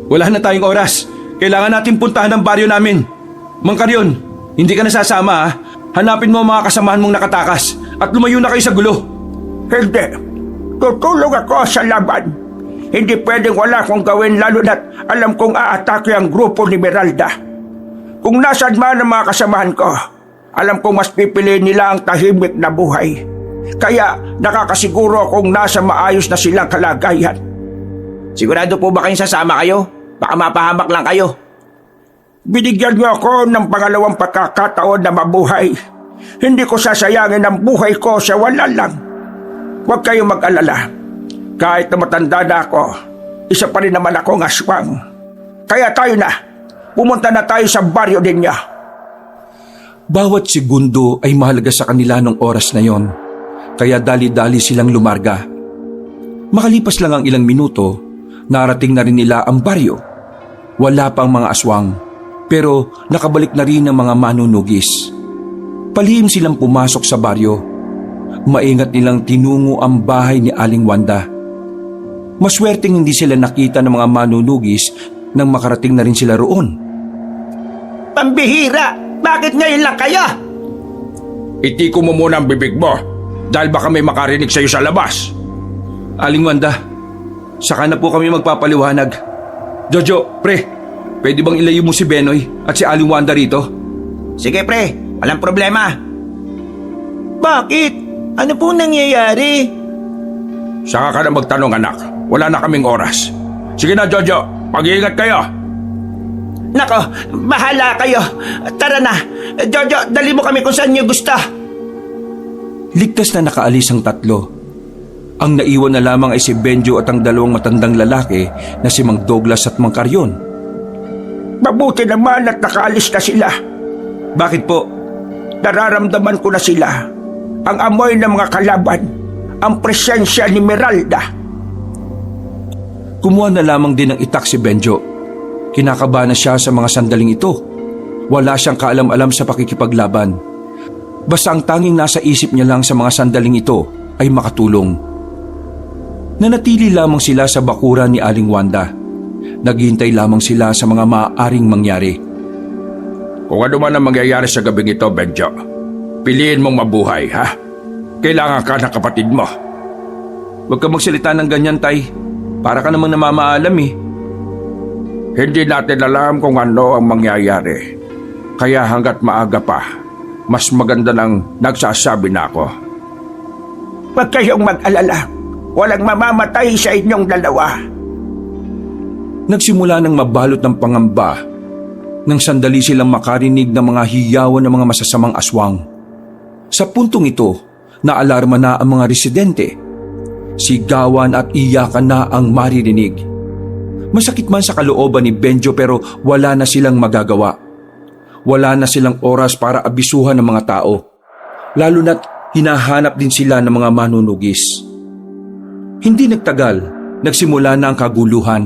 S1: Wala na tayong oras. Kailangan natin puntahan ang baryo namin. Mang Karyon, hindi ka nasasama ha? Hanapin mo ang mga kasamahan mong nakatakas at lumayo na kayo sa gulo.
S3: Hindi. Tutulong ako sa laban. Hindi pwedeng wala akong gawin lalo na't alam kong aatake ang grupo ni Meralda. Kung nasaan man ang mga kasamahan ko, alam kong mas pipiliin nila ang tahimik na buhay. Kaya nakakasiguro akong nasa maayos na silang kalagayan. Sigurado po ba kayong sasama kayo? Baka mapahamak lang kayo. Binigyan niyo ako ng pangalawang pagkakataon na mabuhay. Hindi ko sasayangin ang buhay ko sa wala lang. Huwag kayong mag-alala. Kahit na matanda na ako, isa pa rin naman akong aswang. Kaya tayo na. Pumunta na tayo sa baryo ninyo.
S1: Bawat segundo ay mahalaga sa kanila nung oras na yon. Kaya dali-dali silang lumarga. Makalipas lang ang ilang minuto, narating na rin nila ang baryo. Wala pang mga aswang, pero nakabalik na rin ang mga manunugis. Palihim silang pumasok sa baryo. Maingat nilang tinungo ang bahay ni Aling Wanda. Maswerteng hindi sila nakita ng mga manunugis nang makarating na rin sila roon.
S3: Pambihira! Bakit ngayon lang kayo?
S2: Itiko mo muna ang bibig mo dahil baka may makarinig sa'yo sa labas.
S1: Aling Wanda, saka na po kami magpapaliwanag. Jojo, pre, pwede bang ilayo mo si Benoy at si Aling Wanda rito?
S3: Sige pre, walang problema. Bakit? Ano po nangyayari?
S2: Saka ka na magtanong anak, wala na kaming oras. Sige na Jojo, mag-iingat kayo.
S3: Nako, bahala kayo. Tara na. Jojo, dali mo kami kung saan niyo gusto.
S1: Ligtas na nakaalis ang tatlo. Ang naiwan na lamang ay si Benjo at ang dalawang matandang lalaki na si Mang Douglas at Mang Karyon.
S3: Mabuti naman at nakaalis na sila.
S1: Bakit po?
S3: Nararamdaman ko na sila. Ang amoy ng mga kalaban. Ang presensya ni Meralda.
S1: Kumuha na lamang din ng itak si Benjo. Kinakabahan na siya sa mga sandaling ito. Wala siyang kaalam-alam sa pakikipaglaban. Basta ang tanging nasa isip niya lang sa mga sandaling ito ay makatulong. Nanatili lamang sila sa bakuran ni Aling Wanda. Naghihintay lamang sila sa mga maaaring mangyari.
S2: Kung ano man ang mangyayari sa gabing ito, Benjo, piliin mong mabuhay, ha? Kailangan ka ng kapatid mo.
S1: Huwag ka magsalita ng ganyan, Tay. Para ka namang namamaalam eh.
S2: Hindi natin alam kung ano ang mangyayari. Kaya hanggat maaga pa, mas maganda nang nagsasabi na ako.
S3: Huwag kayong mag-alala. Walang mamamatay sa inyong dalawa.
S1: Nagsimula ng mabalot ng pangamba nang sandali silang makarinig ng mga hiyawan ng mga masasamang aswang. Sa puntong ito, naalarma na ang mga residente. Sigawan at iyakan na ang maririnig. Masakit man sa kalooban ni Benjo pero wala na silang magagawa. Wala na silang oras para abisuhan ng mga tao. Lalo na't hinahanap din sila ng mga manunugis. Hindi nagtagal, nagsimula na ang kaguluhan.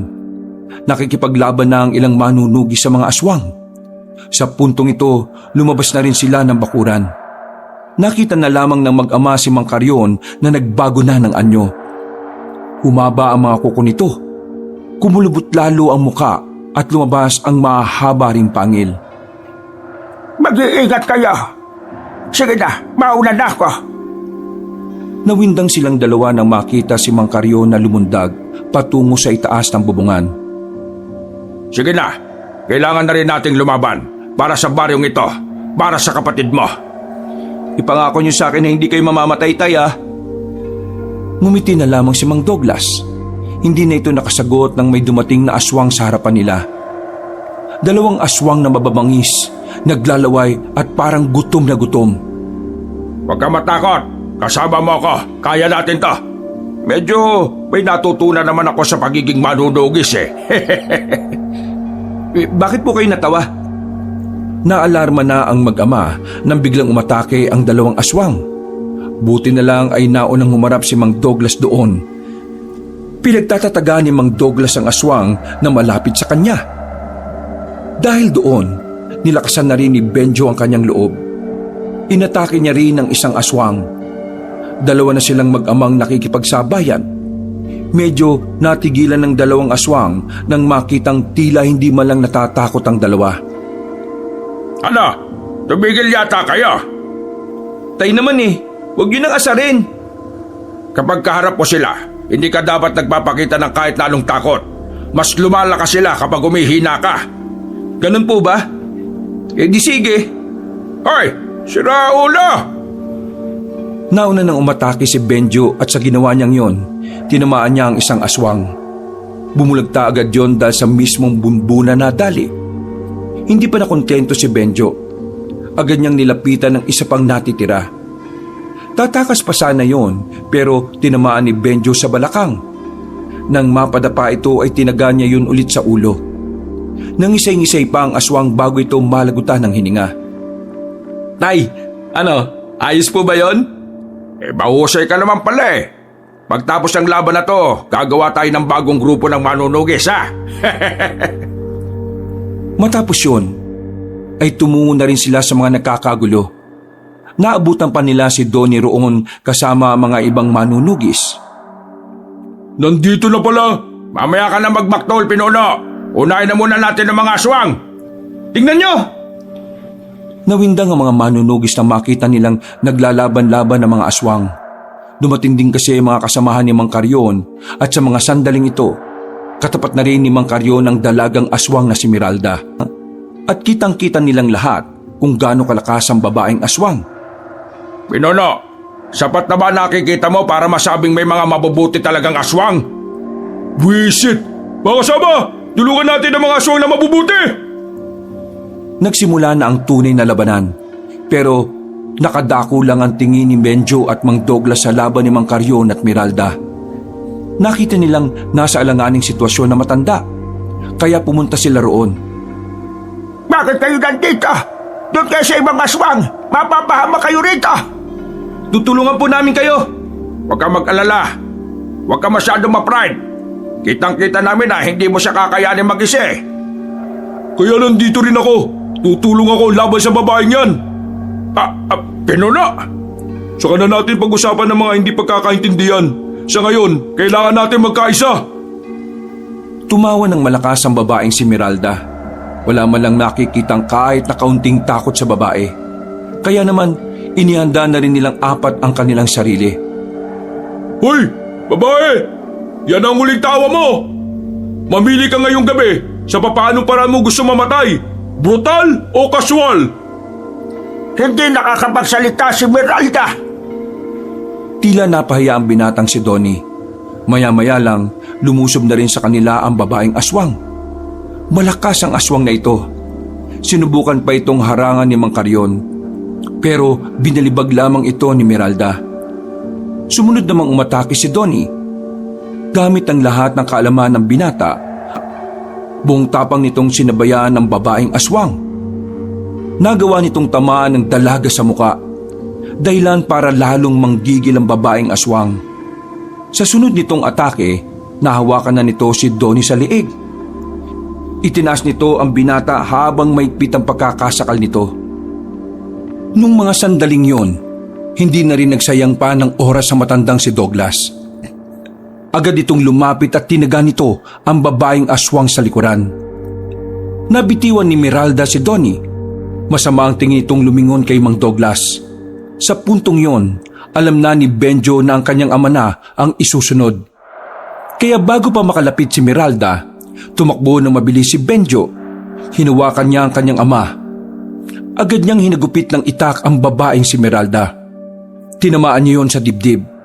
S1: Nakikipaglaban na ang ilang manunugis sa mga aswang. Sa puntong ito, lumabas na rin sila ng bakuran. Nakita na lamang ng mag-ama si Mang Karyon na nagbago na ng anyo. Humaba ang mga kuko nito. Kumulubot lalo ang muka at lumabas ang mahaba ring pangil.
S3: Mag-iingat kayo. Sige na, mauna na ako.
S1: Nawindang silang dalawa nang makita si Mang Karyon na lumundag patungo sa itaas ng bubungan.
S2: Sige na, kailangan na rin nating lumaban para sa baryong ito, para sa kapatid mo.
S1: Ipangako niyo sa akin na hindi kayo mamamatay, Tay, ah. Ngumiti na lamang si Mang Douglas. Hindi na ito nakasagot nang may dumating na aswang sa harapan nila. Dalawang aswang na mababangis, naglalaway at parang gutom na gutom.
S2: Huwag ka matakot, kasama mo ako, kaya natin to. Medyo may natutunan naman ako sa pagiging manunugis eh.
S1: Bakit po kayo natawa? Naalarma na ang mag-ama nang biglang umatake ang dalawang aswang. Buti na lang ay naunang humarap si Mang Douglas doon. Pinagtatataga ni Mang Douglas ang aswang na malapit sa kanya. Dahil doon, nilakasan na rin ni Benjo ang kanyang loob. Inatake niya rin ang isang aswang. Dalawa na silang mag-amang nakikipagsabayan. Medyo natigilan ng dalawang aswang nang makitang tila hindi man lang natatakot ang dalawa.
S2: Ano? Tumigil yata kayo.
S1: Tay naman huwag yun ang asarin.
S2: Kapag kaharap mo sila, hindi ka dapat nagpapakita ng kahit na anong takot. Mas lumalakas sila kapag humihina ka.
S1: Ganun po ba? Di sige.
S2: Hoy! Sira ulo!
S1: Nauna nang umatake si Benjo at sa ginawa niyang yon, tinamaan niya ang isang aswang. Bumulagta agad yon dahil sa mismong bunbuna na dali. Hindi pa nakontento si Benjo. Agad niyang nilapitan ng isa pang natitira. Tatakas pa sana yon pero tinamaan ni Benjo sa balakang. Nang mapadapa ito ay tinaga niya yun ulit sa ulo. Nangisay-ngisay pa ang aswang bago ito malagutan ng hininga. Tay, ayos po ba yon?
S2: Mahusay ka naman pala. Pagtapos ng laban na to, gagawa tayo ng bagong grupo ng manunugis, ha?
S1: Matapos yun, ay tumungo na rin sila sa mga nagkakagulo. Naabutan pa nila si Donnie roon kasama ang mga ibang manunugis.
S4: Nandito na pala!
S2: Mamaya ka na magbaktol, Pinuno. Unahin na muna natin ang mga aswang.
S1: Tingnan nyo! Nawindang ang mga manunugis na makita nilang naglalaban-laban ng mga aswang. Dumating din kasi mga kasamahan ni Mang Carrion at sa mga sandaling ito, katapat na rin ni Mang Carrion ang dalagang aswang na si Miralda. At kitang-kita nilang lahat kung gaano kalakas ang babaeng aswang.
S2: Pinuno, sapat na ba nakikita mo para masabing may mga mabubuti talagang aswang?
S4: Wisit! Mga kasama! Tulungan natin ang mga aswang na mabubuti!
S1: Nagsimula na ang tunay na labanan, pero nakadako lang ang tingin ni Benjo at Mang Douglas sa laban ni Mang Carrion at Miralda. Nakita nilang nasa alanganing sitwasyon na matanda, kaya pumunta sila roon.
S3: Bakit kayo nandito? Doon kayo sa ibang aswang. Mapapahama kayo rito.
S1: Tutulungan po namin kayo.
S2: Huwag kang mag-alala. Huwag ka masyadong ma-pride. Kitang-kita namin na hindi mo siya kakayanin mag-isa.
S4: Kaya nandito rin ako. Tutulong ako laban sa babaeng yan.
S2: Pinuno!
S4: Saka na natin pag-usapan ng mga hindi pagkakaintindihan. Sa ngayon, kailangan natin magkaisa.
S1: Tumawa ng malakas ang babaeng si Miralda. Wala man lang nakikitang kahit na kaunting takot sa babae. Kaya naman, inihanda na rin nilang apat ang kanilang sarili.
S4: Hoy! Babae! Yan ang huling tawa mo! Mamili ka ngayong gabi sa papaanong paraan mo gusto mamatay. Brutal o casual?
S3: Hindi nakakapagsalita si Miralda.
S1: Tila napahiya ang binatang si Donnie. Maya-maya lang, lumusob na rin sa kanila ang babaeng aswang. Malakas ang aswang na ito. Sinubukan pa itong harangan ni Mang Carrion. Pero binalibag lamang ito ni Miralda. Sumunod namang umatake si Donnie. Gamit ang lahat ng kaalaman ng binata, buong tapang nitong sinabayan ng babaeng aswang. Nagawa nitong tamaan ng dalaga sa muka, dahilan para lalong manggigil ang babaeng aswang. Sa sunod nitong atake, nahawakan na nito si Donnie sa liig. Itinaas nito ang binata habang maigpit ang pagkakasakal nito. Nung mga sandaling yon, hindi na rin nagsayang pa ng oras sa matandang si Douglas. Agad itong lumapit at tinaga nito ang babaeng aswang sa likuran. Nabitiwan ni Miralda si Donnie. Masama ang tingin itong lumingon kay Mang Douglas. Sa puntong yon, alam na ni Benjo na ang kanyang ama na ang isusunod. Kaya bago pa makalapit si Miralda, tumakbo ng mabilis si Benjo. Hinawakan niya ang kanyang ama. Agad niyang hinagupit ng itak ang babaeng si Miralda. Tinamaan niya yon sa dibdib.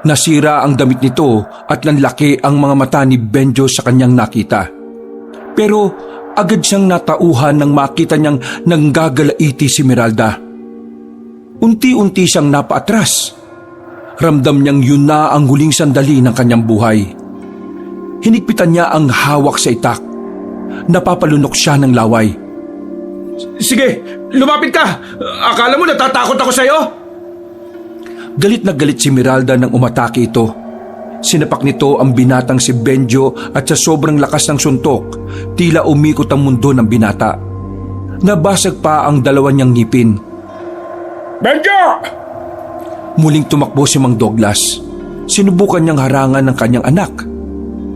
S1: Nasira ang damit nito at nanlaki ang mga mata ni Benjo sa kanyang nakita. Pero agad siyang natauhan nang makita niyang nanggagalaiti si Miralda. Unti-unti siyang napaatras. Ramdam niyang yun na ang huling sandali ng kanyang buhay. Hinigpitan niya ang hawak sa itak. Napapalunok siya ng laway.
S2: Sige, lumapit ka! Akala mo natatakot ako sa'yo?
S1: Galit na galit si Miralda nang umatake ito. Sinapak nito ang binatang si Benjo at sa sobrang lakas ng suntok, tila umikot ang mundo ng binata. Nabasag pa ang dalawa niyang ngipin.
S2: Benjo!
S1: Muling tumakbo si Mang Douglas. sinubukan niyang harangan ng kanyang anak.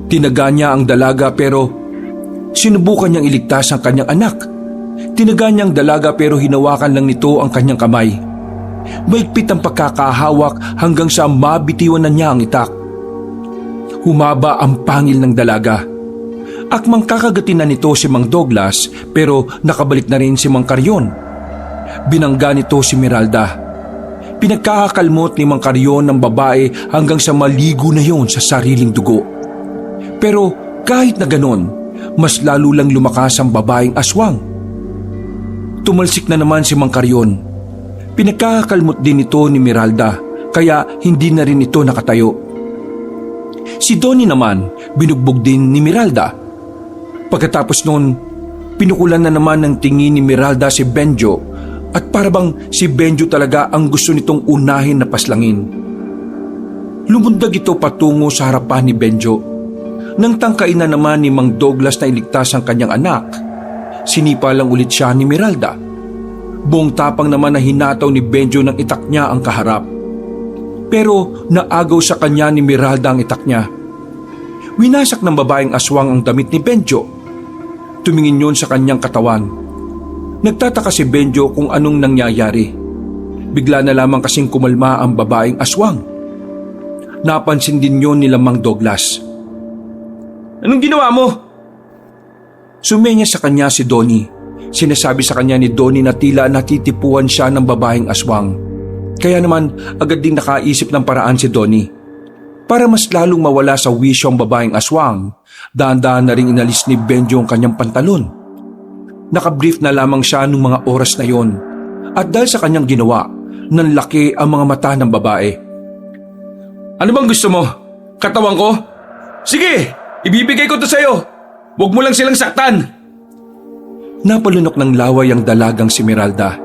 S1: Tinaga niya ang dalaga pero sinubukan niyang iligtas ang kanyang anak. Tinaga niya ang dalaga pero hinawakan lang nito ang kanyang kamay. Maigpit ang pagkakahawak hanggang sa mabitiwan na niya ang itak. Humaba ang pangil ng dalaga. Akmang kakagatin na nito si Mang Douglas pero nakabalik na rin si Mang Carrion. Binangga nito si Miralda. Pinagkakakalmot ni Mang Carrion ng babae hanggang sa maligo na yon sa sariling dugo. Pero kahit na ganon, mas lalo lang lumakas ang babaeng aswang. Tumalsik na naman si Mang Carrion. Pinagkakakalmot din ito ni Miralda kaya hindi na rin ito nakatayo. Si Donnie naman binugbog din ni Miralda. Pagkatapos noon, pinukulan na naman ng tingin ni Miralda si Benjo at parabang si Benjo talaga ang gusto nitong unahin na paslangin. Lumundag ito patungo sa harapan ni Benjo. Nang tangkain na naman ni Mang Douglas na iligtas ang kanyang anak, sinipa lang ulit siya ni Miralda. Buong tapang naman na hinataw ni Benjo ng itak niya ang kaharap. Pero naagaw sa kanya ni Miralda ang itak niya. Winasak ng babaeng aswang ang damit ni Benjo. Tumingin yon sa kanyang katawan. Nagtataka si Benjo kung anong nangyayari. Bigla na lamang kasing kumalma ang babaeng aswang. Napansin din yon nila Mang Douglas.
S4: Anong ginawa mo?
S1: Sumenya sa kanya si Donnie. Sinasabi sa kanya ni Donnie na tila natitipuan siya ng babaeng aswang. Kaya naman agad din nakaisip ng paraan si Donnie. Para mas lalong mawala sa wisyo ang babaeng aswang, dahan-dahan na rin inalis ni Benjo ang kanyang pantalon. Nakabrief na lamang siya nung mga oras na yon. At dahil sa kanyang ginawa, nanlaki ang mga mata ng babae.
S4: Ano bang gusto mo? Katawan ko? Sige, ibibigay ko to sa'yo. Huwag mo lang silang saktan.
S1: Napalunok ng laway ang dalagang si Miralda.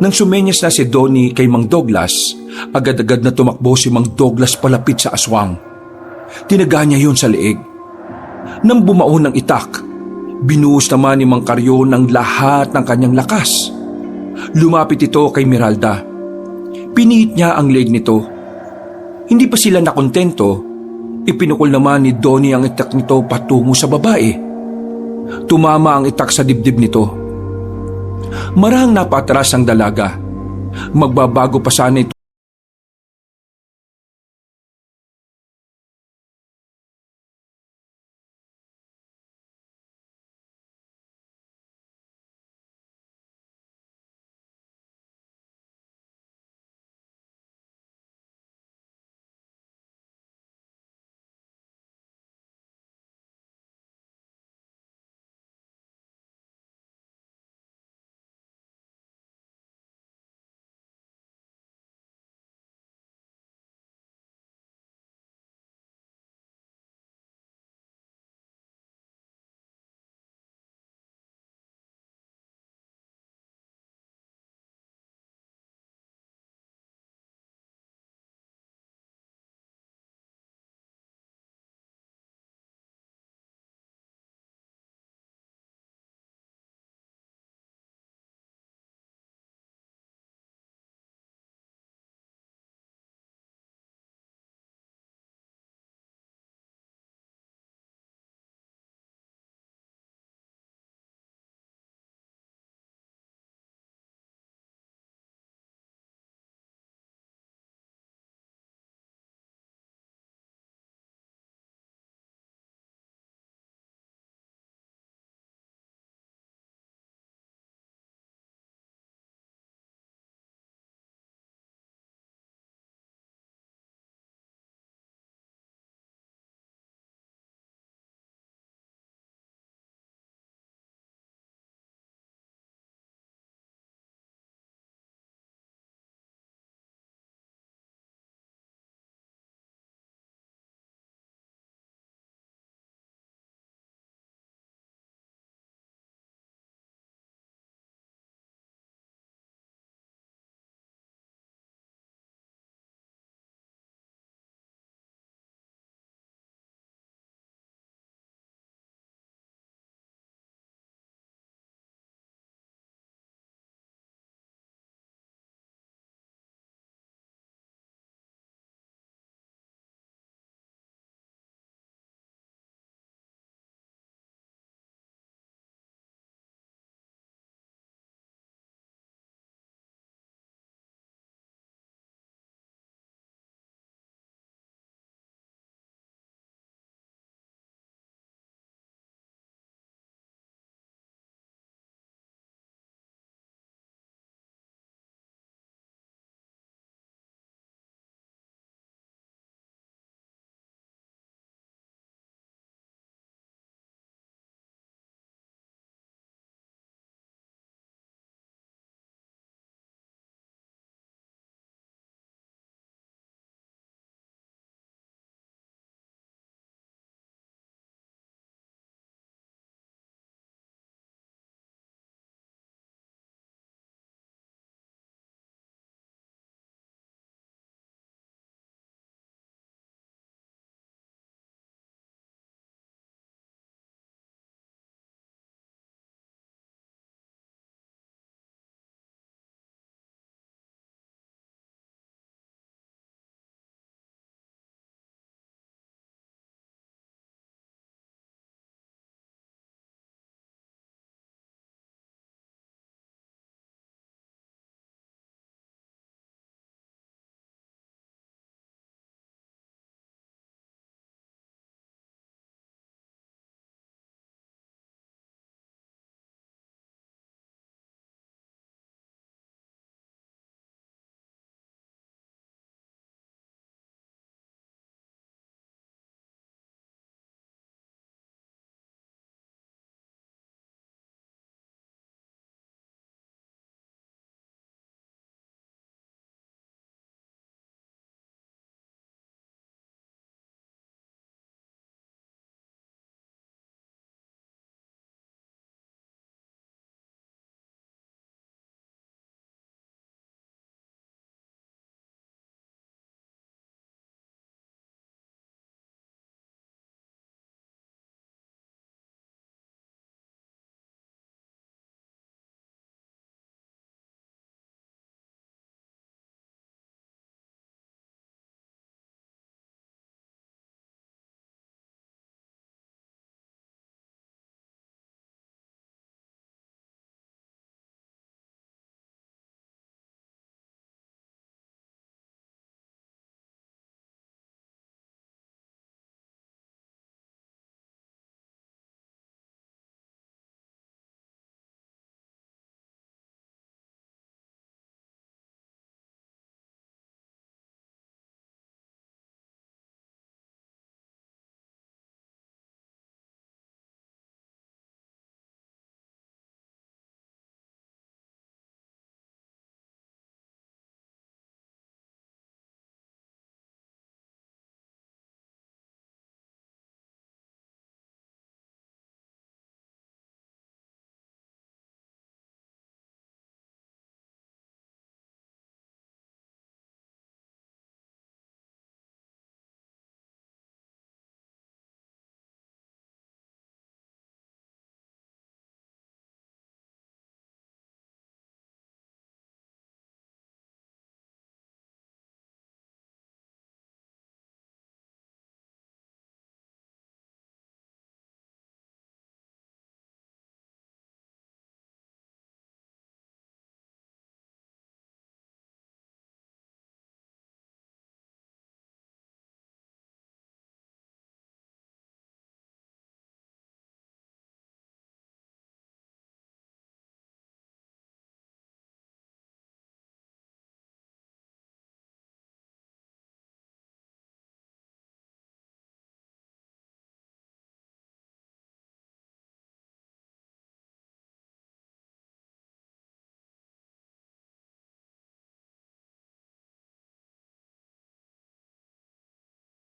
S1: Nang sumenyas na si Donnie kay Mang Douglas, agad-agad na tumakbo si Mang Douglas palapit sa aswang. Tinaga niya yun sa leeg. Nang bumaon ng itak, binuhos naman ni Mang Carrion ang lahat ng kanyang lakas. Lumapit ito kay Miralda. Pinihit niya ang leeg nito. Hindi pa sila nakontento, ipinukol naman ni Donnie ang itak nito patungo sa babae. Tumama ang itak sa dibdib nito. Marahang napatras ang dalaga. Magbabago pa sana ito